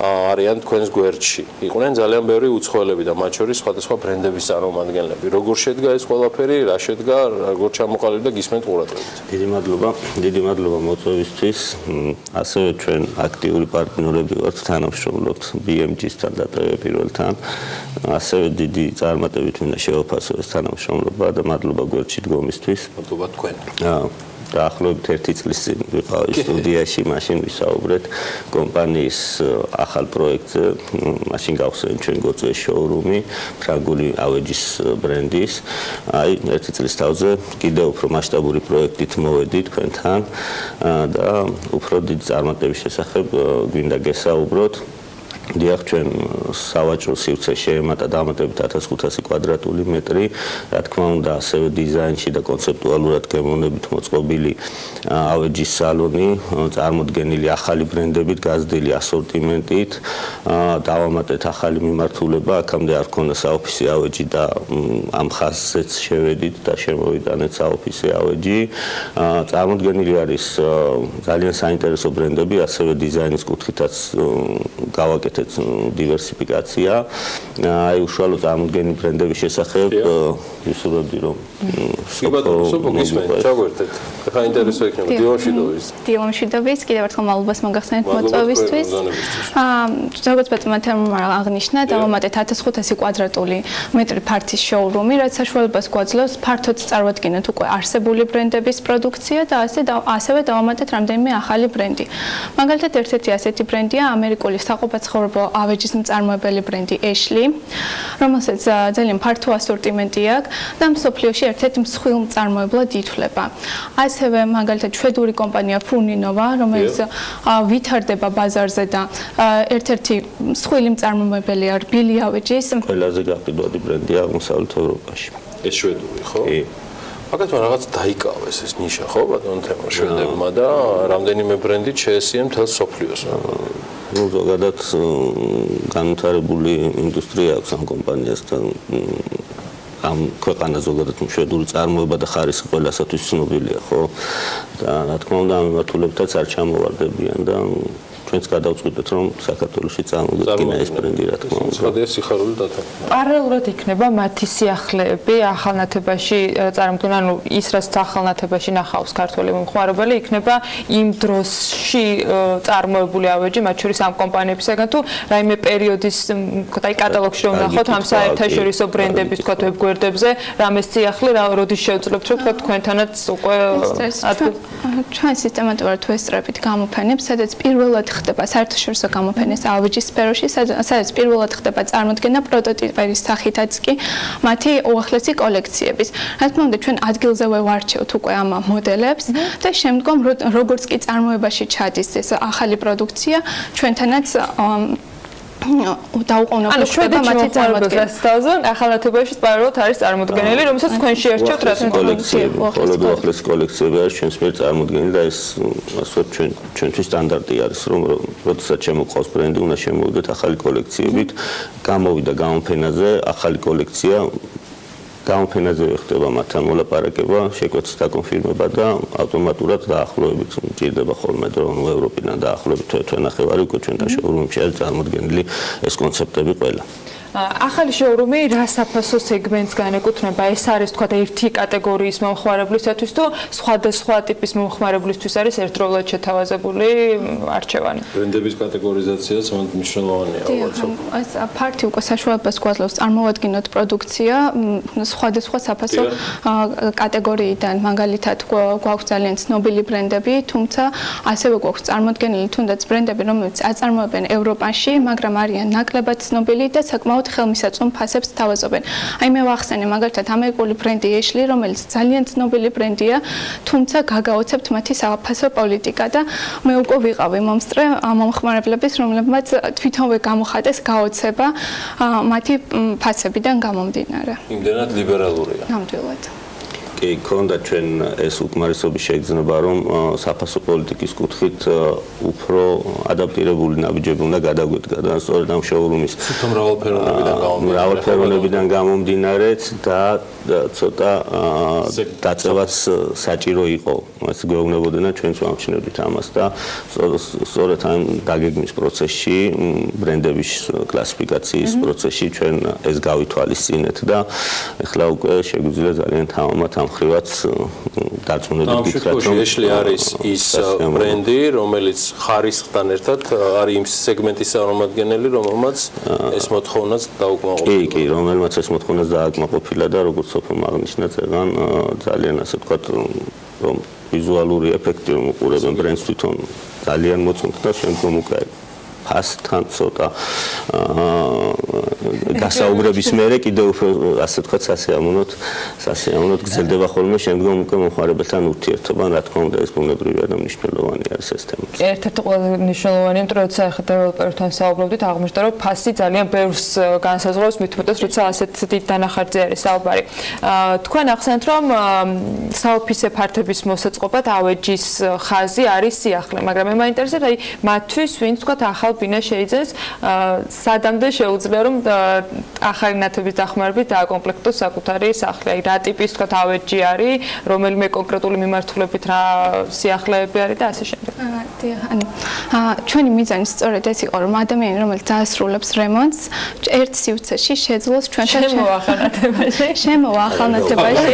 [SPEAKER 1] არიან თქვენს გვერდში. იყვნენ ძალიან ბევრი უცხოელები და მათ შორის სხვადასხვა ბრენდების წარმომადგენლები. როგორ შედგა ეს ყველაფერი, რა შედგა, როგორ ჩამოყალიბდა გისმენთ ყურადღებით.
[SPEAKER 4] დიდი მადლობა მოწვევისთვის. ასევე ჩვენ აქტიური პარტნიორები ვართ, თანამშრომლობთ BMG-სთან და პირველთან. ასევე დიდი წარმატებით მინდა შევაფასო ეს თანამშრომლობა და მადლობა გვერდში დგომისთვის.
[SPEAKER 1] მადლობა თქვენ.
[SPEAKER 4] დაახლოებით 1 წლის წინ ვიყავი სტუდიაში, მაშინ ვისაუბრეთ კომპანიის ახალ პროექტზე, მაშინ გავხსენეთ ჩვენ გოწვეს შოურუმი, ფრანგული ავეჯის ბრენდის. აი 1 წლის თავზე კიდევ უფრო მასშტაბური პროექტით მოვედი თქვენთან და უფრო დიდი წარმატების შესახებ გვინდა გესაუბროთ. დიახ, ჩვენ სავაჭრო სივრცე შეემატა დამატებით 1500 კვადრატული მეტრი, რა თქმა უნდა, ასევე დიზაინში და კონცეპტუალურად გემოვნებით მოწყობილი ავეჯის სალონი, წარმოდგენილი ახალი ბრენდებით, გაზრდილი ასორტიმენტით, დავამატეთ ახალი მიმართულება, აქამდე არ ქონდა საოფისე ავეჯი და ამ ხაზზეც შევედით და შემოვიტანეთ საოფისე ავეჯი. წარმოდგენილი არის ძალიან საინტერესო ბრენდები, ასევე დიზაინის კუთხითაც გავაკეთეთ დივერსიფიკაცია. აი უშუალო წარმოდგენილი ბრენდების შესახებ ვისურვებდი რომ
[SPEAKER 1] საინტერესო იქნება დილამშვიდობის.
[SPEAKER 12] დილამშვიდობის, კიდევ ერთხელ მადლობას მოგახსენეთ მოწვევისთვის. როგორც ბატონმა თემურმა აღნიშნა, დავამატეთ 1500 კვადრატული მეტრი ფართის შოურუმი, რაც საშუალებას გვაძლევს ფართოდ წარვადგინოთ უკვე არსებული ბრენდების პროდუქცია და ასევე დავამატეთ რამდენიმე ახალი ბრენდი. მაგალითად, ერთ-ერთი ასეთი ბრენდია ამერიკული საყოფაცხოვრებო ავეჯის მწარმოებელი ბრენდი Ashley, რომელსაც ძალიან ფართო ასორტიმენტი აქვს და მსოფლიოში ერთ-ერთი მსხვილ მწარმოებლად ითვლება. ასევე მაგალითად შვედური კომპანია Funinova, რომელიც ვითარდება ბაზარზე და ერთ-ერთი მსხვილი მწარმოებელია რბილი ავეჯის.
[SPEAKER 4] ყველაზე გაყიდვადი ბრენდია აღმოსავლეთ ევროპაში.
[SPEAKER 1] ეს შვედური, ხო? კი. მაგათმა რაღაც დაიკავეს ეს ნიშა, ხო, ბატონ თემურ შვედებმა და რამდენიმე ბრენდით შეესიენ მთელს მსოფლიოს.
[SPEAKER 4] ну ზოგადად განვითარებული ინდუსტრია აქვს ამ კომპანიასთან ამ ქვეყანა ზოგადად შვედური წარმოება და ხარისხი ყველასათვის ცნობილია ხო და რა თქმა უნდა ამ მიმართულებითაც არ ჩამოვარდებიან და ჩვენც გადავწყვიტეთ რომ საქართველოში წარმოგედგინა ეს ბრენდი რა თქმა უნდა.
[SPEAKER 1] ცხადია სიხარული დათო.
[SPEAKER 5] პარალელურად იქნება მათი სიახლეები ახალნათებაში წარმოქმნა, ანუ ის რაც ახალნათებაში ნახავს ქართველი მომხმარებელი იქნება იმ დროში წარმოებული ავეჯი, მათ შორის ამ კომპანიებისგან თუ რაიმე პერიოდის აი კატალოგში რომ ნახოთ ამ საერთაშორისო ბრენდების თქვა ვებგვერდებზე, რამეს სიახლე რა როდის შევძლებთ რომ თქვა თქვენთანაც უკვე
[SPEAKER 12] ჩვენ სისტემატურად ვესწრებით გამოფენებს, სადაც პირველად ხდება საერთაშორისო გამოფენის ავეჯის სფეროში, სადაც პირველად ხდება წარმოდგენა პროტოტიპების სახითაც კი მათი უახლესი კოლექციების. რა თქმა უნდა, ჩვენ ადგილზე ვარჩევთ უკვე ამ მოდელებს და შემდგომ როგორც კი წარმოებაში ჩადის ეს ახალი პროდუქცია, ჩვენთანაც დაუყოვნებლივ ხდება მათი წარმოდგენა.
[SPEAKER 5] ახალნათებაში პარალელურად არის წარმოდგენილი, რომელსაც თქვენ შეერჩევთ რა
[SPEAKER 4] კოლექციები, ხოლო უახლესი კოლექციები არის ჩვენს მიერ წარმოდგენილი და ეს ასე ჩვენთვის სტანდარტი არის, რომ როდესაც შემოყავს ბრენდი, უნდა შემოვიდეთ ახალი კოლექციებით, გამოვიდა გამოფენაზე ახალი კოლექცია გამოფენაზე ხდება მათთან მოლაპარაკება, შეკვეცის დაკონფირმება და ავტომატურად დაახლოებით მჭირდება ხოლმე რომ ევროპიდან დაახლოებით თვენახევარი უკვე ჩვენთან შოურუმებში არის წარმოდგენილი ეს კონცეპტები ყველა.
[SPEAKER 5] ახალი შოურუმი რა საფასო სეგმენტს განეკუთვნება? ეს არის თქვა ერთი კატეგორიის მომხმარებლისათვის თუ სხვადასხვა ტიპის მომხმარებლისთვის არის ერთდროულად შეთავაზებული არჩევანი?
[SPEAKER 1] ბრენდების კატეგორიზაციაც მნიშვნელოვანია ალბათ.
[SPEAKER 12] ეს ფაქტი უკვე საშუალებას გვაძლევს წარმოვადგინოთ პროდუქცია სხვადასხვა საფასო კატეგორიიდან, მაგალითად გვაქვს ძალიან ცნობილი ბრენდები, თუმცა ასევე გვაქვს წარმოდგენილი თუნდაც ბრენდები, რომლებიც აწარმოებენ ევროპაში, მაგრამ არიან ნაკლებად ცნობილი და საკმაოდ ხელმისაწვდომ ფასებს თავაზობენ. აი მე ვახსენე მაგალითად ამერიკული ბრენდი Ashley, რომელიც ძალიან ცნობილი ბრენდია, თუმცა გაგაოცებთ მათი საფასო პოლიტიკა და მე უკვე ვიყავი მომსწრე მომხმარებლების, რომლებმაც თვითონვე გამოხატეს გაოცება მათი ფასებიდან გამომდინარე.
[SPEAKER 1] იმდენად ლიბერალურია.
[SPEAKER 12] ნამდვილად.
[SPEAKER 4] კი, ქონდა ჩვენ ეს უკმარისობის შეგრძნება, რომ საფასო პოლიტიკის კუთხით უფრო ადაპტირებული ნაბიჯები უნდა გადაგვედგა და სწორედ ამ შოურუმის მრავალფეროვნებიდან გამომდინარეც და ცოტა დაწევაც საჭირო იყო. მას გვეუბნებოდნენ და ჩვენც ვამჩნევდით ამას და სწორედ ამ დაგეგმვის პროცესში, ბრენდების კლასიფიკაციის პროცესში ჩვენ ეს გავითვალისწინეთ და ეხლა უკვე შეგვიძლია ძალიან თამამად ამ ხრივაც დარწმუნებით გითხრათ, რომ
[SPEAKER 1] Ashley არის ის ბრენდი, რომელიც ხარისხთან ერთად არის იმ სეგმენტის წარმომადგენელი, რომელმაც ეს მოთხოვნაც დაუკმაყოფილა.
[SPEAKER 4] კი, რომელმაც ეს მოთხოვნაც დააკმაყოფილა და როგორც სოფომ აღნიშნა წეგან ძალიან ასე ვთქვათ, რომ ვიზუალური ეფექტი რომ უყურებენ ბრენდს თვითონ ძალიან მოწონთ და შემდგომ უკვე ფასთან ცოტა გასაუბრების მერე კიდევ უფრო ასე ვთქვათ სასიამოვნოდ გრძელდება ხოლმე შემდგომ უკვე მომხმარებელთან ურთიერთობა, რა თქმა უნდა ეს ბუნებრივია და მნიშვნელოვანი არის ეს თემა.
[SPEAKER 5] ერთ-ერთი ყველაზე მნიშვნელოვანი, იმიტომ რომ როცა ახლა დეველოპერთან საუბრობდით, აღმოჩნდა რომ ფასი ძალიან ბევრს განსაზღვრავს, მით უმეტეს როცა ასეთ დიდ დანახარჯზე არის საუბარი. თქვენ ახსენეთ რომ საოფისე ფართობის მოსაწყობად ავეჯის ხაზი არის სიახლე, მაგრამ მე მაინტერესებს აი მათთვის ვინც თქვა ახალ ბინა შეიძენს სადამდე შეუძლია რომ ახალი ნათების დახმარებით დააკომპლექტოს საკუთარი სახლი. აი რა ტიპის თქვა ავეჯი არის, რომელიმე კონკრეტული მიმართულებით რა სიახლეები არის და ასე შემდეგ.
[SPEAKER 12] ანუ ჩვენი მიზანი სწორედ ეს იყო, რომ ადამიანი რომელიც დაასრულებს რემონტს, ერთ სივრცეში შეძლოს ჩვენთან შემოახალნათებაში.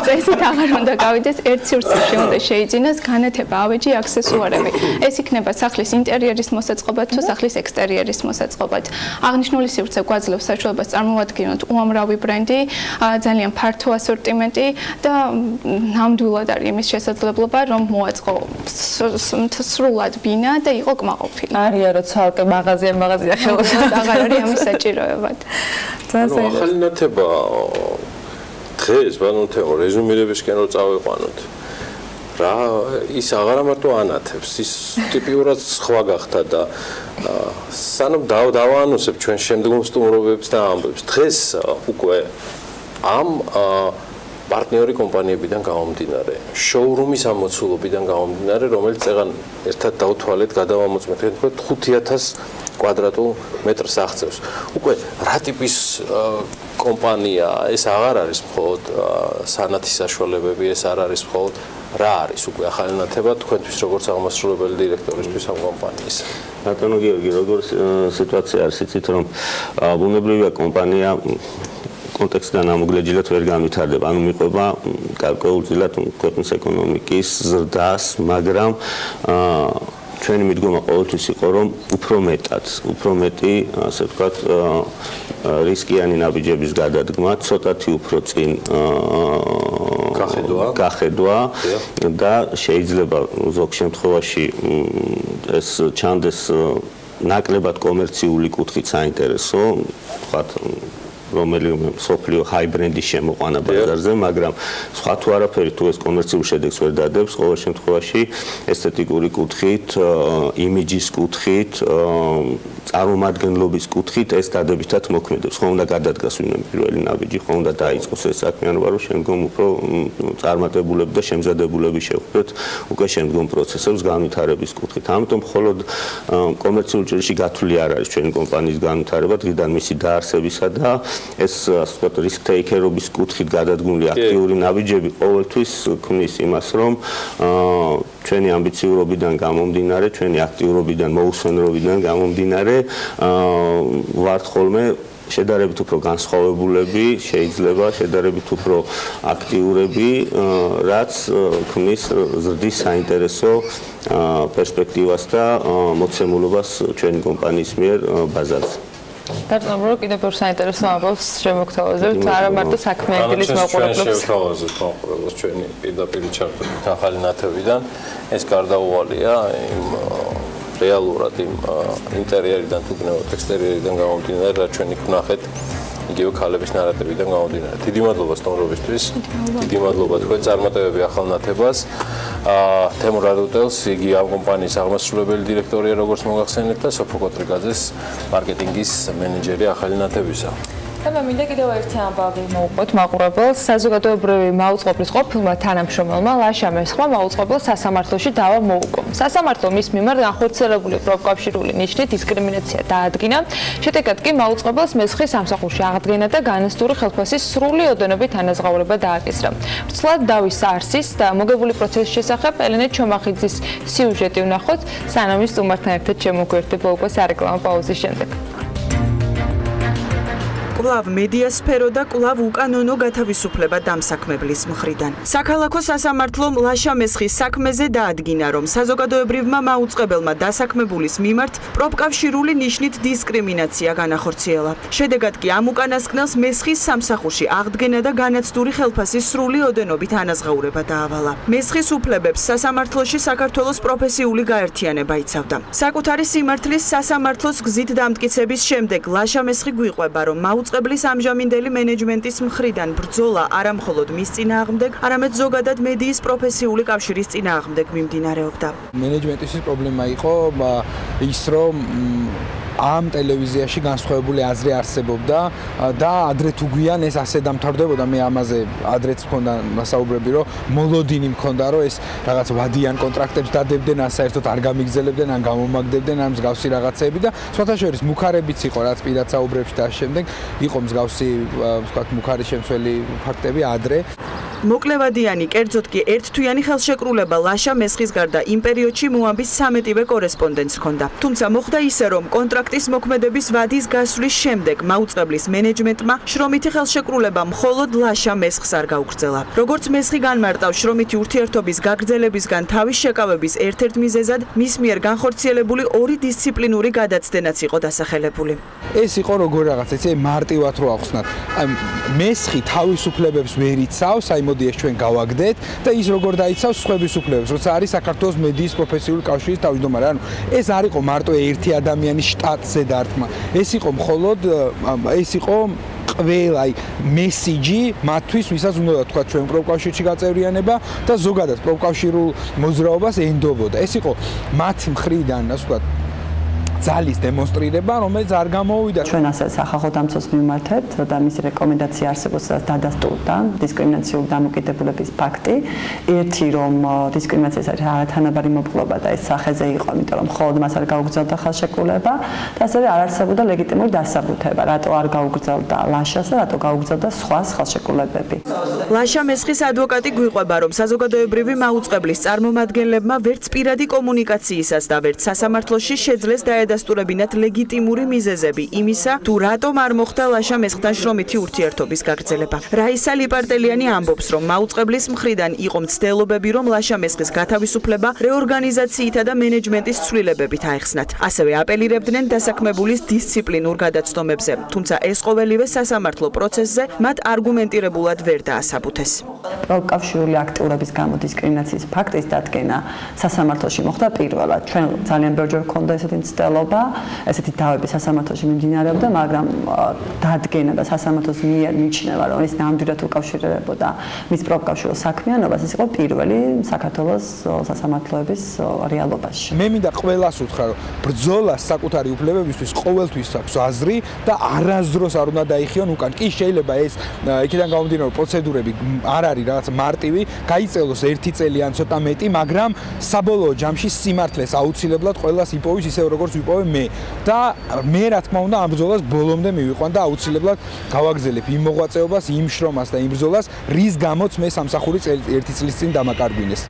[SPEAKER 12] წესით აღარ უნდა გავიდეს, ერთ სივრცეში უნდა შეიძინოს განათება, ავეჯი, აქსესუარები. ეს იქნება სახლის ინტერიერის მოსაწყობად თუ სახლის ექსტერიერის მოსაწყობად. აღნიშნული სივრცე გვაძლევს საშუალებას წარმოვადგინოთ უამრავი ბრენდი, ძალიან ფართო ასორტიმენტი და ნამდვილად არის იმის შესაძლებლობა, რომ მოაწყო სრულად ბინა და იყო კმაყოფილი.
[SPEAKER 5] არია რომ ცალკე მაღაზია ხელს
[SPEAKER 12] აღარ არის ამის საჭიროებად.
[SPEAKER 1] ახალი ნათება დღეს ბანო თეო რეზუმირებისკენ რო წავიყვანოთ. რა ის აღარ მარტო ანათებს, ის ტიპიურად სხვა გახდა და სანამ დავაანონსებ ჩვენ შემდგომ სტუმრობებს და ამბებს. დღეს უკვე ამ პარტნიორი კომპანიებიდან გამომდინარე, შოურუმის ამოცულობიდან გამომდინარე, რომელიც წეგან ერთად დავთვალეთ, გადავამოწმეთ, თქვენ 5000 კვადრატულ მეტრს აღწევს. უკვე რა ტიპის კომპანია, ეს აღარ არის მხოლოდ სანათის საშუალებები, ეს არ არის მხოლოდ რა არის უკვე ახალი ნათება თქვენთვის როგორც აღმასრულებელი დირექტორისთვის ამ კომპანიის.
[SPEAKER 4] ბატონო გიორგი, როგორ სიტუაცია არის, იცით რომ ბუნებრივია კომპანია კონტექსტიდან ამოგლეჯილად ვერ განვითარდება, ანუ მიყვება გარკვეულწილად ქვეყნის ეკონომიკის ზრდას, მაგრამ ჩვენი მიდგომა ყოველთვის იყო, რომ უფრო მეტი, ასე ვთქვათ, რისკიანი ნაბიჯების გადადგმა, ცოტათი უფრო წინ გახედვა და შეიძლება ზოგ შემთხვევაში ეს ჩანდეს ნაკლებად კომერციული კუთხით საინტერესო, ვთქვათ, რომელიმე სოფლიო ჰაი ბრენდის შემოყვანა ბაზარზე, მაგრამ სხვა თუ არაფერი თუ ეს კომერციულ შედეგს ვერ დადებს, ყოველ შემთხვევაში ესთეტიკური კუთხით, იმიჯის კუთხით, წარმომადგენლობის კუთხით ეს დადებითად მოქმედებს. ხო უნდა გადადგას ვინმე პირველი ნაბიჯი, ხო უნდა დაიწყოს ეს საქმიანობა, რომ შემდგომ უფრო წარმატებულები და შემზადებულები შევხვდეთ უკვე შემდგომ პროცესებს განვითარების კუთხით. ამიტომ მხოლოდ კომერციულ ჭრილში გათვლილი არ არის ჩვენი კომპანიის განვითარება დღიდან მისი დაარსებისა და ეს ასე ვთქვათ risk taker-ობის კუთხით გადადგმული აქტიური ნაბიჯები ყოველთვის ქმნის იმას, რომ ჩვენი ამბიციურობიდან გამომდინარე, ჩვენი აქტიურობიდან, მოუსვენრობიდან გამომდინარე, ვართ ხოლმე შედარებით უფრო განსხვავებულები, შეიძლება შედარებით უფრო აქტიურები, რაც ქმნის ზრდის საინტერესო პერსპექტივას და მოცემულობას ჩვენი კომპანიის მიერ ბაზარზე.
[SPEAKER 5] დარწმუნებული კიდევ ბევრ საინტერესო ამბავს შემოგთავაზებთ, არა მარტო საქმიანობის
[SPEAKER 1] მაყურებლებს ჩვენი პირდაპირ ჩართულობით ახალი ნათებიდან ეს გარდაუვალია იმ რეალურად იმ ინტერიერიდან თუ გნებოთ ექსტერიერიდან გამომდინარე, რაც ჩვენი ვნახეთ იგივე ქალების ნარატივიდან გამომდინარე. დიდი მადლობა სტუმრობისთვის. დიდი მადლობა თქვენ წარმატებები ახალ ნათებას. თემურ ადუტელს იგი ამ კომპანიის აღმასრულებელი დირექტორია, როგორც მოგახსენეთ და სოფო კოტრიგაძეს მარკეტინგის მენეჯერი ახალი ნათებისა.
[SPEAKER 5] და მე მინდა კიდევ ერთი ამბავი მოვუყვოთ მაყურებელს. საზოგადოებრივი მაუწყებლის ყოფილმა თანამშრომელმა ლაშა მესხმა მაუწყებელს სასამართლოში დავა მოუგო. სასამართლო მის მიმართ განხორციელებული პროფკავშირული ნიშნით დისკრიმინაცია დაადგინა. შედეგად კი მაუწყებელს მესხის სამსახურში აღდგენა და განსტური ხელფასის სრული ოდენობით ანაზღაურება დააკისრა. ვრცლად დავის არსის და მოგებული პროცესის შესახებ ელენე ჩომახიძის სიუჟეტი ვნახოთ, სანამ ის სტუმართან ერთად შემოგვერთდება უკვე სარეკლამო პაუზის შემდეგ.
[SPEAKER 9] კვლავ მედიასფერო და კვლავ უკანონო გათავისუფლება დამსაქმებლის მხრიდან. საქალაქო სასამართლომ ლაშა მესხის საქმეზე დაადგინა, რომ საზოგადოებრივმა მაუწყებელმა დასაქმებულის მიმართ პროფკავშირული ნიშნით დისკრიმინაცია განახორციელა. შედეგად კი ამ უკანასკნელს მესხის სამსახურში აღდგენა და განაცდური ხელფასის სრული ოდენობით ანაზღაურება დაავალა. მესხის უფლებებს სასამართლოში საქართველოს პროფესიული გაერთიანება იცავდა. საკუთარი სიმართლის სასამართლოს გზით დამტკიცების შემდეგ ლაშა მესხი გვიყვება, რომ მაუწყებლის ამჟამინდელი მენეჯმენტის მხრიდან ბრძოლა არა მხოლოდ მის წინააღმდეგ, არამედ ზოგადად მედიის პროფესიული კავშირის წინააღმდეგ მიმდინარეობდა.
[SPEAKER 20] მენეჯმენტის პრობლემა იყო ის, რომ ამ ტელევიზიაში განსხვავებული აზრი არსებობდა და ადრე თუ გვიან ეს ასე დამთავრდებოდა. მე ამაზე ადრეც მქონდა მასაუბრები, რომ მოლოდინი მქონდა, რომ ეს რაღაც ვადიან კონტრაქტებს დადებდნენ, საერთოდ არ გამიგზელებდნენ, ან გამომაგდებდნენ ამ მსგავსი რაღაცეები და სხვათაშორის მუქარებიც იყო, რაც პირად საუბრებში და შემდეგ იყო მსგავსი, ვთქვათ, მუქარი შემცველი ფაქტები ადრე.
[SPEAKER 9] მოკლევადიანი, კერძოდ კი ერთთვიანი ხელშეკრულება ლაშა მესხის გარდა იმ პერიოდში მოამბის 13-ვე კორესპონდენტს ჰქონდა. თუმცა მოხდა ისე, რომ კონტრაქტის მოქმედების ვადის გასვლის შემდეგ მაუწყებლის მენეჯმენტმა შრომითი ხელშეკრულება მხოლოდ ლაშა მესხს არ გაუგრძელა. როგორც მესხი განმარტავს, შრომითი ურთიერთობის გაგრძელებისგან თავის შეკავების ერთ-ერთ მიზეზად მის მიერ განხორციელებული ორი დისციპლინური გადაცდენაც იყო დასახელებული.
[SPEAKER 20] ეს იყო როგორ რაღაც, ესე მარტივად რო ახსნათ. მესხი თავისუფლებებს ვერ იცავს, აი მოდი ეს ჩვენ გავაგდეთ და ის როგორ დაიცავს სხვების უფლებებს, როცა არის საქართველოს მედიის პროფესიული კავშირის თავმჯდომარე. ანუ ეს არ იყო მარტო ერთი ადამიანის შტატზე დარტყმა. ეს იყო მხოლოდ ეს იყო ყველა მესიჯი მათთვის, ვისაც უნდა თქვა ჩვენ პროფკავშირში გაწევრიანება და ზოგადად პროფკავშირულ მოძრაობას ენდობოდა. ეს იყო მათი მხრიდან, ასე ვთქვათ, ძალის დემონსტრირება, რომელიც არ გამოვიდა.
[SPEAKER 6] ჩვენ ასე სახალხო დამცველს მიმართეთ და მისი რეკომენდაცია არსებობს, რაც დადასტურდა დისკრიმინაციული დამოკიდებულების ფაქტი. ერთი, რომ დისკრიმინაციის არათანაბარი მოპყრობა და ეს სახეზე იყო, იმიტომ რომ მხოლოდ მას არ გაუგრძელდა ხელშეკრულება და ასევე არ არსებობდა ლეგიტიმური დასაბუთება, რატო არ გაუგრძელდა ლაშას და რატო გაუგრძელდა სხვა ხელშეკრულებები.
[SPEAKER 9] ლაშა მესხის ადვოკატი გვიყვება, რომ საზოგადოებრივი მაუწყებლის წარმომადგენლებმა ვერც პირადი კომუნიკაციისას და ვერც სასამართლოში შეძლეს დასტურებინათ ლეგიტიმური მიზეზები იმისა, თუ რატომ არ მოხდა ლაშა მესხთან შრომითი ურთიერთობის გაგრძელება. რაისა ლიპარტელიანი ამბობს, რომ მაუწყებლის მხრიდან იყო მცდელობები, რომ ლაშა მესხის გათავისუფლება რეორგანიზაციითა და მენეჯმენტის ცვლილებებით აეხსნათ. ასევე აპელირებდნენ დასაქმებულის დისციპლინურ გადაცდომებზე, თუმცა ეს ყოველივე სასამართლო პროცესზე მათ არგუმენტირებულად ვერ დაასაბუთეს.
[SPEAKER 6] პროფკავშირული აქტიურობის გამო დისკრიმინაციის ფაქტის დადგენა სასამართლოში მოხდა პირველად. ჩვენ ძალიან ბევრჯერ გვქონდა ესეთი ესეთი დავები სასამართლოში მიმდინარეობდა, მაგრამ დადგენა და სასამართლოს მიერ მიჩნევა, რომ ეს ნამდვილად უკავშირდებოდა მის პროფკავშირულ საქმიანობას, ეს იყო პირველი საქართველოს სასამართლოების რეალობაში.
[SPEAKER 20] მე მინდა ყველას უთხრა, რომ ბრძოლას საკუთარი უფლებებისთვის ყოველთვის აქვს აზრი და არასდროს არ უნდა დაიხიონ უკან. კი შეიძლება ეს იქიდან გამომდინარე პროცედურები არ არის რაღაც მარტივი, გაიწელოს 1 წელი ან ცოტა მეტი, მაგრამ საბოლოო ჯამში სიმართლეს აუცილებლად ყველას იპოვის ისე როგორც
[SPEAKER 8] მივიპოვე მე და მე რა თქმა უნდა ამ ბრძოლას ბოლომდე მივიყვან და აუცილებლად გავაგრძელებ იმ მოღვაწეობას, იმ შრომას და იმ ბრძოლას, რის გამოც მე სამსახური ერთი წლის წინ დამაკარგვინეს.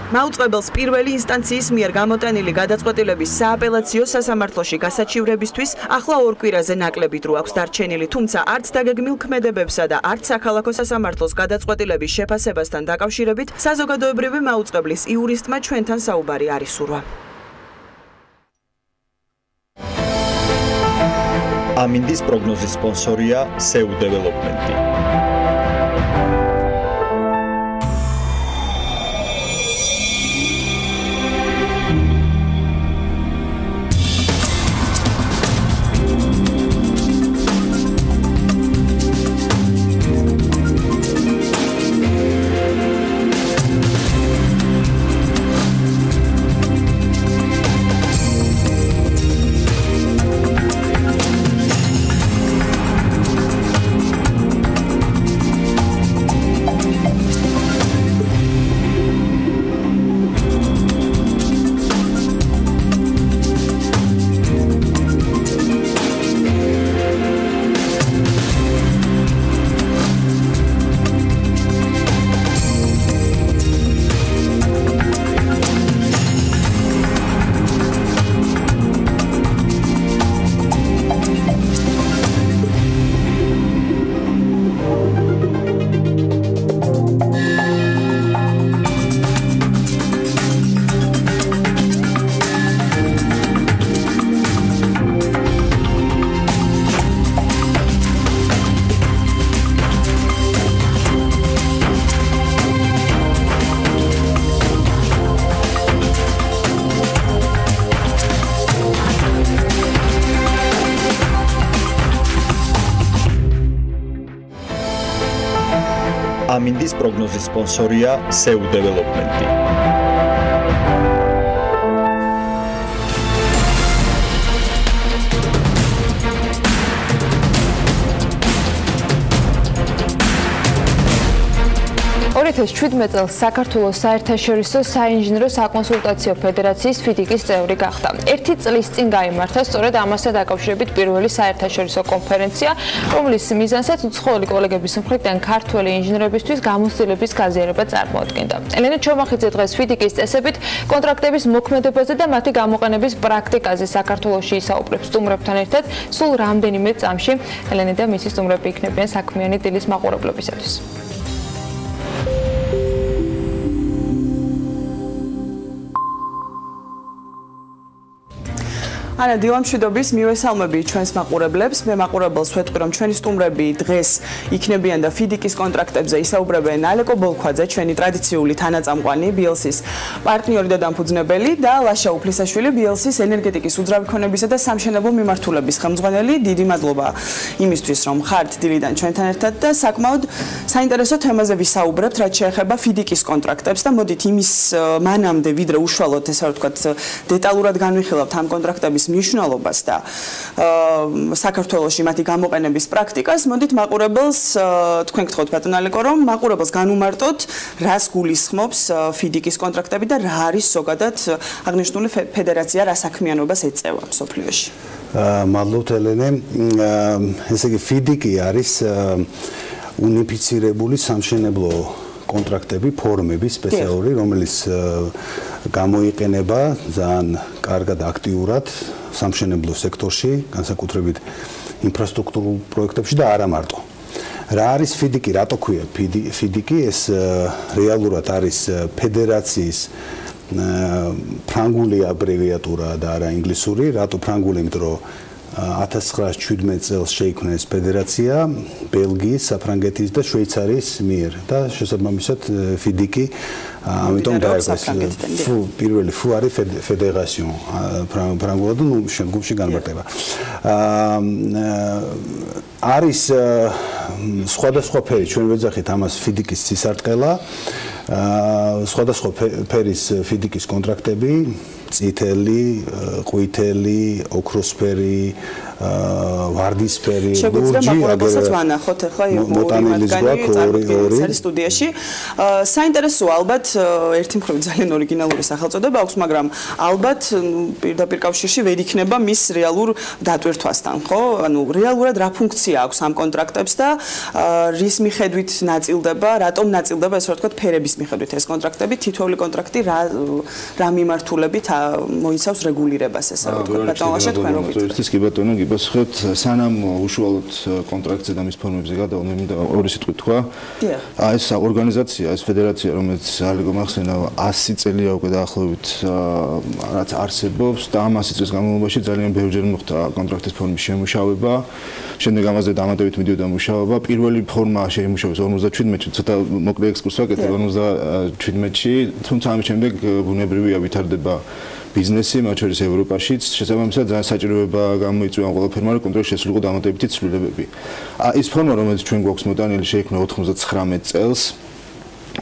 [SPEAKER 9] მაუწყებელს პირველი ინსტანციის მიერ გამოტანილი გადაწყვეტილების სააპელაციო სასამართლოში გასაჩივრებისთვის ახლა 2 კვირაზე ნაკლები დრო აქვს დარჩენილი, თუმცა არც დაგეგმილ ქმედებებსა და არც საქალაქო სასამართლოს გადაწყვეტილების შეფასებასთან დაკავშირებით საზოგადოებრივი მაუწყებლის იურისტმა ჩვენთან საუბარი არ ისურვა.
[SPEAKER 10] ამინდის პროგნოზის სპონსორია SEU Development. ამინდის პროგნოზის სპონსორია SEU Development.
[SPEAKER 5] ეს 17 წელს საქართველოს საერთაშორისო საინჟინრო საკონსულტაციო ფედერაციის FIDIC-ის წევრი გახდა. 1 წლის წინ გაიმართა სწორედ ამასთან დაკავშირებით პირველი საერთაშორისო კონფერენცია, რომლის მიზანსაც უცხოელი კოლეგების მხრიდან ქართველი ინჟინრებისთვის გამოცდილების გაზიარება წარმოადგენდა. ელენე ჩომახიძე დღეს FIDIC-ის წესებით კონტრაქტების მოქმედებაზე და მათი გამოყენების პრაქტიკაზე საქართველოში ისაუბრებს სტუმრებთან ერთად სულ რამდენიმე წამში. ელენე და მისი სტუმრები იქნებიან საქმიანი დილის მაყურებლობისათვის.
[SPEAKER 6] ანა დილამშვიდობის მივესალმები ჩვენს მაყურებლებს. მე მაყურებელს ვეთქვი, რომ ჩვენი სტუმრები დღეს იქნებიან და FIDIC-ის კონტრაქტებზე ისაუბრებენ ალეკო ბოლქვაძე, ჩვენი ტრადიციული თანაწამყვანი, BLC-ის პარტნიორი და დამფუძნებელი და ლაშა უფლისაშვილი, BLC-ის ენერგეტიკის უძრავი ქონებისა და სამშენებლო მიმართულების ხელმძღვანელი. დიდი მადლობა იმისთვის, რომ ხართ დილიდან ჩვენთან ერთად და საკმაოდ საინტერესო თემაზე ვისაუბრებთ, რაც შეეხება FIDIC-ის კონტრაქტებს და მოდით იმის მანამდე, ვიდრე უშუალოდ ესე ვთქვათ, დეტალურად განვიხილავთ ამ კონტრაქტების მნიშვნელობას და საქართველოში მათი გამოყენების პრაქტიკას. მოდით მაყურებელს თქვენ გთხოვთ ბატონ ალეკო, რომ მაყურებელს განუმარტოთ, რას გულისხმობს FIDIC-ის კონტრაქტები და რა არის ზოგადად აღნიშნული ფედერაცია, რა საქმიანობას ეწევა მსოფლიოში.
[SPEAKER 22] მადლობთ ელენე. ესე იგი FIDIC-ი არის უნიფიცირებული სამშენებლო კონტრაქტები, ფორმები სპეციალური, რომელიც გამოიყენება ძალიან კარგად აქტიურად სამშენებლო სექტორში, განსაკუთრებით ინფრასტრუქტურულ პროექტებში და არა მარტო. რა არის FIDIC-ი, რატო ქვია FIDIC-ი? ეს რეალურად არის ფედერაციის ფრანგული აბრევიატურა და არა ინგლისური. რატო ფრანგული? იმიტომ რომ 1917 წელს შეიქმნა ეს ფედერაცია ბელგიის, საფრანგეთის და შვეიცარიის მიერ და შესაბამისად FIDIC-ი ამიტომ დაერქვა პირველი ფუ არის ფედერაციონ ფრანგულად და შემდგომში განმარტება. არის სხვადასხვა ფერი, ჩვენ ვეძახით ამას FIDIC-ის ცისარტყელა. სხვადასხვა ფერის FIDIC-ის კონტრაქტები, წითელი, ყვითელი, ოქროსფერი, ვარდისფერი
[SPEAKER 9] შეგვიძლია მაყურებელსაც ვანახოთ ახლა ორი მათგანი არის სტუდიაში. საინტერესოა ალბათ ერთი მხრივ ძალიან ორიგინალური სახელწოდება აქვს, მაგრამ ალბათ პირდაპირ კავშირში ვერ იქნება მის რეალურ დატვირთვასთან, ხო? ანუ რეალურად რა ფუნქცია აქვს ამ კონტრაქტებს და რის მიხედვით ნაწილდება, რატომ ნაწილდება ესე ვთქვათ ფერების მიხედვით ეს კონტრაქტები, თითოეული კონტრაქტი რა მიმართულებით მოიცავს რეგულირებას ესე ვთქვათ. ბატონო ლაშა თქვენ რო გითხრათ.
[SPEAKER 11] კი ბატონო, გიპასუხეთ, სანამ უშუალოდ კონტრაქტზე და მის ფორმებზე გადავალ, მე მინდა ორი სიტყვით თქვა. ეს ორგანიზაცია, ეს ფედერაცია, რომელიც ალეგო მახსენა 100 წელია უკვე დაახლოებით რაც არსებობს და ამ 100 წლის განმავლობაში ძალიან ბევრჯერ მოხდა კონტრაქტის ფორმის შემუშავება. შემდეგ ამაზე დამატებით მიდიოდა მუშაობა. პირველი ფორმა შეიმუშავეს 57-ში, ცოტა მოკლე ექსკურსია ვაკეთე 57-ში, თუმცა ამის შემდეგ ბუნებრივია ვითარდება ბიზნესი, მათ შორის ევროპაშიც, შესაბამისად ძალიან საჭიროება გამოიწვია ამ ყველაფერმა, რომ კონტრაქტში შესულიყო დამატებითი ცვლილებები. ის ფორმა, რომელიც ჩვენ გვაქვს მოტანილი, შეიქმნა 99 წელს.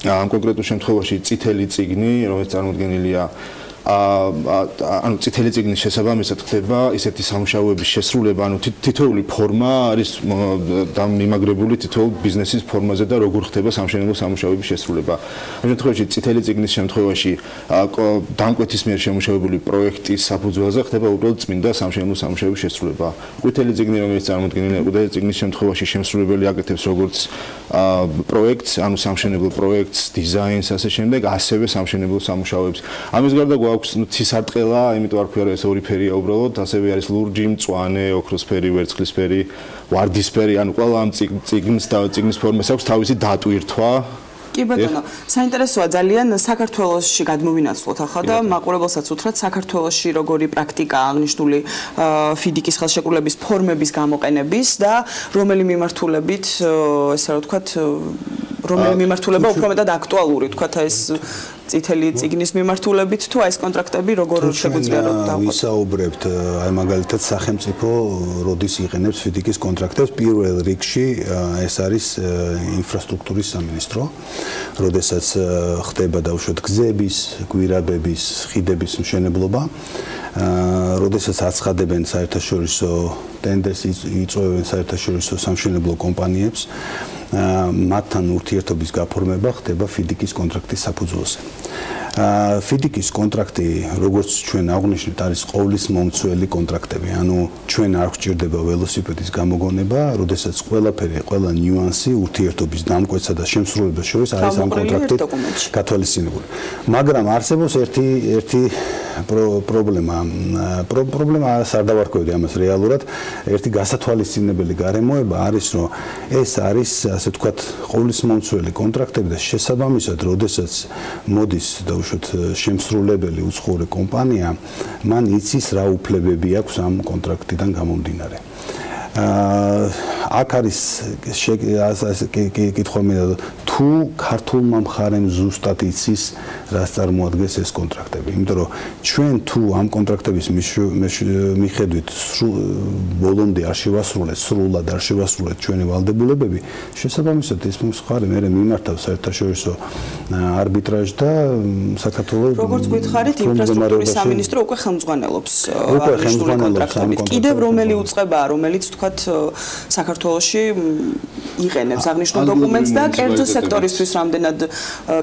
[SPEAKER 11] ამ კონკრეტულ შემთხვევაში წითელი წიგნი, რომელიც წარმოდგენილია ანუ წითელი წიგნის შესაბამისად ხდება ისეთი სამუშაოების შესრულება, ანუ თითოეული ფორმა არის დამიმაგრებული თითოეულ ბიზნესის ფორმაზე და როგორ ხდება სამშენებლო სამუშაოების შესრულება. ამ შემთხვევაში წითელი წიგნის შემთხვევაში დამკვეთის მიერ შემუშავებული პროექტის საფუძველზე ხდება უბრალოდ წმინდა სამშენებლო სამუშაოების შესრულება. ყვითელი წიგნი, რომელიც წარმოდგენილია ყვითელი წიგნის შემთხვევაში შემსრულებელი აკეთებს როგორც პროექტს, ანუ სამშენებლო პროექტს, დიზაინს, ასე შემდეგ, ასევე სამშენებლო სამუშაოებს. ამის გარდა აქვს ცისარტყელა, იმიტომ არ ქვია რომ ეს ორი ფერია უბრალოდ, ასევე არის ლურჯი, მწვანე, ოქროსფერი, ვერცხლისფერი, ვარდისფერი, ანუ ყველა ამ წიგნს და წიგნის ფორმას აქვს თავისი დატვირთვა.
[SPEAKER 9] კი ბატონო, საინტერესოა ძალიან საქართველოში გადმოვინაცვლოთ ახლა და მაყურებელსაც უთხრათ საქართველოში როგორი პრაქტიკაა აღნიშნული ფიდიკის ხელშეკრულების ფორმების გამოყენების და რომელი მიმართულებით ესე რა ვთქვათ რომელი მიმართულება უფრო მეტად აქტუალური თქვათ ეს წითელი წიგნის მიმართულებით თუ ეს კონტრაქტები როგორ შეგვიძლია რომ დავყოთ.
[SPEAKER 22] ვისაუბრებთ აი მაგალითად სახელმწიფო როდის იყენებს ფიდიკის კონტრაქტებს პირველ რიგში ეს არის ინფრასტრუქტურის სამინისტრო, როდესაც ხდება დაუშვათ გზების, გვირაბების, ხიდების მშენებლობა, როდესაც აცხადებენ საერთაშორისო ტენდერს იწვევენ საერთაშორისო სამშენებლო კომპანიებს მათთან ურთიერთობის გაფორმება ხდება ფიდიკის კონტრაქტის საფუძველზე. ფიდიკის კონტრაქტი, როგორც ჩვენ აღვნიშნეთ, არის ყოვლის მომცველი კონტრაქტები. ანუ ჩვენ არ გვჭირდება ველოსიპედის გამოგონება, როდესაც ყველაფერი, ყველა ნიუანსი ურთიერთობის დამკვეთსა და შემსრულებას შორის არის ამ კონტრაქტით გათვალისწინებული. მაგრამ არსებობს ერთი პრობლემა. პრობლემა არ დავარქვევდი ამას რეალურად. ერთი გასათვალისწინებელი გარემოება არის, რომ ეს არის ასე ვთქვათ, ყოვლის მომცველი კონტრაქტები და შესაბამისად, როდესაც მოდის დაუშვათ შემსრულებელი უცხოური კომპანია, მან იცის რა უფლებები აქვს ამ კონტრაქტიდან გამომდინარე. აქ არის კითხვა მინდა თუ ქართულმა მხარემ ზუსტად იცის რას წარმოადგენს ეს კონტრაქტები, იმიტომ რომ ჩვენ თუ ამ კონტრაქტების მიხედვით ბოლომდე არ შევასრულეთ, სრულად არ შევასრულეთ ჩვენი ვალდებულებები, შესაბამისად ეს მხარე მე მიმართავს საერთაშორისო არბიტრაჟს და საქართველოს
[SPEAKER 9] როგორც გითხარით ინფრასტრუქტურის სამინისტრო უკვე ხელმძღვანელობს აღნიშნული კონტრაქტებით. კიდევ რომელი უწყებაა, რომელიც თქვათ საქართველოში იყენებს აღნიშნულ დოკუმენტს და კერძო სექტორისთვის რამდენად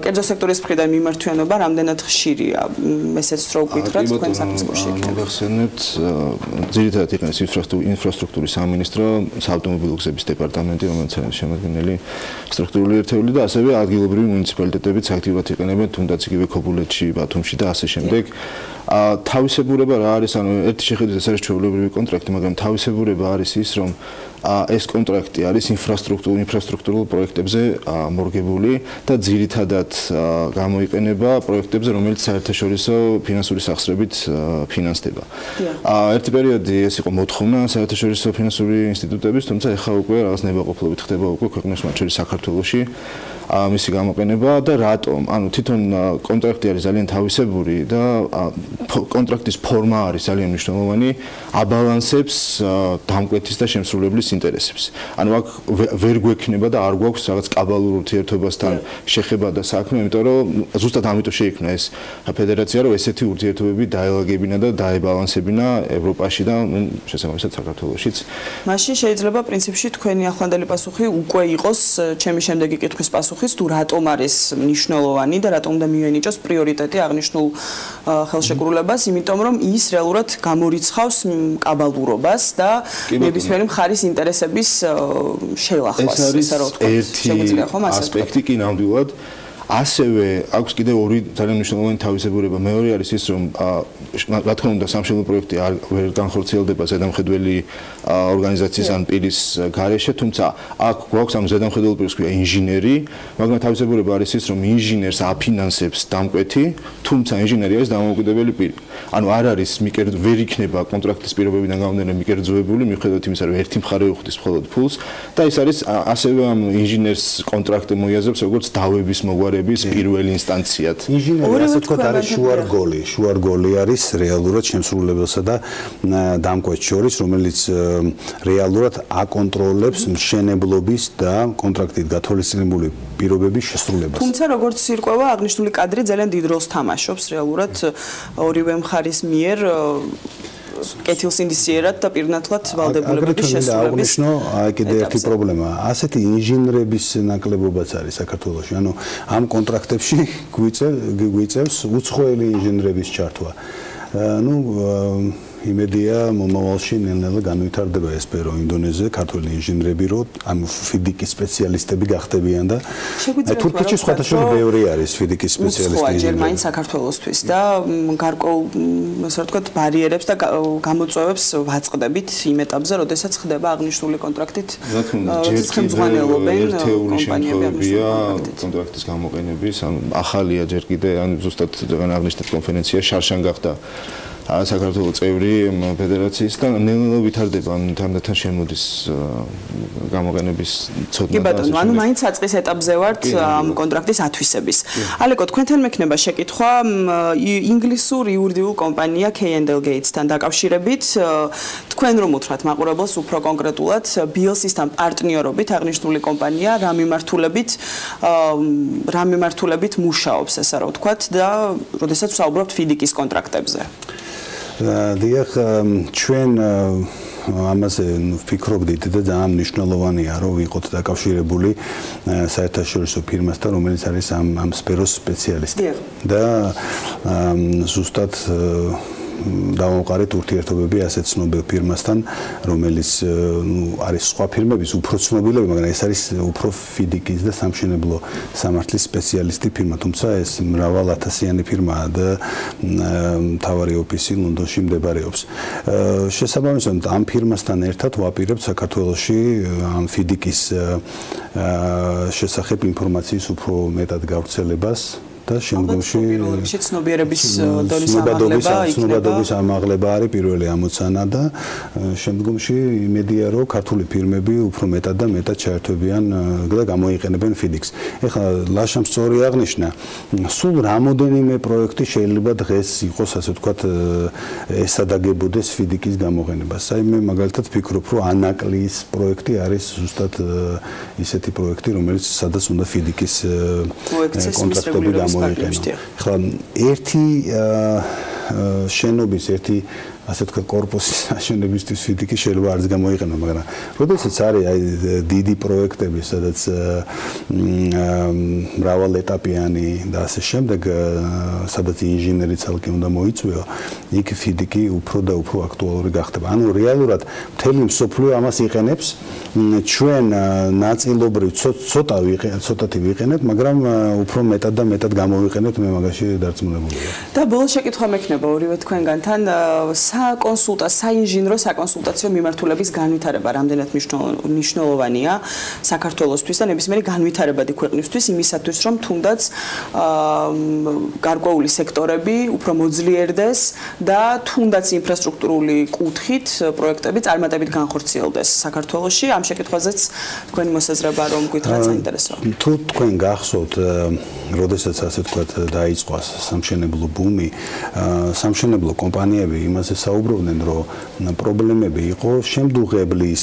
[SPEAKER 9] კერძო სექტორის მხრიდან მიმართვიანობა რამდენად ხშირია ესეც რო გითხრათ თქვენ საფისკოში იქნება.
[SPEAKER 11] მოგახსენებთ ძირითადად იყენებს ინფრასტრუქტურის სამინისტრო, საავტომობილო გზების დეპარტამენტი, რომელიც არის შემადგენელი სტრუქტურული ერთეული და ასევე ადგილობრივი მუნიციპალიტეტებიც აქტიურად იყენებენ, თუნდაც იგივე ქობულეთში, ბათუმში და ასე შემდეგ. თავისებურება რა არის, ანუ ერთი შეხედვით ეს არის ჩვეულებრივი კონტრაქტი, მაგრამ თავისებურება არის ის, რომ ეს კონტრაქტი არის ინფრასტრუქტურულ პროექტებზე მორგებული და ძირითადად გამოიყენება პროექტებზე, რომელიც საერთაშორისო ფინანსური სახსრებით ფინანსდება. ერთი პერიოდი ეს იყო მოთხოვნა საერთაშორისო ფინანსური ინსტიტუტების, თუმცა ეხლა უკვე რაღაც ნებაყოფლობით ხდება უკვე ქვეყნებს, მათ შორის საქართველოში. მისი გამოყენება და რატომ? ანუ თვითონ კონტრაქტი არის ძალიან თავისებური და კონტრაქტის ფორმა არის ძალიან მნიშვნელოვანი, აბალანსებს დამკვეთის და შემსრულებლის ინტერესებს. ანუ აქ ვერ გვექნება და არ გვაქვს რაღაც კაბალურ ურთიერთობასთან შეხება და საქმე, იმიტომ რომ ზუსტად ამიტომ შეიქმნა ეს ფედერაცია, რომ ესეთი ურთიერთობები დაელაგებინა და დაებალანსებინა ევროპაში და შესაბამისად საქართველოშიც.
[SPEAKER 9] მაშინ შეიძლება პრინციპში თქვენი ახლანდელი პასუხი უკვე იყოს ჩემი შემდეგი კითხვის პასუხის, თუ რატომ არის მნიშვნელოვანი და რატომ უნდა მიანიჭოს პრიორიტეტი აღნიშნულ ხელშეკრულებას, იმიტომ რომ ის რეალურად გამორიცხავს კაბალურობას და ნებისმიერი მხარის ინტერესების შელახვას,
[SPEAKER 11] ესა რომ ვთქვათ. შეგვიძლია ხომ ასე ასპექტი კი ნამდვილად ასევე აქვს კიდევ ორი ძალიან მნიშვნელოვანი თავისებურება. მეორე არის ის, რომ რა თქმა უნდა სამშენებლო პროექტი ვერ განხორციელდება ზედამხედველი ორგანიზაციის ან პირის გარეშე, თუმცა აქ გვაქვს ამ ზედამხედველ პირს ქვია ინჟინერი, მაგრამ თავისებურება არის ის, რომ ინჟინერს აფინანსებს დამკვეთი, თუმცა ინჟინერი არის დამოუკიდებელი პირი. ანუ არ არის ვერ იქნება კონტრაქტის პირობებიდან გამომდინარე მიკერძოებული, მიუხედავად იმისა, რომ ერთი მხარე უხდის მხოლოდ ფულს და ეს არის ასევე ამ ინჟინერს კონტრაქტი მოიაზრებს როგორც დავების მოგვარების პირველი ინსტანციად.
[SPEAKER 22] ინჟინერი ასე თქვა არის შუარგოლი არის რეალურად შემსრულებელსა და დამკვეთს შორის, რომელიც რეალურად აკონტროლებს მშენებლობის და კონტრაქტით გათვალისწინებული პირობების შესრულებას.
[SPEAKER 9] თუმცა როგორც ირკვევა, აღნიშნული კადრი ძალიან დიდ როლს თამაშობს რეალურად ორივე მხარის მიერ კეთილს ინდისიერად და პირნათლად ვალდებულებების შესრულების.
[SPEAKER 22] აღნიშნო კიდე ერთი პრობლემა. ასეთი ინჟინრების ნაკლებობაც არის საქართველოში. ანუ ამ კონტრაქტებში გვიწევს უცხოელი ინჟინრების ჩართვა. ну იმედია მომავალში ნელ-ნელა განვითარდება ეს სფერო ინდონეზიაზე ქართული ინჟინრები რო ამ ფიდიკის სპეციალისტები გახდებიან და თურქეთში სხვათა შორის ბევრი არის ფიდიკის სპეციალისტები
[SPEAKER 9] უცხოა მაინც საქართველოსთვის და გარკვეულ ასე ვთქვათ ბარიერებს და გამოწვევებს ვაწყდებით იმ ეტაპზე, როდესაც ხდება აღნიშნული კონტრაქტით ხელმძღვანელობენ
[SPEAKER 11] კომპანიებია კონტრაქტის გამოყენების, ან ახალია ჯერ კიდე ან ზუსტად აღნიშნეთ კონფერენცია შარშან გახდა საქართველოს წევრი ფედერაციის და ნელ-ნელა ვითარდება თანდათან შემოდის გამოყენების ცოდნა. კი ბატონო, ანუ მაინც საწყის ეტაპზე ვართ ამ კონტრაქტის ათვისების. ალეკო, თქვენთან მექნება შეკითხვა ინგლისურ იურიდიულ კომპანია K&L Gates-თან დაკავშირებით. თქვენ რომ უთხრათ მაყურებელს უფრო კონკრეტულად BLC-სთან პარტნიორობით აღნიშნული კომპანია რა მიმართულებით მუშაობს, ასე რომ ვთქვათ და როდესაც ვსაუბრობთ ფიდიკის კონტრაქტებზე.
[SPEAKER 22] დიახ, ჩვენ ამაზე ვფიქრობდით და ძალიან მნიშვნელოვანია რომ ვიყოთ დაკავშირებული საერთაშორისო ფირმასთან, რომელიც არის ამ სფეროს სპეციალისტი. და ზუსტად დავამყარეთ ურთიერთობები ასეთ ცნობილ ფირმასთან, რომელიც არის სხვა ფირმების უფრო ცნობილები, მაგრამ ეს არის უფრო ფიდიკის და სამშენებლო სამართლის სპეციალისტი ფირმა, თუმცა ეს მრავალათასიანი ფირმაა და მთავარი ოფისი ლონდონში მდებარეობს. შესაბამისად, ამ ფირმასთან ერთად ვაპირებთ საქართველოში ამ ფიდიკის შესახებ ინფორმაციის უფრო მეტად გავრცელებას. და შემდგომში
[SPEAKER 9] ცნობიერების დონის
[SPEAKER 22] ამაღლება არის პირველი ამოცანა და შემდგომში იმედია რომ ქართული ფირმები უფრო მეტად და მეტად ჩაერთვებიან და გამოიყენებენ ფიდიქს. ეხლა ლაშამ სწორი აღნიშნა, სულ რამოდენიმე პროექტი შეიძლება დღეს იყოს, ასე ვთქვათ, ესადაგებოდეს ფიდიკის გამოყენებას. აი მე მაგალითად ვფიქრობ, რომ ანაკლის პროექტი არის ზუსტად ისეთი პროექტი, რომელიც სადაც უნდა ფიდიკის კონტრაქტები ახლა ერთი შენობის ერთი ასე თქვა корпуსის აშენებისთვის ფიდიკი შეიძლება არც გამოიყენო, მაგრამ როდესაც არის აი დიდი პროექტები, სადაც მრავალეტაპიანი და ასე შემდეგ, სადაც ინჟინერი ცალკე უნდა მოიწვიო, იქ ფიდიკი უფრო და უფრო აქტუალური გახდება. ანუ რეალურად მთელი მსოფლიო ამას იყენებს, ჩვენ ნაწილობრივ ცოტათი ვიყენებთ, მაგრამ უფრო მეტად და მეტად გამოვიყენებთ, მე მაგაში დარწმუნებულია.
[SPEAKER 9] და ბოლოს შეკითხვა მექნება ორივე თქვენგანთან საინჟინრო საკონსულტაციო მიმართულების განვითარება რამდენად მნიშვნელოვანია საქართველოსთვის და ნებისმიერი განვითარებადი ქვეყნისთვის იმისათვის, რომ თუნდაც გარკვეული სექტორები უფრო მოძლიერდეს და თუნდაც ინფრასტრუქტურული კუთხით პროექტები წარმატებით განხორციელდეს საქართველოში. ამ შეკითხვაზეც თქვენი მოსაზრება რომ გითხრათ საინტერესოა.
[SPEAKER 22] თუ თქვენ გახსოვთ, როდესაც ასე ვთქვათ დაიწყო სამშენებლო ბუმი, სამშენებლო კომპანიები იმაზე საუბრობდნენ, რომ პრობლემები იყო შემდუღებლის,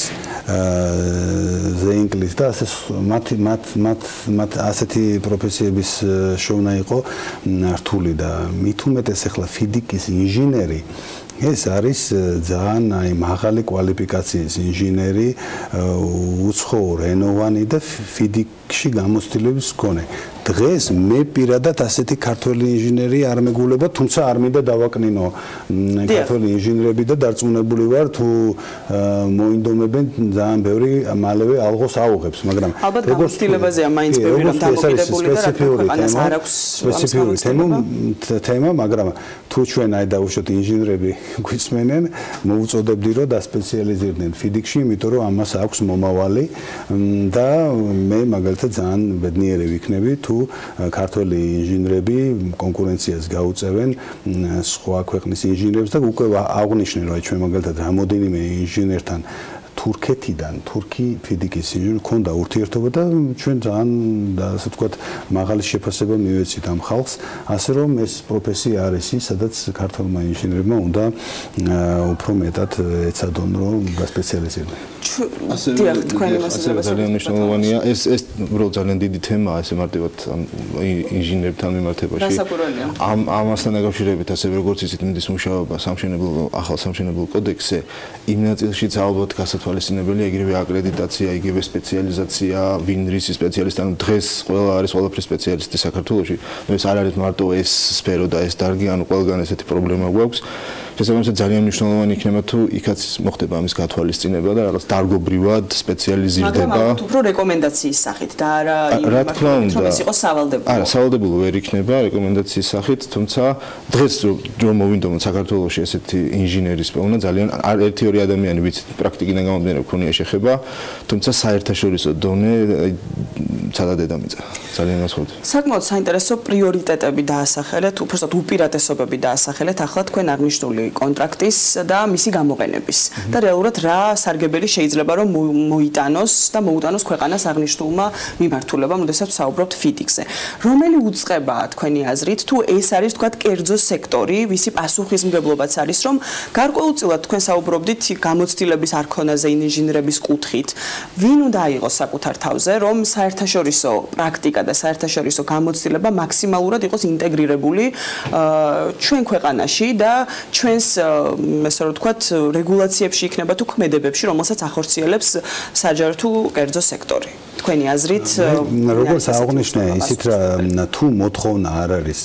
[SPEAKER 22] ზეინკლის და ასე მათ ასეთი პროფესიების შოვნა იყო რთული და მით უმეტეს ახლა ფიდიკის ინჟინერი ეს არის ძალიან მაღალი კვალიფიკაციის ინჟინერი, უცხოურენოვანი და ფიდიკში გამოცდილების მქონე. დღეს მე პირადად ასეთი ქართველი ინჟინერი არ მეგულება, თუმცა არ მინდა დავაკნინო ქართველი ინჟინერები და დარწმუნებული ვარ თუ მოინდომებენ ძალიან ბევრი მალევე ალღოს აუღებს, მაგრამ
[SPEAKER 9] ალბათ გამოცდილებაზეა მაინც ბევრი რამ დამოკიდებული და რა თქმა უნდა არ აქვს
[SPEAKER 22] სპეციფიური თემა, მაგრამ თუ ჩვენ აი დავუშვათ ინჟინერები გვისმენენ, მოუწოდებდი რომ დასპეციალიზირდნენ ფიდიკში, იმიტომ რომ ამას აქვს მომავალი და მე მაგალითად ძალიან ბედნიერი ვიქნები თუ ქართველი ინჟინერები კონკურენციას გაუწევენ სხვა ქვეყნის ინჟინერებს და უკვე აღნიშნე რომ ჩვენ მაგალითად რამოდენიმე ინჟინერთან თურქეთიდან, თურქი ფიდიკის ინჟინერი ქონდა ურთიერთობა და ჩვენ ძალიან ასე ვთქვათ მაღალი შეფასება მივეცით ამ ხალხს, ასე რომ ეს პროფესია არის ის, სადაც ქართველმა ინჟინერებმა უნდა უფრო მეტად ეცადონ რომ გასპეციალიზირდნენ.
[SPEAKER 11] ძალიან მნიშვნელოვანია ეს უბრალოდ ძალიან დიდი თემაა ესე მარტივად ინჟინერებთან მიმართებაში. ამასთან დაკავშირებით ასევე როგორც იცით მინდის მუშაობა ახალ სამშენებლო კოდექსზე იმ ნაწილშიც ალბათ გასათვალისწინებელია იგივე აკრედიტაცია, იგივე სპეციალიზაცია, ვინ რისი სპეციალისტი, ანუ დღეს ყველა არის ყველაფრის სპეციალისტი საქართველოში. ეს არ არის მარტო ეს სფერო და ეს დარგი, ანუ ყველგან ესეთი პრობლემა გვაქვს. შესაბამისად ძალიან მნიშვნელოვანი იქნება თუ იქაც მოხდება ამის გათვალისწინება და რაღაც დარგობრივად სპეციალიზირდება.
[SPEAKER 9] მაგრამ უფრო რეკომენდაციის სახით და არა რომ ეს იყოს სავალდებულო.
[SPEAKER 11] არა, სავალდებულო ვერ იქნება რეკომენდაციის სახით, თუმცა დღეს რომ მოვინდომოთ საქართველოში ესეთი ინჟინერის პოვნა ძალიან ერთი-ორი ადამიანი ვიცით პრაქტიკიდან გამომდინარე ქონია შეხება, თუმცა საერთაშორისო დონე ცალად დედამიწა. ძალიან განსხვავდება.
[SPEAKER 9] საკმაოდ საინტერესო პრიორიტეტები დაასახელეთ, უბრალოდ უპირატესობები დაასახელეთ ახლა თქვენ აღნიშნული კონტრაქტის და მისი გამოყენების და რეალურად რა სარგებელი შეიძლება რომ მოიტანოს და მოუტანოს ქვეყანას აღნიშნულმა მიმართულებამ, როდესაც საუბრობთ ფიდიკზე. რომელი უწყებაა თქვენი აზრით, თუ ეს არის თქვათ კერძო სექტორი, ვისი პასუხისმგებლობაც არის, რომ გარკვეულწილად თქვენ საუბრობდით გამოცდილების არქონაზე ინჟინერების კუთხით, ვინ უნდა აიღოს საკუთარ თავზე, რომ საერთაშორისო პრაქტიკა და საერთაშორისო გამოცდილება მაქსიმალურად იყოს ინტეგრირებული ჩვენ ქვეყანაში და ჩვენს ესე რომ ვთქვათ რეგულაციებში იქნება თუ ქმედებებში, რომელსაც ახორციელებს საჯარო თუ კერძო სექტორი. თქვენი აზრით
[SPEAKER 22] როგორც აღნიშნე, ისიც რა თუ მოთხოვნა არ არის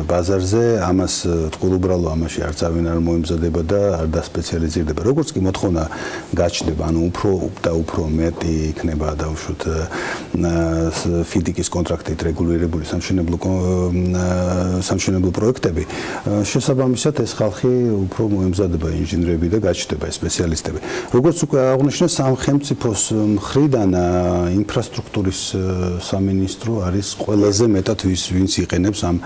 [SPEAKER 22] ბაზარზე, ამას თქულუბრალო ამაში არც ავინ არ მოემზადება და არ დასპეციალიზირდება. როგორც კი მოთხოვნა გაჩნდება, ანუ უფრო და უფრო მეტი იქნება დავუშვათ ფიდიკის კონტრაქტით რეგულირებული სამშენებლო პროექტები, შესაბამისად ეს ხალხი უფრო მოემზადება ინჟინერები და გაჩნდება სპეციალისტები. როგორც უკვე აღნიშნე, სამხელმწიფოს მხრიდან ინფრასტრუქტურის სამინისტრო არის ყველაზე მეტად ვინც იყენებს ამ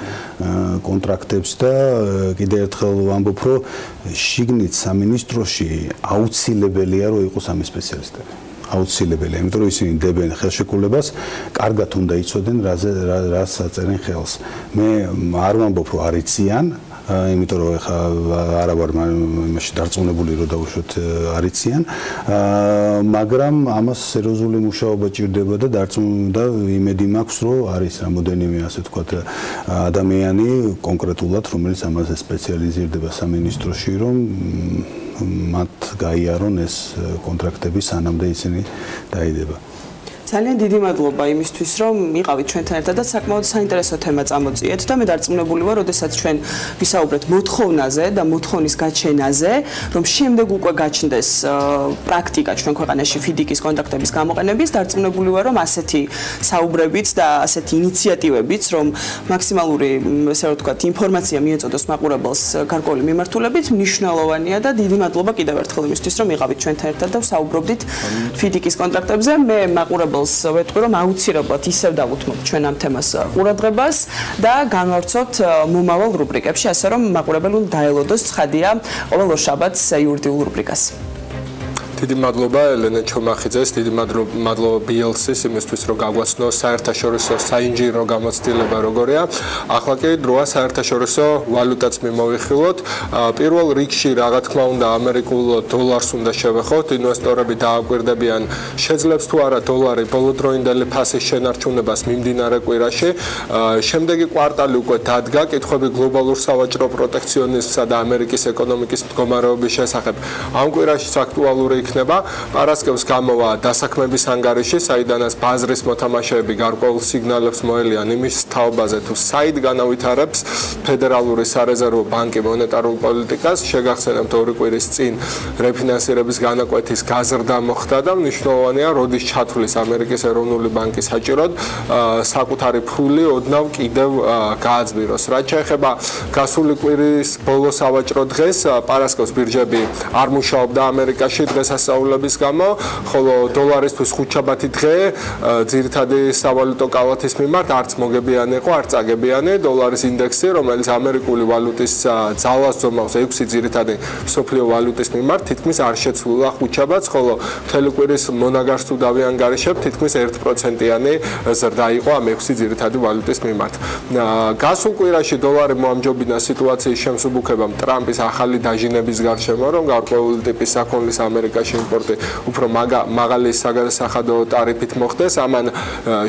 [SPEAKER 22] კონტრაქტებს და კიდევ ერთხელ ვამბობ, რომ შიგნით სამინისტროში აუცილებელია რომ იყოს ამის სპეციალისტები. აუცილებელია, იმიტომ რომ ისინი დებენ ხელშეკრულებას, კარგად უნდა იცოდნენ რას აწერენ ხელს. მე არ ვამბობ, რომ არ იციან, იმიტომ რომ ეხა არა ვარ იმაში დარწმუნებული რომ დავუშვათ არ იციან, მაგრამ ამას სერიოზული მუშაობა ჭირდება და და იმედი მაქვს რომ არის რამოდენიმე ასე ვთქვათ ადამიანი კონკრეტულად რომელიც ამაზე სპეციალიზირდება სამინისტროში რომ მათ გაიარონ ეს კონტრაქტები სანამდე ისინი დაიდება.
[SPEAKER 9] ძალიან დიდი მადლობა იმისთვის, რომ იყავით ჩვენთან ერთად და საკმაოდ საინტერესო თემა წამოწიეთ და მე დარწმუნებული ვარ, როდესაც ჩვენ ვისაუბრეთ მოთხოვნაზე და მოთხოვნის გაჩენაზე, რომ შემდეგ უკვე გაჩნდეს პრაქტიკა ჩვენ ქვეყანაში ფიდიკის კონტაქტების გამოყენების, დარწმუნებული ვარ, რომ ასეთი საუბრებით და ასეთი ინიციატივებით, რომ მაქსიმალური, ესე რომ ვთქვათ, ინფორმაცია მიეწოდოს მაყურებელს გარკვეული მიმართულებით, მნიშვნელოვანია და დიდი მადლობა კიდევ ერთხელ იმისთვის, რომ იყავით ჩვენთან ერთად და ვსაუბრობდით ფიდიკის კონტრაქტებზე. მე მაყურებელს ვეთქვი, რომ აუცილებლად ისევ დავუთმობთ ჩვენ ამ თემას ყურადღებას და განვავრცობთ მომავალ რუბრიკებში, ასე რომ მაყურებელი უნდა დაელოდოს ცხადია ყოველ ორშაბათს იურიდიულ რუბრიკას.
[SPEAKER 13] დიდი მადლობა ელენე ჩომახიძეს, დიდი მადლობა BLC-ს იმისთვის, რომ გაგვაცნო საერთაშორისო საინჟინრო გამოცდილება როგორია. ახლა კი დროა საერთაშორისო ვალუტაც მიმოვიხილოთ. პირველ რიგში რა თქმა უნდა ამერიკულ დოლარს უნდა შევეხოთ. ინვესტორები დააკვირდებიან, შეძლებს თუ არა დოლარი ბოლოდროინდელი ფასის შენარჩუნებას მიმდინარე კვირაში. შემდეგი კვარტალი უკვე დადგა, კითხვები გლობალურ სავაჭრო პროტექციონიზმსა და ამერიკის ეკონომიკის მდგომარეობის შესახებ. ამ კვირაშიც აქტუალური იქნება. პარასკევს გამოვა დასაქმების ანგარიში, საიდანაც ბაზრის მოთამაშეები გარკვეულ სიგნალებს მოელიან იმის თაობაზე, თუ საით განავითარებს ფედერალური სარეზერვო ბანკი მონეტარულ პოლიტიკას. შეგახსენებთ, ორი კვირის წინ რეფინანსირების განაკვეთის გაზრდა მოხდა და მნიშვნელოვანია, როდის ჩათვლის ამერიკის ეროვნული ბანკი საჭიროდ საკუთარი ფული ოდნავ კიდევ გააძვიროს. რაც შეეხება გასული კვირის ბოლო სავაჭრო დღეს, პარასკევს ბირჟები არ მუშაობდა ამერიკაში დღესასწაულების გამო, ხოლო დოლარისთვის ხუთშაბათი დღე ძირითადი სავალუტო კალათის მიმართ არც მოგებიანი იყო, არც წაგებიანი. დოლარის ინდექსი, რომელიც ამერიკული ვალუტის ძალას ზომავს 6 ძირითადი მსოფლიო ვალუტის მიმართ, თითქმის არ შეცვლილა ხუთშაბათს, ხოლო მთელი კვირის მონაგარს თუ დავიანგარიშებ, თითქმის 1%-იანი ზრდა იყო ამ 6 ძირითადი ვალუტის მიმართ. გასულ კვირაში დოლარი მოამჯობინა სიტუაციის შემსუბუქებამ ტრამპის ახალი დაჟინების გარშემო, რომ გარკვეული ტიპის საქონლის ამერიკაში იმპორტი უფრო მაღალი საგასახადო ტარიფით მოხდეს. ამან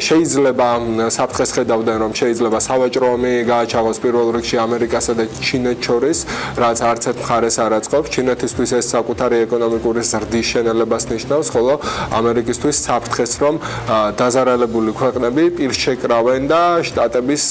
[SPEAKER 13] შეიძლება საფრთხეს ხედავდნენ, რომ შეიძლება სავაჭრო ომი გააჩაღოს პირველ რიგში ამერიკასა და ჩინეთს შორის, რაც არც ერთ მხარეს არ აწყობს. ჩინეთისთვის ეს საკუთარი ეკონომიკური ზრდის შენელებას ნიშნავს, ხოლო ამერიკისთვის საფრთხეს, რომ დაზარალებული ქვეყნები პირშეკრავენ და შტატების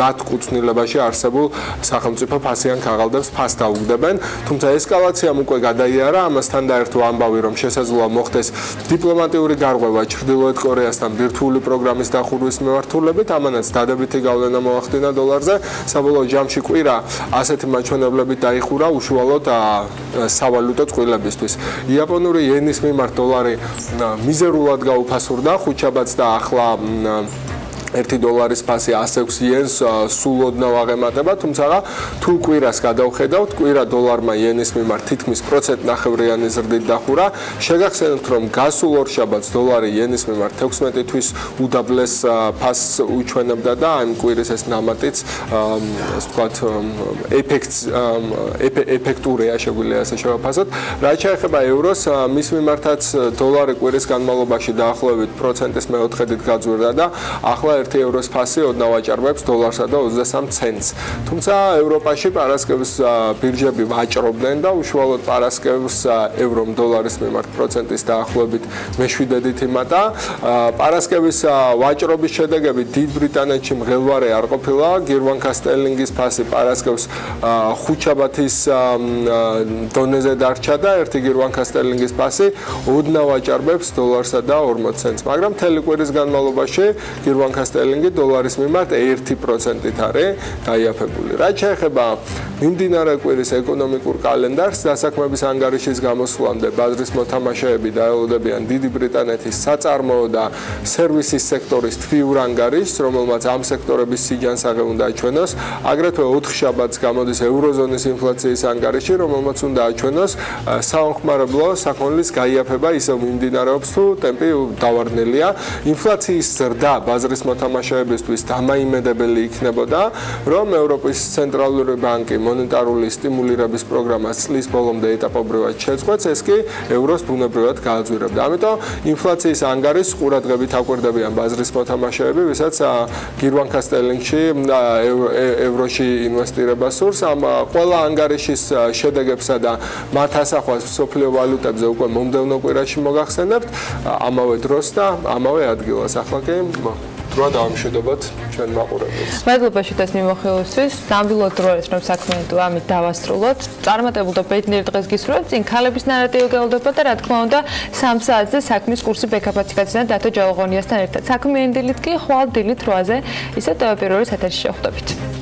[SPEAKER 13] მათ კუთვნილებაში არსებულ სახელმწიფო ფასიან ქაღალდებს ფასს დაუგდებენ. თუმცა ესკალაციამ უკვე გადაიარა, ამასთან დაერთო ამბავი, რომ შესაძლოა მოხდეს დიპლომატიური გარღვევა ჩრდილოეთ კორეასთან ბირთვული პროგრამის დახურვის მიმართულებით, ამანაც დადებითი გავლენა მოახდინა დოლარზე. საბოლოო ჯამში კვირა ასეთი მაჩვენებლებით დაიხურა უშუალოდ სავალუტო წყვილებისთვის. იაპონური იენის მიმართ დოლარი მიზერულად გაუფასურდა ხუთშაბათს და ახლა $1 ფასი 106 იენს სულ ოდნავ აღემატება, თუმცა თუ კვირას გადავხედავთ, კვირა დოლარმა იენის მიმართ თითქმის 1.5%-იანი ზრდით დახურა. შეგახსენებთ, რომ გასულ ორშაბათს დოლარი იენის მიმართ 16 თვის უდაბლეს ფასს უჩვენებდა და ამ კვირის ეს ნამატიც, ასე ვთქვათ, ეფექტურია, შეგვიძლია ასე შევაფასოთ. რაც შეეხება ევროს, მის მიმართაც დოლარი კვირის განმავლობაში დაახლოებით 1%-ის მეოთხედით გაძვირდა და ახლა 1 ევროს ფასი ოდნავ აჭარბებს დოლარსა და 23 ცენტს. თუმცა ევროპაში პარასკევს ბირჟები ვაჭრობდნენ და უშუალოდ პარასკევს ევრომ დოლარის მიმართ პროცენტის დაახლოებით მე-7-ით იმატა. პარასკევის ვაჭრობის შედეგები დიდ ბრიტანეთში მღელვარე არ ყოფილა. გირვანქა სტერლინგის ფასი პარასკევს ხუთშაბათის დონეზე დარჩა და 1 გირვანქა სტერლინგის ფასი ოდნავ აჭარბებს დოლარსა და 40 ცენტს. მაგრამ მთელი კვირის განმავლობაში გირვანქა სტერლინგი დოლარის მიმართ 1%-ით არის გაიაფებული. რაც შეეხება მიმდინარე კვირის ეკონომიკურ კალენდარს, დასაქმების ანგარიშის გამოსვლამდე ბაზრის მოთამაშეები დაელოდებიან დიდი ბრიტანეთის საწარმოო და სერვისის სექტორის თვიურ ანგარიშს, რომელმაც ამ სექტორების სიჯანსაღე უნდა აჩვენოს. აგრეთვე 4 შაბათს გამოდის ევროზონის ინფლაციის ანგარიში, რომელმაც უნდა აჩვენოს საომხმარებლო საქონლის გაიაფება ისევ მიმდინარეობს თუ ტემპი დავარდნილია. ინფლაციის ზრდა ბაზრის მოთამაშეებისთვის დამაიმედებელი იქნებოდა, რომ ევროპის ცენტრალური ბანკი მონეტარული სტიმულირების პროგრამას წლის ბოლომდე ეტაპობრივად შეწყვეტს, ეს კი ევროს ბუნებრივად გააძვირებდა. ამიტომ ინფლაციის ანგარიშს ყურადღებით აკვირდებიან ბაზრის მოთამაშეები, ვისაც გირვანქა სტერლინგში ევროში ინვესტირება სურს. ამ ყველა ანგარიშის შედეგებსა და მათ ასახვას მსოფლიო ვალუტებზე უკვე მომდევნო კვირაში მოგახსენებთ, ამავე დროს და ამავე ადგილას. ახლა კი დროა დავამშვიდობოთ ჩვენ მაყურებელს.
[SPEAKER 5] მადლობა შეთანხმების მიმოხილვისთვის. ნამდვილად დროა ეს რომ საქმე თუ ამით დავასრულოთ. წარმატებულ და ბედნიერ დღეს გისურვებთ. წინ ქალების ნარატივი გელოდება და რა თქმა უნდა 3 საათზე საქმის კურსი ბექაპაციკაციიდან დათო ჯავაღონიასთან ერთად. საქმიანი დილით კი ხვალ დილით 8-ზე ისე პირველი ეთერში შევხვდებით.